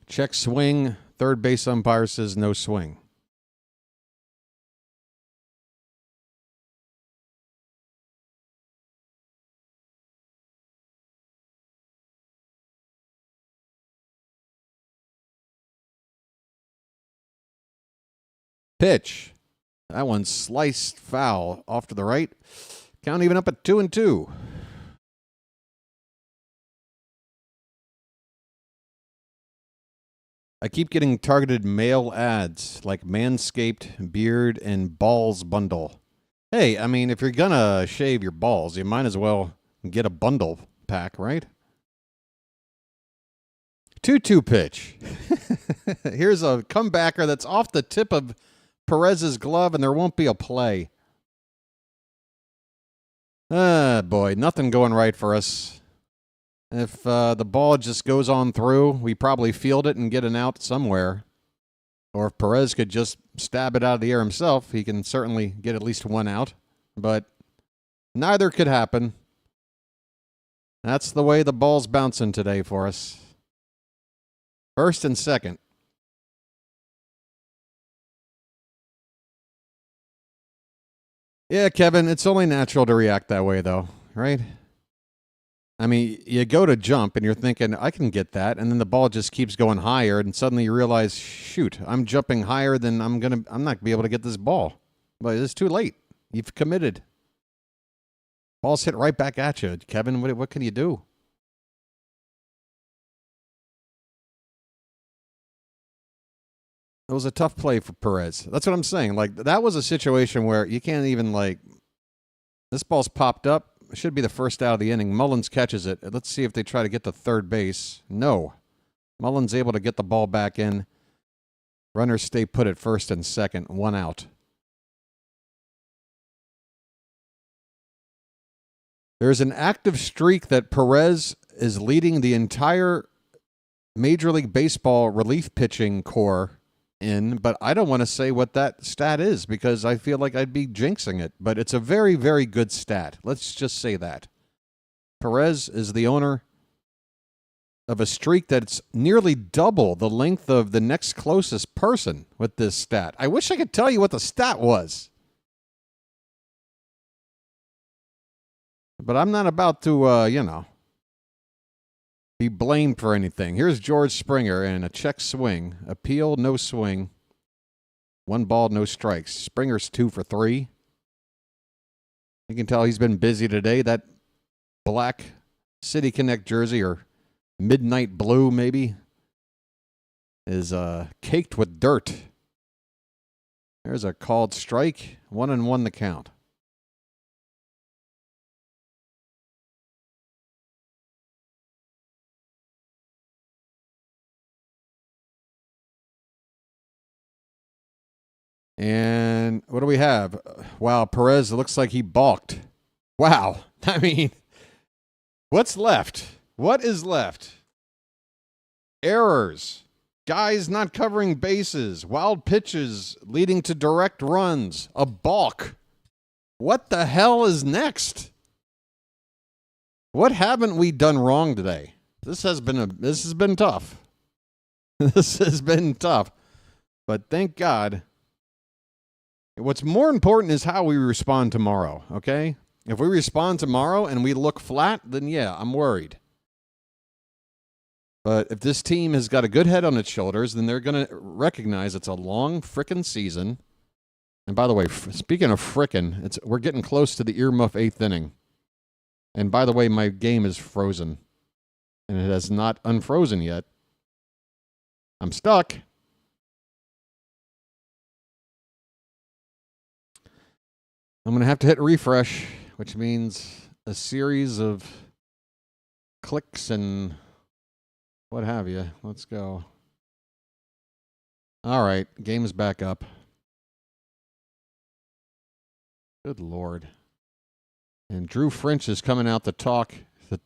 Check swing. Third base umpire says no swing. Pitch. That one sliced foul off to the right. Count even up at 2-2. I keep getting targeted male ads like Manscaped, Beard, and Balls Bundle. Hey, I mean, if you're gonna shave your balls, you might as well get a bundle pack, right? 2-2 pitch. Here's a comebacker that's off the tip of Perez's glove, and there won't be a play. Boy, nothing going right for us. If the ball just goes on through, we probably field it and get an out somewhere. Or if Perez could just stab it out of the air himself, he can certainly get at least one out. But neither could happen. That's the way the ball's bouncing today for us. First and second. Yeah, Kevin, it's only natural to react that way, though, right? I mean, you go to jump, and you're thinking, I can get that, and then the ball just keeps going higher, and suddenly you realize, shoot, I'm jumping higher than I'm not going to be able to get this ball. But it's too late. You've committed. Ball's hit right back at you. Kevin, what can you do? It was a tough play for Perez. That's what I'm saying. Like, that was a situation where you can't even, like, this ball's popped up. It should be the first out of the inning. Mullins catches it. Let's see if they try to get to third base. No. Mullins able to get the ball back in. Runners stay put at first and second. One out. There's an active streak that Perez is leading the entire Major League Baseball relief pitching core in, but I don't want to say what that stat is because I feel like I'd be jinxing it. But it's a very, very good stat. Let's just say that. Perez is the owner of a streak that's nearly double the length of the next closest person with this stat. I wish I could tell you what the stat was. But I'm not about to, be blamed for anything. Here's George Springer in a check swing. Appeal, no swing. 1 ball, no strikes. Springer's 2 for 3. You can tell he's been busy today. That black City Connect jersey, or midnight blue maybe, is caked with dirt. There's a called strike. 1-1 the count. And what do we have? Wow, Perez, it looks like he balked. Wow. I mean, what's left? What is left? Errors. Guys not covering bases. Wild pitches leading to direct runs. A balk. What the hell is next? What haven't we done wrong today? This has been tough. This has been tough. But thank God. What's more important is how we respond tomorrow, okay? If we respond tomorrow and we look flat, then yeah, I'm worried. But if this team has got a good head on its shoulders, then they're going to recognize it's a long frickin' season. And by the way, speaking of frickin', we're getting close to the earmuff 8th inning. And by the way, my game is frozen. And it has not unfrozen yet. I'm stuck. I'm going to have to hit refresh, which means a series of clicks and what have you. Let's go. All right, game is back up. Good Lord. And Drew French is coming out to talk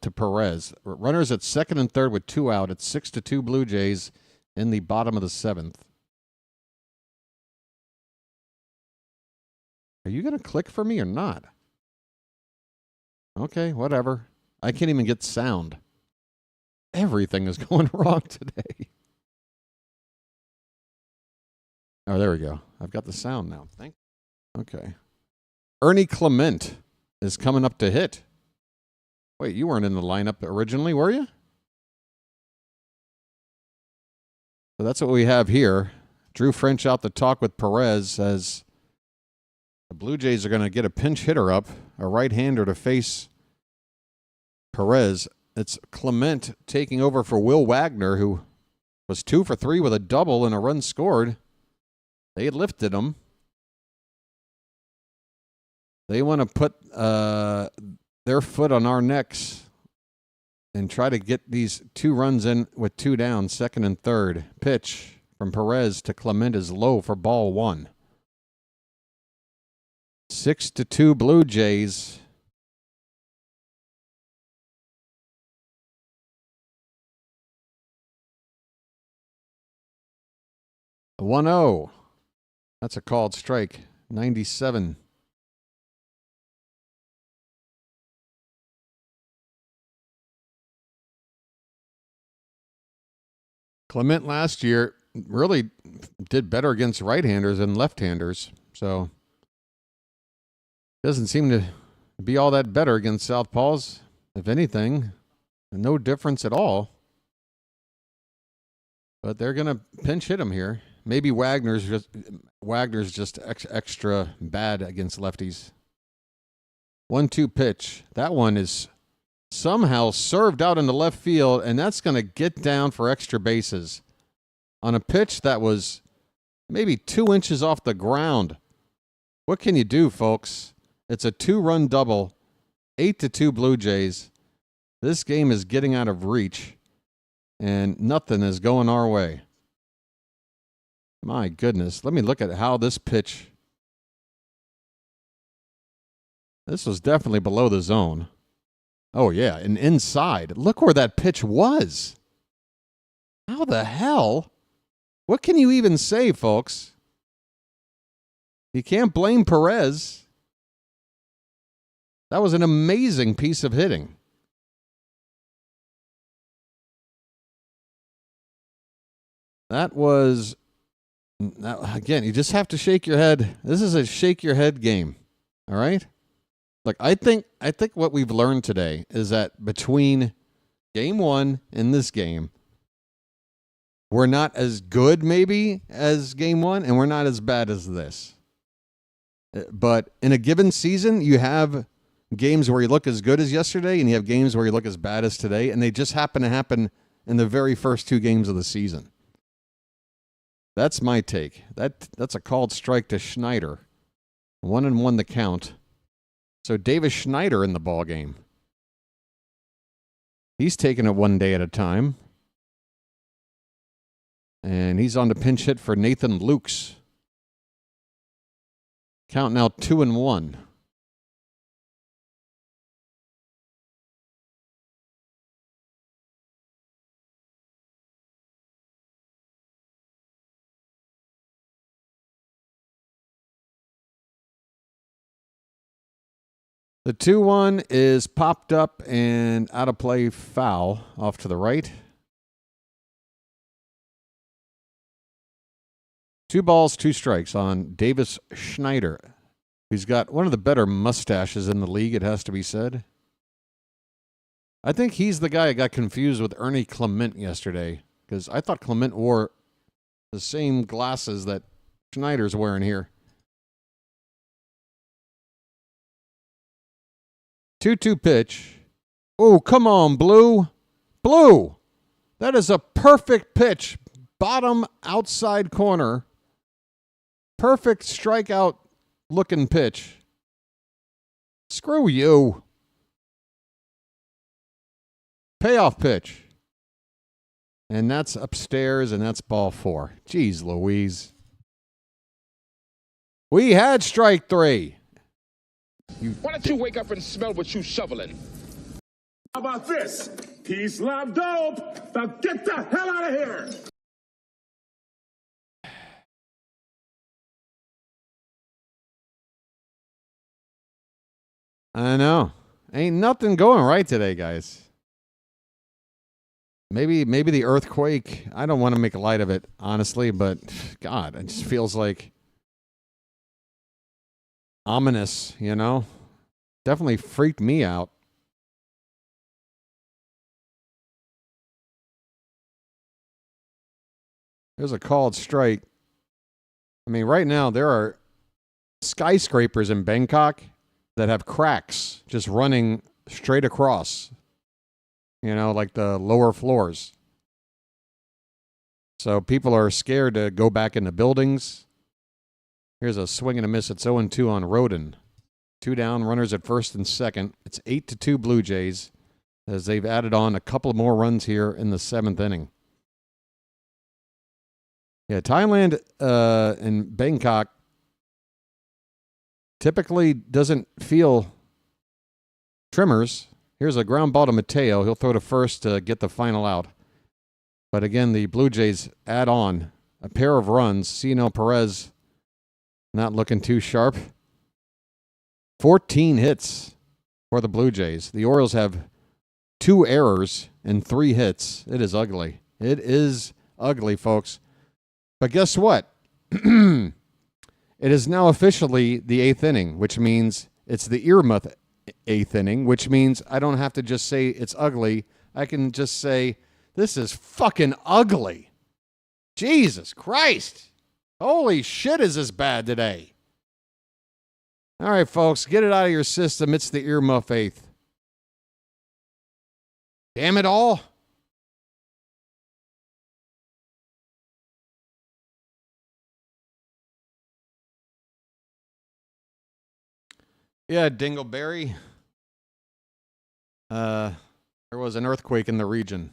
to Perez. Runners at 2nd and 3rd with 2 out. It's 6-2 Blue Jays in the bottom of the 7th. Are you going to click for me or not? Okay, whatever. I can't even get sound. Everything is going wrong today. Oh, there we go. I've got the sound now. Okay. Ernie Clement is coming up to hit. Wait, you weren't in the lineup originally, were you? So that's what we have here. Drew French out to talk with Perez as the Blue Jays are going to get a pinch hitter up, a right-hander to face Perez. It's Clement taking over for Will Wagner, who was 2 for 3 with a double and a run scored. They lifted him. They want to put their foot on our necks and try to get these 2 runs in with 2 down, 2nd and 3rd. Pitch from Perez to Clement is low for ball 1. 6-2 Blue Jays. A 1-0. That's a called strike. 97. Clement last year really did better against right-handers than left-handers, so doesn't seem to be all that better against southpaws. If anything, no difference at all. But they're going to pinch hit him here. Maybe Wagner's just extra bad against lefties. 1-2 pitch. That one is somehow served out into left field, and that's going to get down for extra bases on a pitch that was maybe 2 inches off the ground. What can you do, folks? It's a 2-run double, 8-2 Blue Jays. This game is getting out of reach, and nothing is going our way. My goodness. Let me look at how this pitch. This was definitely below the zone. Oh, yeah, and inside. Look where that pitch was. How the hell? What can you even say, folks? You can't blame Perez. That was an amazing piece of hitting. That was, again, you just have to shake your head. This is a shake your head game. All right? Look, I think what we've learned today is that between game one and this game, we're not as good maybe as game one, and we're not as bad as this. But in a given season, you have games where you look as good as yesterday, and you have games where you look as bad as today, and they just happen to happen in the very first two games of the season. That's my take. That's a called strike to Schneider. 1-1 the count. So Davis Schneider in the ball game. He's taking it one day at a time. And he's on the pinch hit for Nathan Lukes. Count now 2-1. The 2-1 is popped up and out of play, foul off to the right. 2 balls, 2 strikes on Davis Schneider. He's got one of the better mustaches in the league, it has to be said. I think he's the guy I got confused with Ernie Clement yesterday, because I thought Clement wore the same glasses that Schneider's wearing here. 2-2 pitch. Oh, come on, Blue. Blue. That is a perfect pitch. Bottom outside corner. Perfect strikeout looking pitch. Screw you. Payoff pitch. And that's upstairs, and that's ball 4. Jeez Louise. We had strike 3. Why don't you wake up and smell what you shoveling? How about this? Peace, love, dope. Now get the hell out of here. I know. Ain't nothing going right today, guys. Maybe the earthquake. I don't want to make light of it, honestly, but God, it just feels like ominous, you know? Definitely freaked me out. There's a called strike. I mean, right now there are skyscrapers in Bangkok that have cracks just running straight across, you know, like the lower floors. So people are scared to go back into buildings. Here's a swing and a miss. It's 0-2 on Roden. 2 down, runners at first and second. It's 8-2 Blue Jays as they've added on a couple more runs here in the 7th inning. Yeah, Thailand and Bangkok typically doesn't feel trimmers. Here's a ground ball to Mateo. He'll throw to first to get the final out. But again, the Blue Jays add on a pair of runs. Cino Perez not looking too sharp. 14 hits for the Blue Jays. The Orioles have 2 errors and 3 hits. It is ugly. It is ugly, folks. But guess what? It is now officially the 8th inning, which means it's the earmuff 8th inning, which means I don't have to just say it's ugly. I can just say, this is fucking ugly. Jesus Christ. Holy shit, is this bad today? All right, folks, get it out of your system. It's the earmuff 8th. Damn it all. Yeah, Dingleberry. There was an earthquake in the region.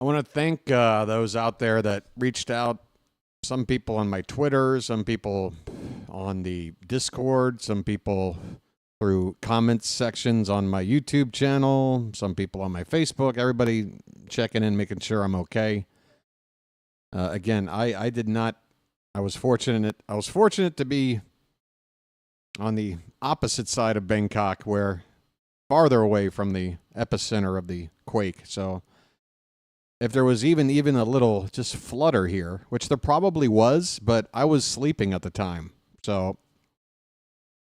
I want to thank those out there that reached out. Some people on my Twitter, some people on the Discord, some people through comments sections on my YouTube channel, some people on my Facebook, everybody checking in, making sure I'm okay. Again, I did not, I was fortunate to be on the opposite side of Bangkok, where farther away from the epicenter of the quake. So if there was even a little just flutter here, which there probably was, but I was sleeping at the time. So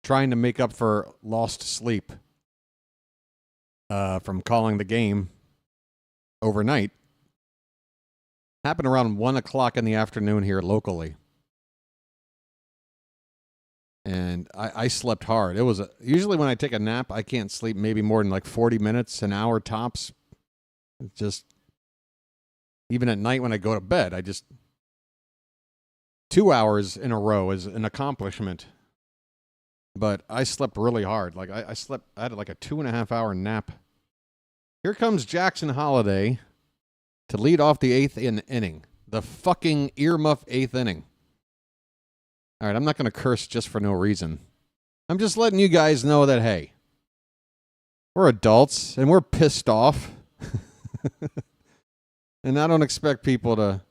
trying to make up for lost sleep from calling the game overnight. Happened around 1 o'clock in the afternoon here locally. And I slept hard. It was usually when I take a nap, I can't sleep maybe more than like 40 minutes, an hour tops. Just even at night when I go to bed, 2 hours in a row is an accomplishment. But I slept really hard. Like I had like a 2.5 hour nap. Here comes Jackson Holliday to lead off the 8th inning. The fucking earmuff 8th inning. All right, I'm not going to curse just for no reason. I'm just letting you guys know that, hey, we're adults and we're pissed off. And I don't expect people to,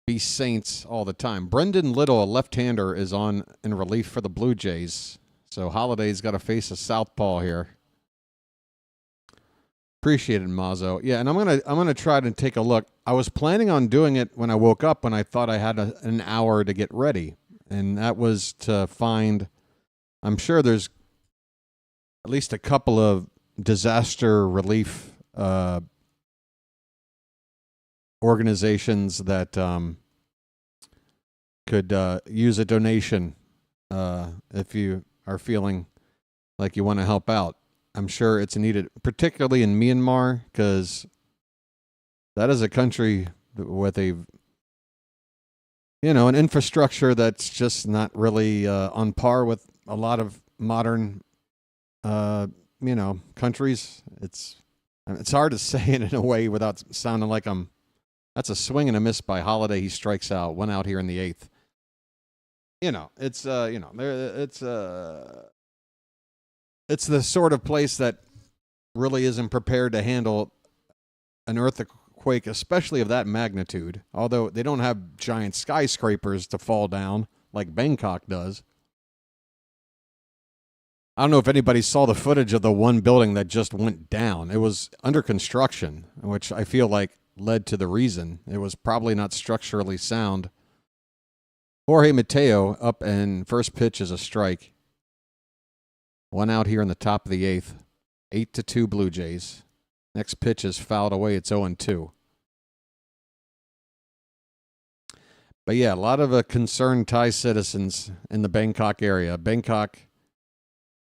be saints all the time. Brendan Little, a left-hander, is on in relief for the Blue Jays. So Holliday's got to face a southpaw here. Appreciate it, Mazzo. Yeah, and I'm gonna try to take a look. I was planning on doing it when I woke up, when I thought I had an hour to get ready, and that was to find. I'm sure there's at least a couple of disaster relief organizations that could use a donation if you are feeling like you want to help out. I'm sure it's needed, particularly in Myanmar, because that is a country with an infrastructure that's just not really on par with a lot of modern, countries. It's hard to say it in a way without sounding like that's a swing and a miss by Holliday. He strikes out, 1 out here in the 8th. It's the sort of place that really isn't prepared to handle an earthquake, especially of that magnitude. Although they don't have giant skyscrapers to fall down like Bangkok does. I don't know if anybody saw the footage of the one building that just went down. It was under construction, which I feel like led to the reason. It was probably not structurally sound. Jorge Mateo up, and first pitch is a strike. 1 out here in the top of the 8th. 8-2 Blue Jays. Next pitch is fouled away. It's 0-2. But yeah, a lot of concerned Thai citizens in the Bangkok area. Bangkok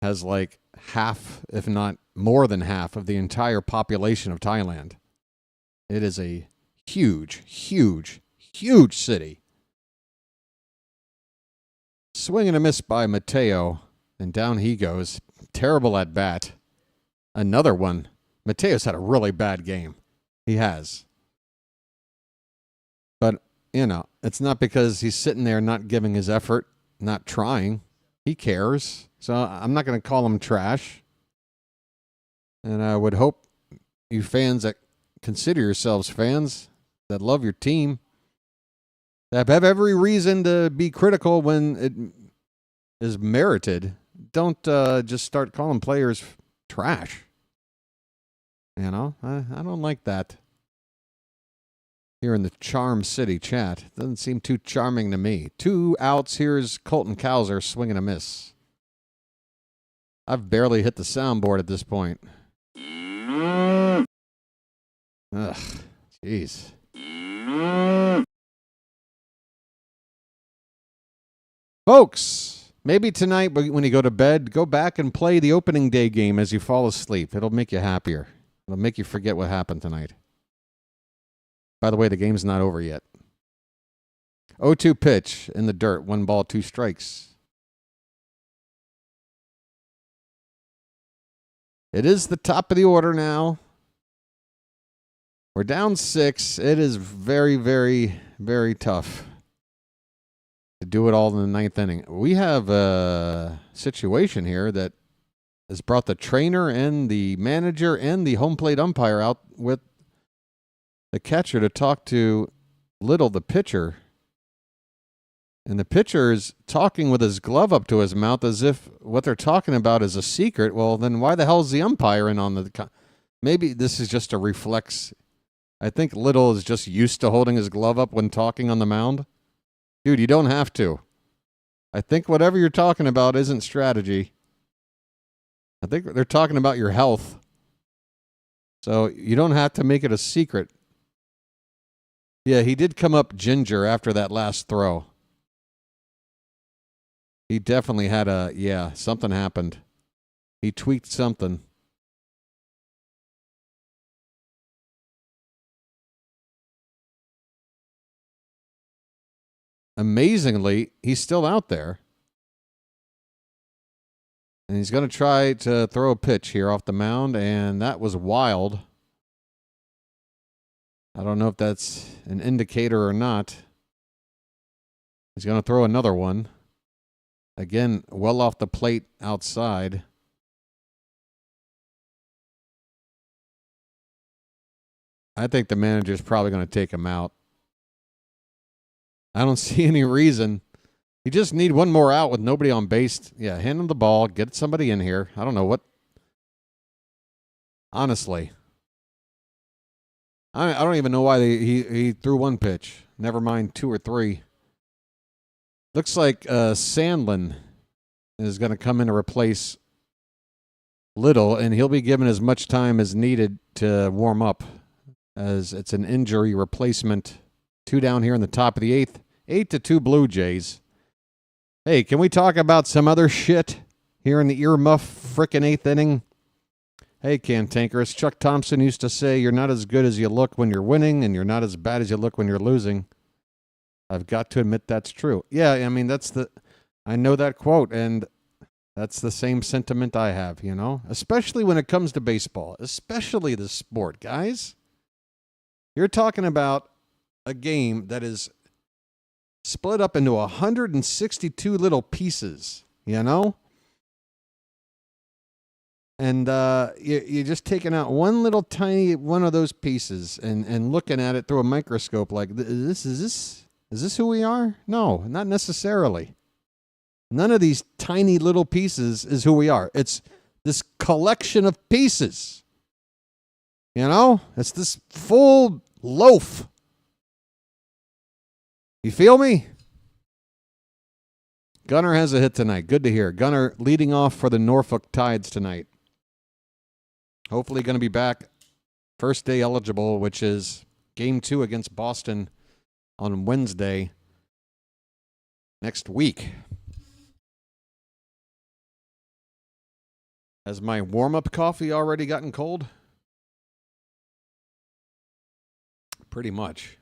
has like half, if not more than half, of the entire population of Thailand. It is a huge, huge, huge city. Swing and a miss by Mateo. And down he goes. Terrible at bat. Another one. Mateo's had a really bad game. He has. But, it's not because he's sitting there not giving his effort, not trying. He cares. So I'm not going to call him trash. And I would hope you fans that consider yourselves fans, that love your team, that have every reason to be critical when it is merited, don't just start calling players trash. I don't like that. Here in the Charm City chat. Doesn't seem too charming to me. 2 outs. Here's Colton Cowser swinging a miss. I've barely hit the soundboard at this point. Ugh. Jeez. Folks, maybe tonight when you go to bed, go back and play the opening day game as you fall asleep. It'll make you happier. It'll make you forget what happened tonight. By the way, the game's not over yet. 0-2 pitch in the dirt. 1 ball, 2 strikes. It is the top of the order now. We're down 6. It is very, very, very tough to do it all in the ninth inning. We have a situation here that has brought the trainer and the manager and the home plate umpire out with the catcher to talk to Little, the pitcher. And the pitcher is talking with his glove up to his mouth as if what they're talking about is a secret. Well, then why the hell is the umpire in on the... Maybe this is just a reflex. I think Little is just used to holding his glove up when talking on the mound. Dude, you don't have to. I think whatever you're talking about isn't strategy. I think they're talking about your health. So you don't have to make it a secret. Yeah, he did come up ginger after that last throw. He definitely had something happened. He tweaked something. Amazingly, he's still out there. And he's going to try to throw a pitch here off the mound, and that was wild. I don't know if that's an indicator or not. He's going to throw another one. Again, well off the plate outside. I think the manager's probably going to take him out. I don't see any reason. You just need one more out with nobody on base. Yeah, hand him the ball. Get somebody in here. I don't know what. Honestly. I don't even know why he threw one pitch. Never mind 2 or 3. Looks like Sandlin is going to come in to replace Little, and he'll be given as much time as needed to warm up, as it's an injury replacement. 2 down here in the top of the 8th. 8-2 Blue Jays. Hey, can we talk about some other shit here in the earmuff frickin' 8th inning? Hey, Cantankerous. Chuck Thompson used to say, you're not as good as you look when you're winning, and you're not as bad as you look when you're losing. I've got to admit that's true. Yeah, I mean, I know that quote, and that's the same sentiment I have, you know? Especially when it comes to baseball. Especially the sport, guys. You're talking about a game that is split up into 162 little pieces, you know? And you're just taking out one little tiny one of those pieces and looking at it through a microscope like, is this who we are? No, not necessarily. None of these tiny little pieces is who we are. It's this collection of pieces. You know? It's this full loaf. You feel me? Gunner has a hit tonight. Good to hear. Gunner leading off for the Norfolk Tides tonight. Hopefully going to be back first day eligible, which is Game 2 against Boston on Wednesday next week. Has my warm-up coffee already gotten cold? Pretty much.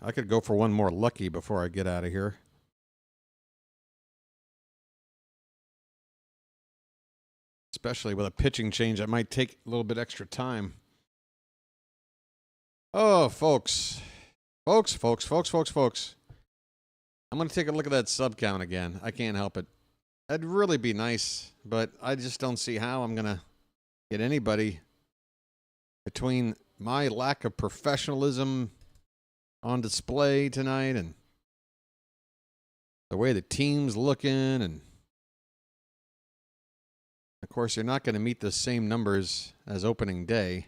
I could go for one more lucky before I get out of here. Especially with a pitching change, that might take a little bit extra time. Oh, folks. Folks. I'm going to take a look at that sub count again. I can't help it. That'd really be nice, but I just don't see how I'm going to get anybody between my lack of professionalism on display tonight and the way the team's looking. And, of course, you're not going to meet the same numbers as opening day.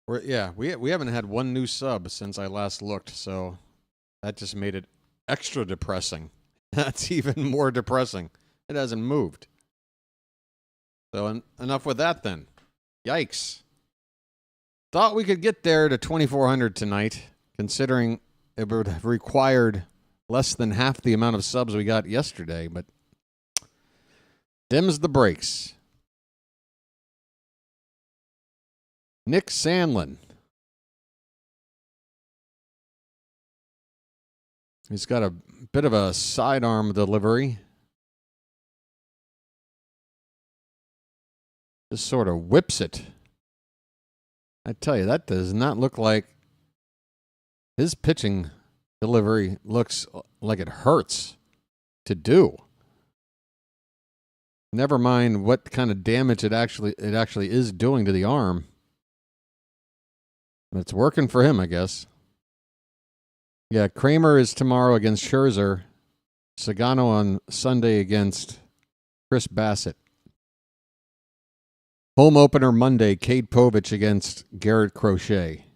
We haven't had one new sub since I last looked, so that just made it extra depressing. That's even more depressing. It hasn't moved. So enough with that then. Yikes. Thought we could get there to 2,400 tonight, considering it would have required less than half the amount of subs we got yesterday, but dims the brakes. Nick Sandlin. He's got a bit of a sidearm delivery. Just sort of whips it. I tell you, that does not look like his pitching delivery. Looks like it hurts to do. Never mind what kind of damage it actually is doing to the arm. But it's working for him, I guess. Yeah, Kramer is tomorrow against Scherzer. Sagano on Sunday against Chris Bassett. Home opener Monday, Cade Povich against Garrett Crochet.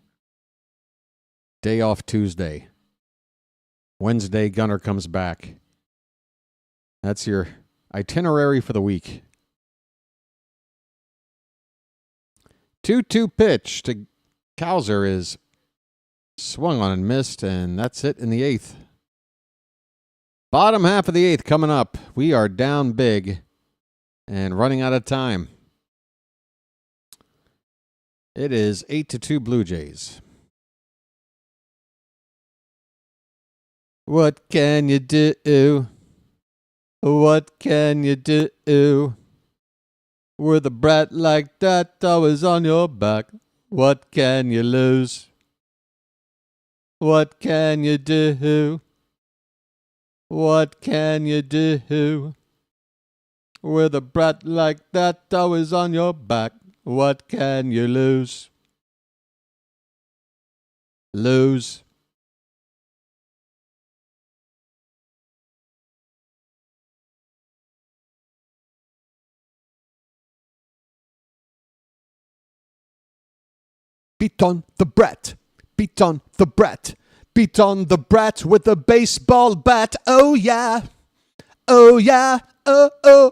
Day off Tuesday. Wednesday, Gunnar comes back. That's your itinerary for the week. 2-2 pitch to Cowser is swung on and missed, and that's it in the 8th. Bottom half of the 8th coming up. We are down big and running out of time. It is 8-2 Blue Jays. What can you do? What can you do? With a brat like that always on your back, what can you lose? What can you do? What can you do? With a brat like that always on your back, what can you lose? Lose. Beat on the brat. Beat on the brat. Beat on the brat with a baseball bat. Oh yeah. Oh yeah. Oh oh.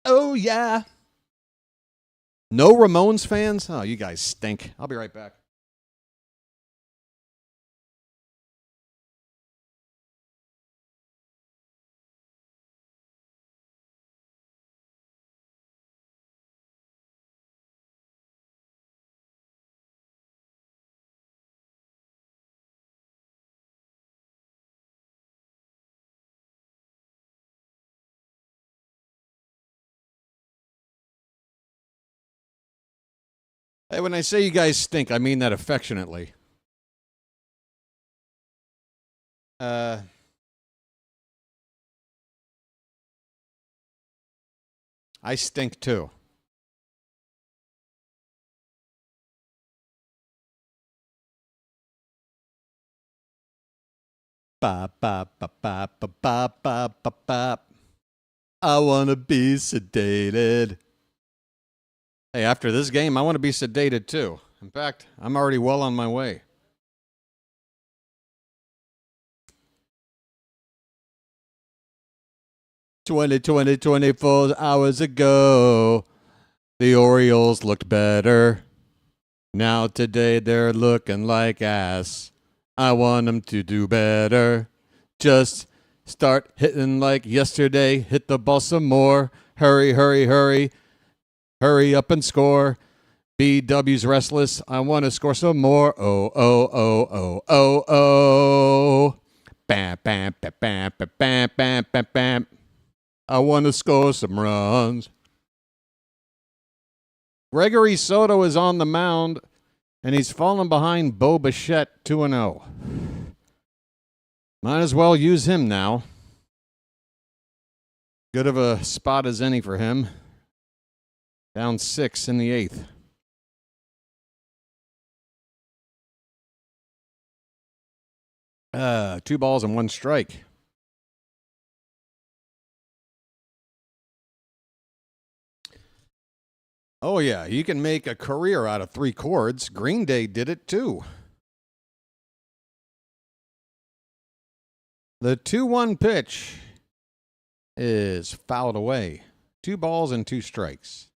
Oh, yeah. No Ramones fans? Oh, you guys stink. I'll be right back. Hey, when I say you guys stink, I mean that affectionately. I stink too. Ba ba ba ba ba ba ba ba ba. I wanna be sedated. Hey, after this game, I want to be sedated too. In fact, I'm already well on my way. "24 hours ago, the Orioles looked better. Now today they're looking like ass. I want them to do better. Just start hitting like yesterday. Hit the ball some more. Hurry, hurry, hurry. Hurry up and score. BW's restless. I want to score some more. Oh, oh, oh, oh, oh, oh. Bam, bam, bam, bam, bam, bam, bam, bam, bam. I want to score some runs." Gregory Soto is on the mound, and he's fallen behind Bo Bichette 2-0. Might as well use him now. Good of a spot as any for him. Down 6 in the 8th. Two balls and one strike. Oh, yeah, you can make a career out of 3 chords. Green Day did it, too. The 2-1 pitch is fouled away. 2 balls and 2 strikes.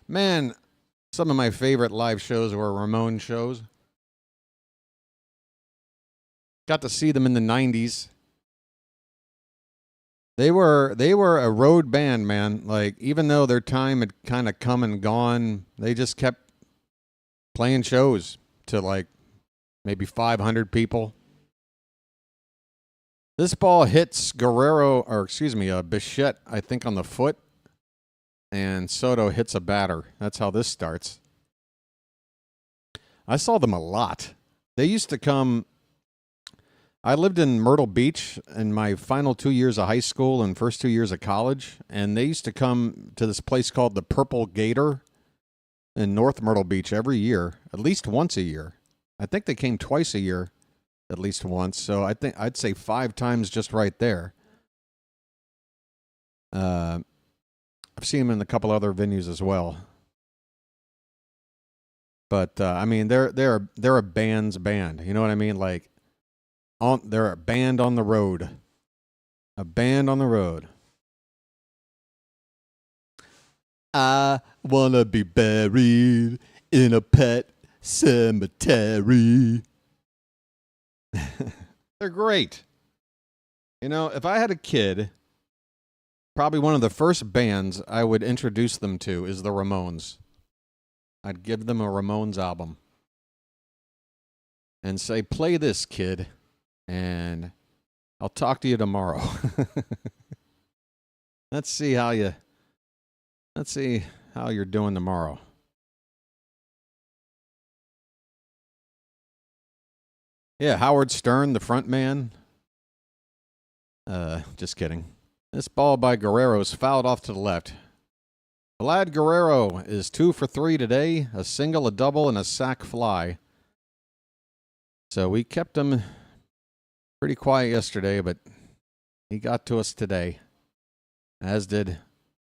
Man, some of my favorite live shows were Ramon shows. Got to see them in the 90s. They were a road band, man. Like, even though their time had kind of come and gone, they just kept playing shows to like maybe 500 people. This ball hits Bichette, I think, on the foot, and Soto hits a batter. That's how this starts. I saw them a lot. They used to come. I lived in Myrtle Beach in my final 2 years of high school and first 2 years of college, and they used to come to this place called the Purple Gator in North Myrtle Beach every year, at least once a year. I think they came twice a year. At least once, so I think I'd say 5 times just right there. I've seen them in a couple other venues as well, but I mean they're a band's band. You know what I mean? Like they're a band on the road, a band on the road. I wanna be buried in a pet cemetery. They're great. You know, if I had a kid, probably one of the first bands I would introduce them to is the Ramones. I'd give them a Ramones album and say, play this, kid, and I'll talk to you tomorrow. Let's see how you're doing tomorrow. Yeah, Howard Stern, the front man. Just kidding. This ball by Guerrero is fouled off to the left. Vlad Guerrero is 2 for 3 today, a single, a double, and a sac fly. So we kept him pretty quiet yesterday, but he got to us today, as did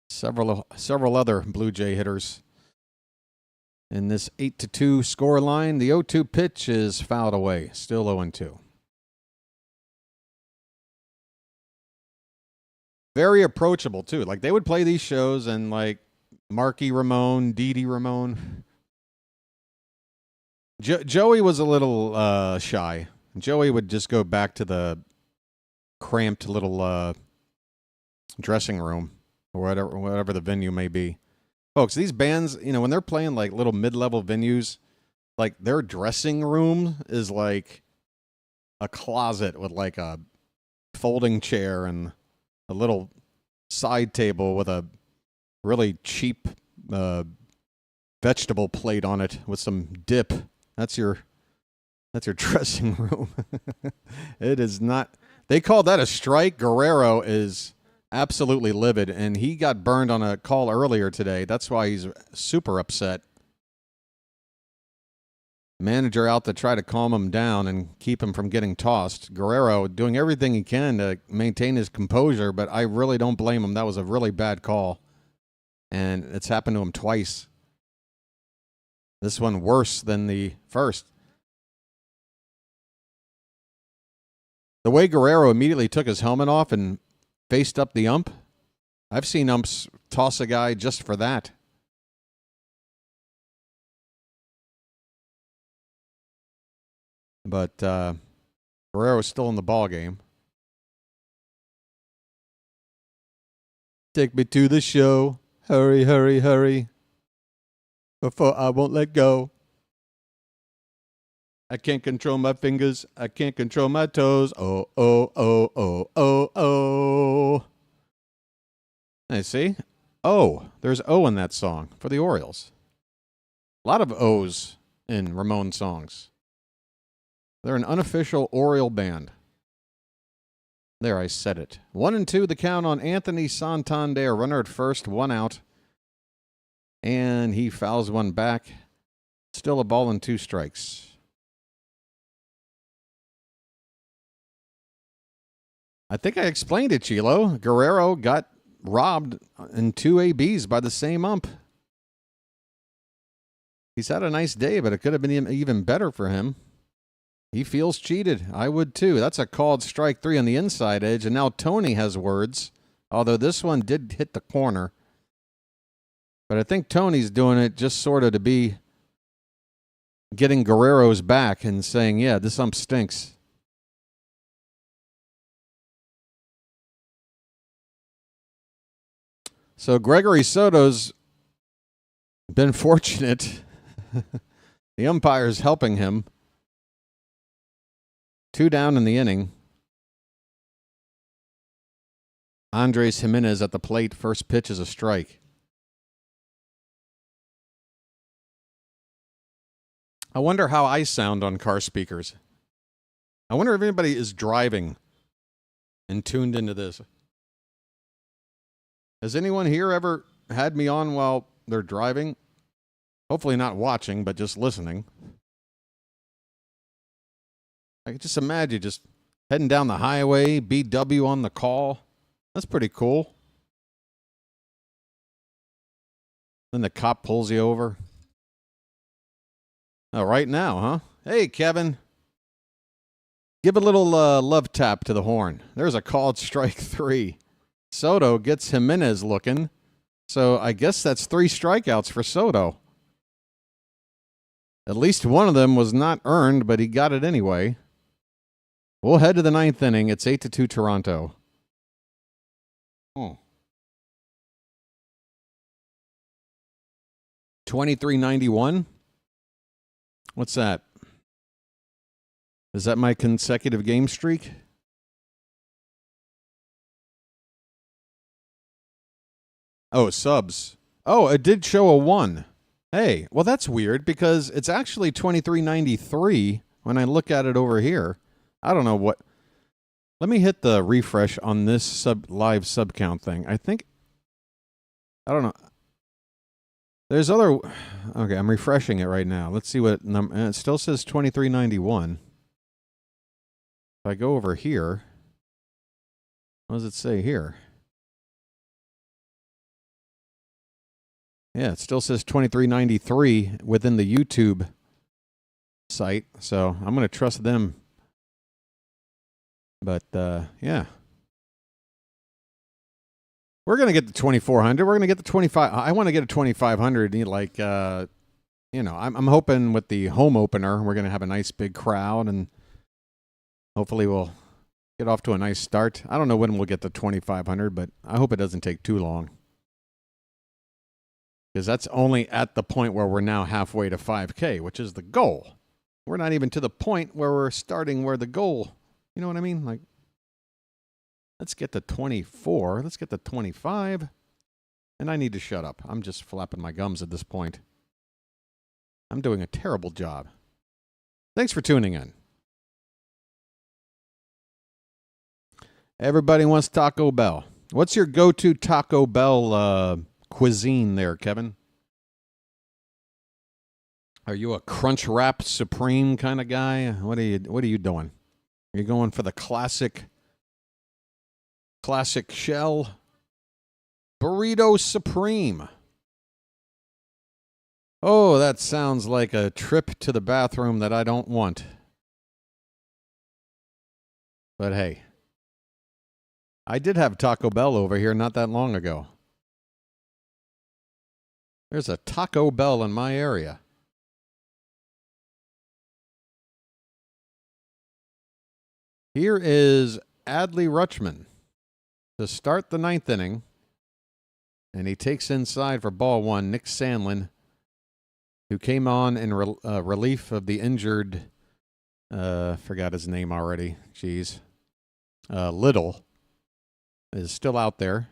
several other Blue Jay hitters. In this 8-2 score line, the 0-2 pitch is fouled away. Still 0-2. Very approachable, too. Like, they would play these shows, and, like, Marky Ramone, Didi Ramone. Joey was a little shy. Joey would just go back to the cramped little dressing room, or whatever the venue may be. Folks, these bands, you know, when they're playing like little mid-level venues, like their dressing room is like a closet with like a folding chair and a little side table with a really cheap vegetable plate on it with some dip. That's your dressing room. It is not. They call that a strike. Guerrero is absolutely livid, and he got burned on a call earlier today. That's why he's super upset. Manager out to try to calm him down and keep him from getting tossed. Guerrero doing everything he can to maintain his composure, but I really don't blame him. That was a really bad call, and it's happened to him twice. This one worse than the first. The way Guerrero immediately took his helmet off and faced up the ump. I've seen umps toss a guy just for that. But Guerrero's still in the ball game. Take me to the show. Hurry, hurry, hurry. Before I won't let go. I can't control my fingers. I can't control my toes. Oh, oh, oh, oh, oh, oh. I see. Oh, there's O in that song for the Orioles. A lot of O's in Ramon songs. They're an unofficial Oriole band. There, I said it. 1-2, the count on Anthony Santander. Runner at first, 1 out. And he fouls one back. Still a ball and 2 strikes. I think I explained it, Chilo. Guerrero got robbed in 2 ABs by the same ump. He's had a nice day, but it could have been even better for him. He feels cheated. I would too. That's a called strike 3 on the inside edge, and now Tony has words, although this one did hit the corner. But I think Tony's doing it just sort of to be getting Guerrero's back and saying, yeah, this ump stinks. So Gregory Soto's been fortunate. The umpire's helping him. 2 down in the inning. Andres Jimenez at the plate. First pitch is a strike. I wonder how I sound on car speakers. I wonder if anybody is driving and tuned into this. Has anyone here ever had me on while they're driving? Hopefully not watching, but just listening. I can just imagine just heading down the highway, BW on the call. That's pretty cool. Then the cop pulls you over. Oh, right now, huh? Hey, Kevin. Give a little love tap to the horn. There's a called strike 3. Soto gets Jimenez looking. So I guess that's 3 strikeouts for Soto. At least one of them was not earned, but he got it anyway. We'll head to the 9th inning. It's 8-2 Toronto. Oh. 2391. What's that? Is that my consecutive game streak? Oh, subs. Oh, it did show a 1. Hey, well, that's weird because it's actually 2393 when I look at it over here. I don't know what. Let me hit the refresh on this live sub count thing. I don't know. There's other. Okay, I'm refreshing it right now. Let's see what number. It still says 2391. If I go over here, what does it say here? Yeah, it still says 2393 within the YouTube site. So I'm going to trust them. But, yeah. We're going to get to 2,400. We're going to get to 25. I want to get to 2,500. Like, I'm hoping with the home opener, we're going to have a nice big crowd. And hopefully we'll get off to a nice start. I don't know when we'll get to 2,500, but I hope it doesn't take too long. Because that's only at the point where we're now halfway to 5K, which is the goal. We're not even to the point where we're starting where the goal, you know what I mean? Like, let's get to 24. Let's get to 25. And I need to shut up. I'm just flapping my gums at this point. I'm doing a terrible job. Thanks for tuning in. Everybody wants Taco Bell. What's your go-to Taco Bell cuisine there, Kevin? Are you a Crunch Wrap Supreme kind of guy? What are you doing? Are you going for the classic shell Burrito Supreme? Oh, that sounds like a trip to the bathroom that I don't want. But hey, I did have Taco Bell over here not that long ago. There's a Taco Bell in my area. Here is Adley Rutschman to start the 9th inning. And he takes inside for ball 1 Nick Sandlin, who came on in relief of the injured, forgot his name already. Jeez. Little is still out there.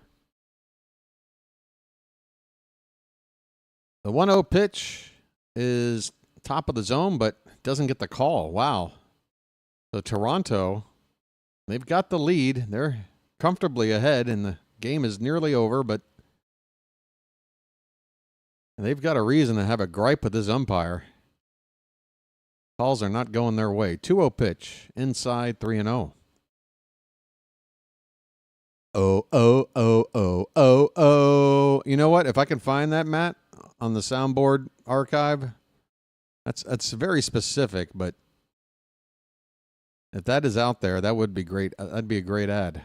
The 1-0 pitch is top of the zone, but doesn't get the call. Wow. So Toronto, they've got the lead. They're comfortably ahead, and the game is nearly over, but they've got a reason to have a gripe with this umpire. Calls are not going their way. 2-0 pitch, inside 3-0. Oh. You know what? If I can find that, Matt, on the soundboard archive, that's very specific, but if that is out there, that would be great. That'd be a great ad.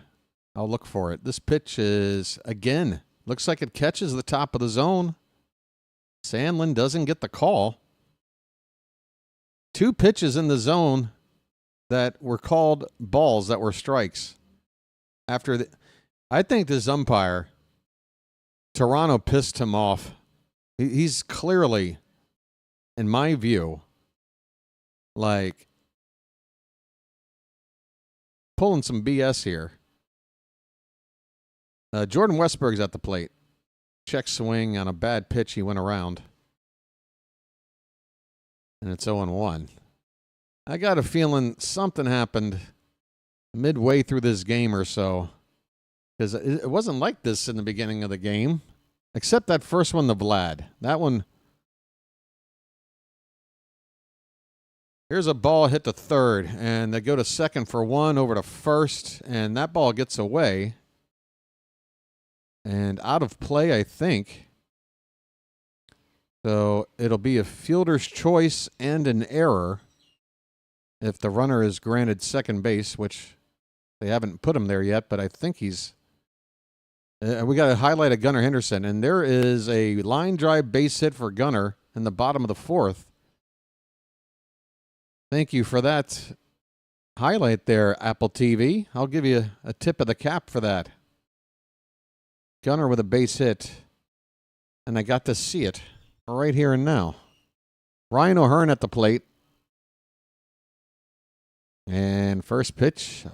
I'll look for it. This pitch is, again, looks like it catches the top of the zone. Sandlin doesn't get the call. 2 pitches in the zone that were called balls that were strikes. I think this umpire, Toronto pissed him off. He's clearly, in my view, like pulling some BS here. Jordan Westburg's at the plate. Check swing on a bad pitch. He went around. And it's 0-1. I got a feeling something happened midway through this game or so. Because it wasn't like this in the beginning of the game. Except that first one to Vlad. That one. Here's a ball hit to third. And they go to second for one, over to first. And that ball gets away. And out of play, I think. So it'll be a fielder's choice and an error if the runner is granted second base, which they haven't put him there yet, but I think he's... we got to highlight a Gunnar Henderson, and there is a line drive base hit for Gunnar in the bottom of the fourth. Thank you for that highlight there, Apple TV. I'll give you a tip of the cap for that. Gunnar with a base hit, and I got to see it right here and now. Ryan O'Hearn at the plate. And first pitch,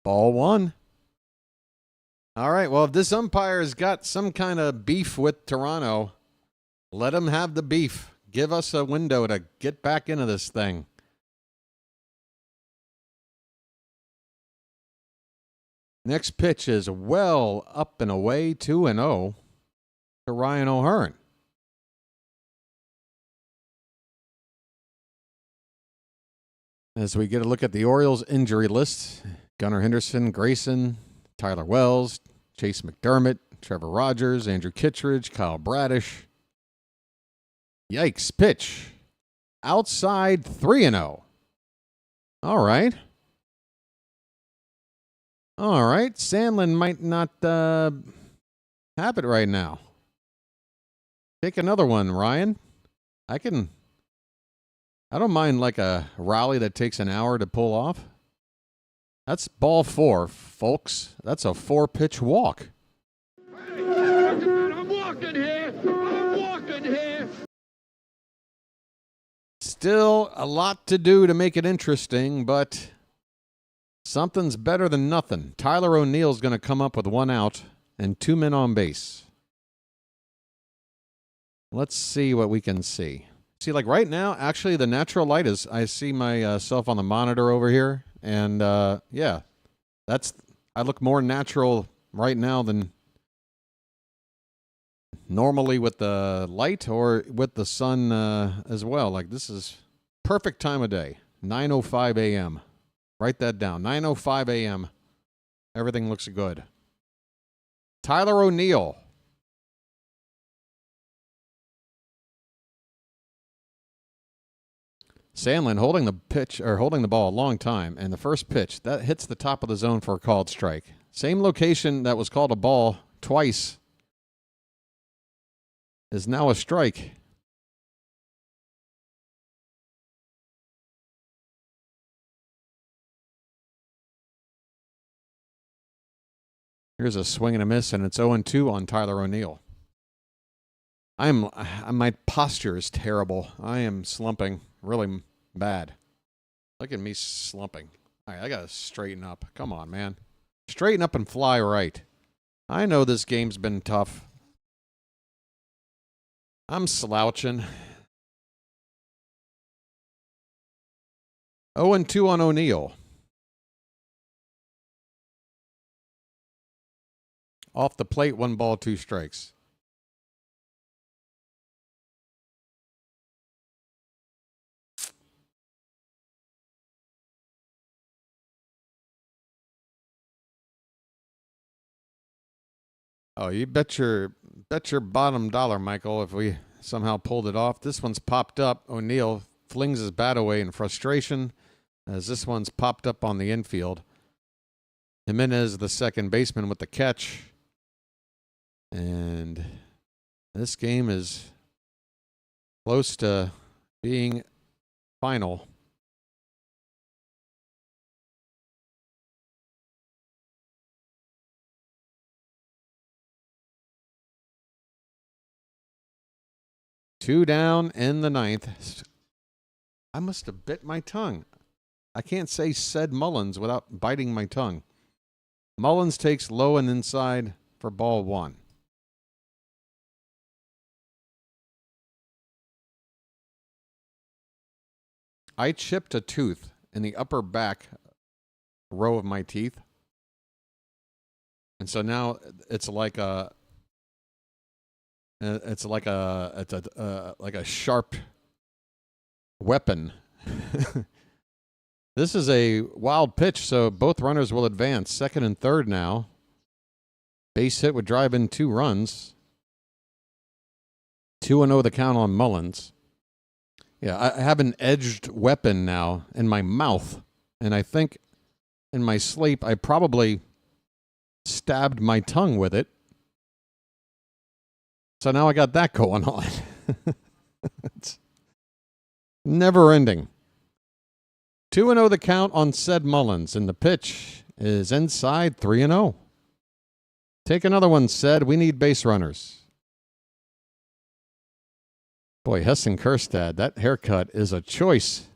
ball one. All right, well, if this umpire's got some kind of beef with Toronto, let him have the beef. Give us a window to get back into this thing. Next pitch is well up and away, 2-0 to Ryan O'Hearn. As we get a look at the Orioles injury list, Gunnar Henderson, Grayson, Tyler Wells, Chase McDermott, Trevor Rogers, Andrew Kittredge, Kyle Bradish. Yikes, pitch. Outside 3-0. All right. All right. Sandlin might not have it right now. Take another one, Ryan. I don't mind like a rally that takes an hour to pull off. That's ball four, folks. That's a 4-pitch walk. I'm walking here. I'm walking here. Still a lot to do to make it interesting, but something's better than nothing. Tyler O'Neill's going to come up with 1 out and 2 men on base. Let's see what we can see. See, like right now, actually, the natural light is, I see myself on the monitor over here. And, yeah, I look more natural right now than normally with the light or with the sun as well. Like, this is perfect time of day, 9:05 a.m. Write that down, 9:05 a.m. Everything looks good. Tyler O'Neill. Sandlin holding the ball a long time, and the first pitch, that hits the top of the zone for a called strike. Same location that was called a ball twice is now a strike. Here's a swing and a miss, and it's 0-2 on Tyler O'Neill. My posture is terrible. I am slumping really bad. Look at me slumping. All right, I got to straighten up. Come on, man. Straighten up and fly right. I know this game's been tough. I'm slouching. 0-2 on O'Neill. Off the plate, 1 ball, 2 strikes. Oh, you bet your bottom dollar, Michael, if we somehow pulled it off. This one's popped up. O'Neill flings his bat away in frustration as this one's popped up on the infield. Jimenez, the second baseman, with the catch. And this game is close to being final. Two down in the 9th. I must have bit my tongue. I can't say said Mullins without biting my tongue. Mullins takes low and inside for ball one. I chipped a tooth in the upper back row of my teeth. And so now it's like a sharp weapon. This is a wild pitch, so both runners will advance. Second and third now. Base hit would drive in 2 runs. 2-0 the count on Mullins. Yeah, I have an edged weapon now in my mouth, and I think in my sleep I probably stabbed my tongue with it. So now I got that going on. It's never ending. 2-0 the count on said Mullins, and the pitch is inside 3-0. Take another one, said. We need base runners. Boy, Hessen Kerstad, that haircut is a choice.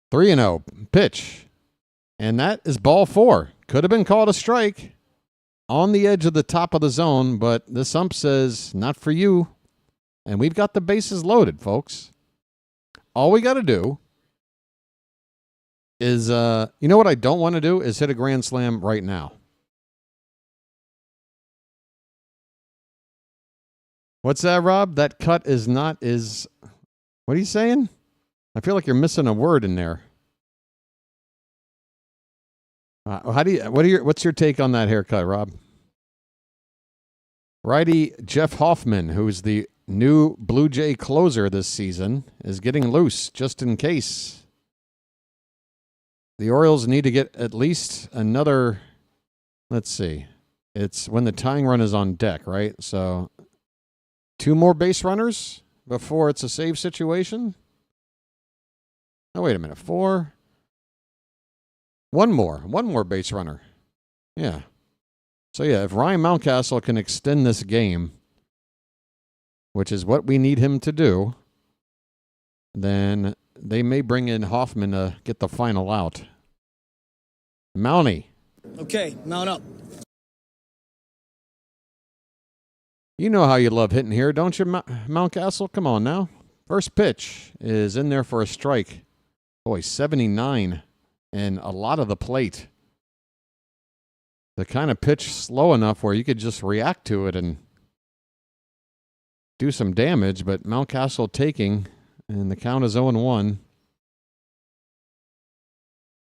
Three and 0 pitch. And that is ball 4. Could have been called a strike on the edge of the top of the zone, but this ump says not for you. And we've got the bases loaded, folks. All we got to do is, you know what I don't want to do is hit a grand slam right now. What's that, Rob? That cut is not is. What are you saying? I feel like you're missing a word in there. What's your take on that haircut, Rob? Righty Jeff Hoffman, who's the new Blue Jay closer this season, is getting loose just in case. The Orioles need to get at least another, let's see, it's when the tying run is on deck, right? So 2 more base runners before it's a save situation. Oh, wait a minute. 4. One more base runner. Yeah. So, yeah, if Ryan Mountcastle can extend this game, which is what we need him to do, then they may bring in Hoffman to get the final out. Mountie. Okay, mount up. You know how you love hitting here, don't you, Mountcastle? Come on now. First pitch is in there for a strike. Boy, 79 and a lot of the plate. The kind of pitch slow enough where you could just react to it and do some damage, but Mountcastle taking, and the count is 0-1.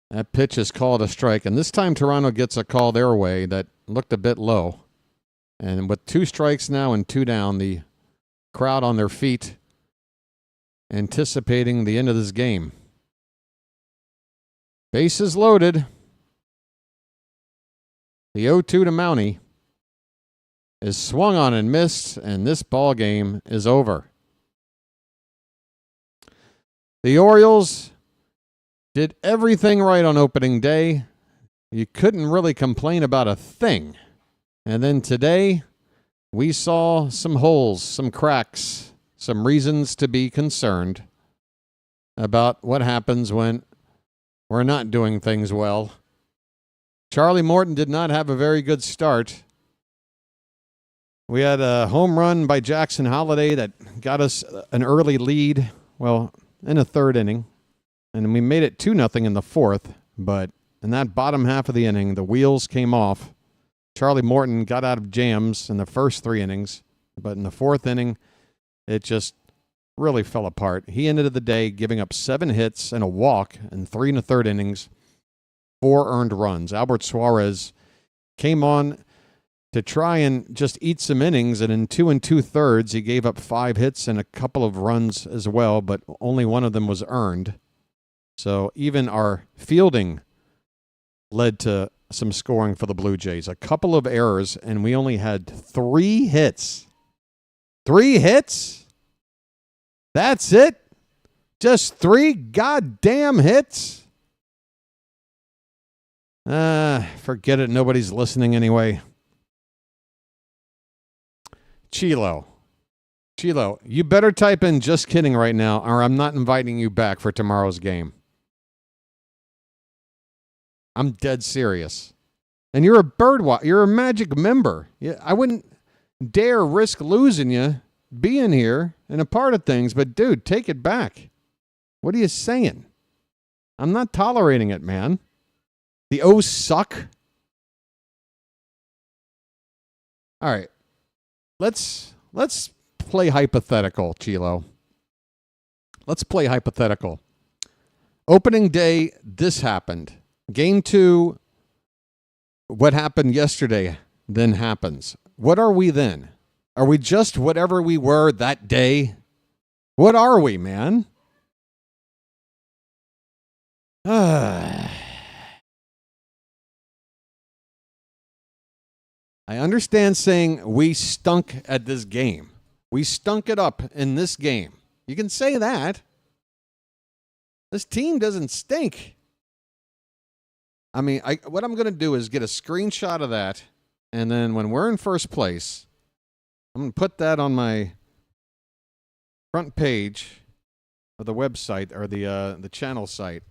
That pitch is called a strike, and this time Toronto gets a call their way that looked a bit low. And with 2 strikes now and 2 down, the crowd on their feet, anticipating the end of this game. Bases loaded. The 0-2 to Mountie is swung on and missed, and this ball game is over. The Orioles did everything right on opening day. You couldn't really complain about a thing. And then today, we saw some holes, some cracks, some reasons to be concerned about what happens when we're not doing things well. Charlie Morton did not have a very good start. We had a home run by Jackson Holliday that got us an early lead, well, in the 3rd inning. And we made it 2-0 in the 4th, but in that bottom half of the inning, the wheels came off. Charlie Morton got out of jams in the first 3 innings, but in the 4th inning, it just really fell apart. He ended the day giving up 7 hits and a walk in 3 1/3 innings, 4 earned runs. Albert Suarez came on to try and just eat some innings, and in 2 2/3, he gave up 5 hits and a couple of runs as well, but only one of them was earned. So even our fielding led to some scoring for the Blue Jays. A couple of errors, and we only had 3 hits. 3 hits? That's it? Just 3 goddamn hits? Forget it. Nobody's listening anyway. Chilo, you better type in "just kidding" right now, or I'm not inviting you back for tomorrow's game. I'm dead serious. And you're a BirdWatcher. You're a Magic member. I wouldn't dare risk losing you being here and a part of things. But, dude, take it back. What are you saying? I'm not tolerating it, man. The O's suck. All right. Let's play hypothetical, Chilo. Let's play hypothetical. Opening day, this happened. Game 2, what happened yesterday then happens. What are we then? Are we just whatever we were that day? What are we, man? I understand saying we stunk at this game. We stunk it up in this game. You can say that. This team doesn't stink. I mean, what I'm going to do is get a screenshot of that, and then when we're in first place, I'm going to put that on my front page of the website or the channel site.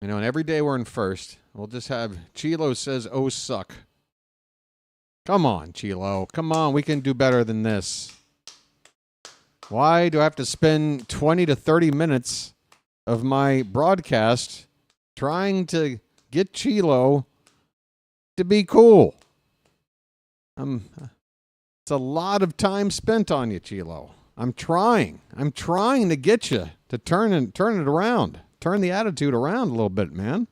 You know, and every day we're in first, we'll just have Chilo says, "Oh, suck." Come on, Chilo. Come on, we can do better than this. Why do I have to spend 20 to 30 minutes of my broadcast trying to get Chilo to be cool? It's a lot of time spent on you, Chilo. I'm trying to get you to turn it around. Turn the attitude around a little bit, man.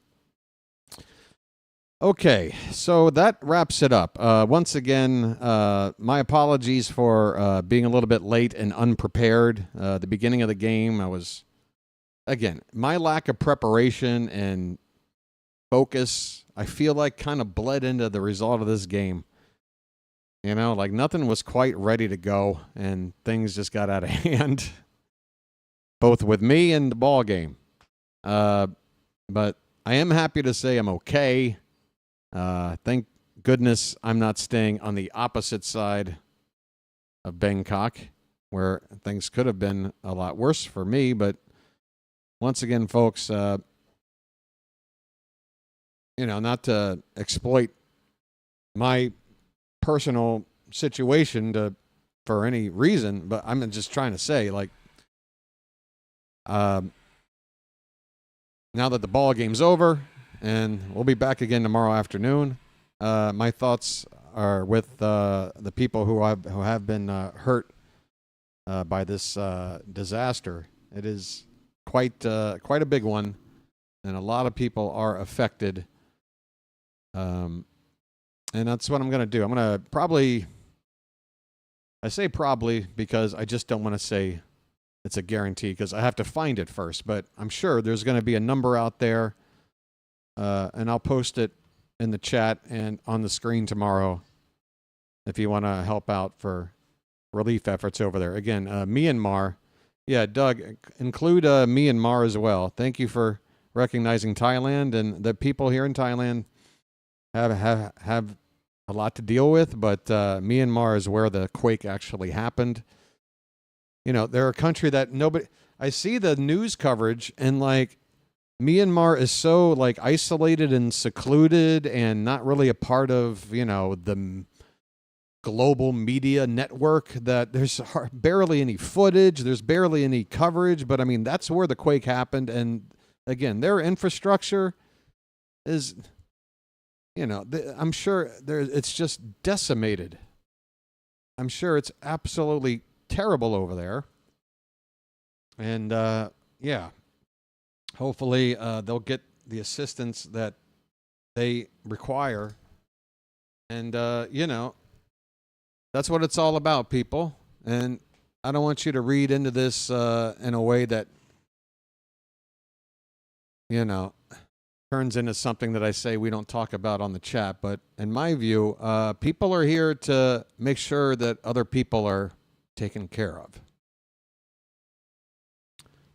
Okay, so that wraps it up. Once again, my apologies for being a little bit late and unprepared. The beginning of the game, my lack of preparation and focus, I feel like kind of bled into the result of this game. You know, like nothing was quite ready to go, and things just got out of hand, both with me and the ball game. But I am happy to say I'm okay. Thank goodness I'm not staying on the opposite side of Bangkok, where things could have been a lot worse for me. But once again, folks, not to exploit my personal situation for any reason, but I'm just trying to say, like, now that the ball game's over, and we'll be back again tomorrow afternoon, my thoughts are with the people who have been hurt by this disaster. It is quite a big one, and a lot of people are affected. And that's what I'm going to do. I'm going to I say probably because I just don't want to say it's a guarantee because I have to find it first. But I'm sure there's going to be a number out there, and I'll post it in the chat and on the screen tomorrow if you want to help out for relief efforts over there. Again, Myanmar. Yeah, Doug, include Myanmar as well. Thank you for recognizing Thailand, and the people here in Thailand have a lot to deal with, but Myanmar is where the quake actually happened. You know, they're a country that I see the news coverage, and like Myanmar is so like isolated and secluded and not really a part of, the global media network, that there's barely any footage, there's barely any coverage, but I mean, that's where the quake happened. And again, their infrastructure is, I'm sure it's just decimated. I'm sure it's absolutely terrible over there. And, hopefully they'll get the assistance that they require. And, that's what it's all about, people. And I don't want you to read into this in a way that, turns into something that I say we don't talk about on the chat. But in my view, people are here to make sure that other people are taken care of.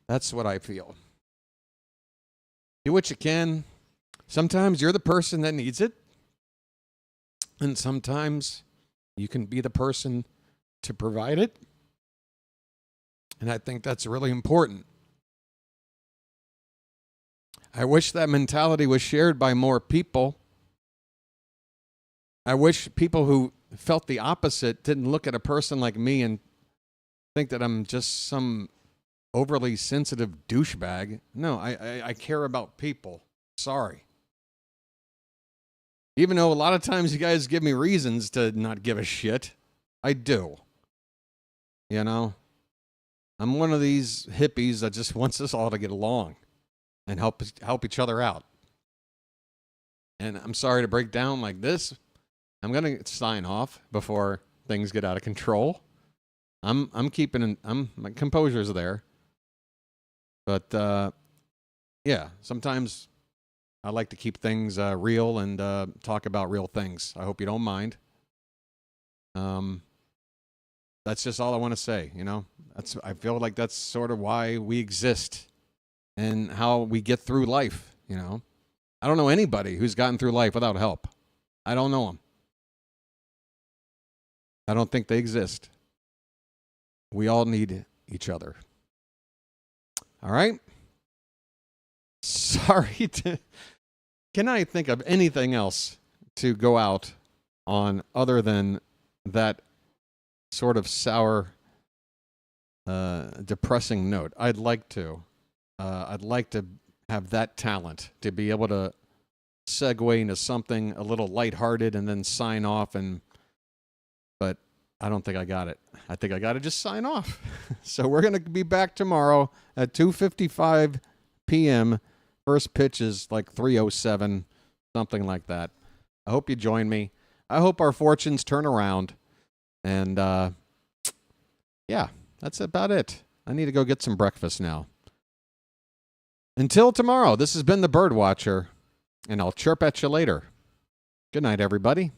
That's what I feel. Do what you can. Sometimes you're the person that needs it. And sometimes you can be the person to provide it. And I think that's really important. I wish that mentality was shared by more people. I wish people who felt the opposite didn't look at a person like me and think that I'm just some overly sensitive douchebag. No, I care about people. Sorry. Even though a lot of times you guys give me reasons to not give a shit, I do. You know? I'm one of these hippies that just wants us all to get along and help each other out. And I'm sorry to break down like this. I'm going to sign off before things get out of control. My composure's there. But yeah, sometimes I like to keep things real and talk about real things. I hope you don't mind. That's just all I want to say, you know. I feel like that's sort of why we exist and how we get through life, you know. I don't know anybody who's gotten through life without help. I don't know them. I don't think they exist. We all need each other. All right? Sorry to... Can I think of anything else to go out on other than that sort of sour, depressing note? I'd like to have that talent to be able to segue into something a little lighthearted and then sign off. But I don't think I got it. I think I got to just sign off. So we're going to be back tomorrow at 2:55 p.m. First pitch is like 3:07, something like that. I hope you join me. I hope our fortunes turn around. And, yeah, that's about it. I need to go get some breakfast now. Until tomorrow, this has been the Birdwatcher, and I'll chirp at you later. Good night, everybody.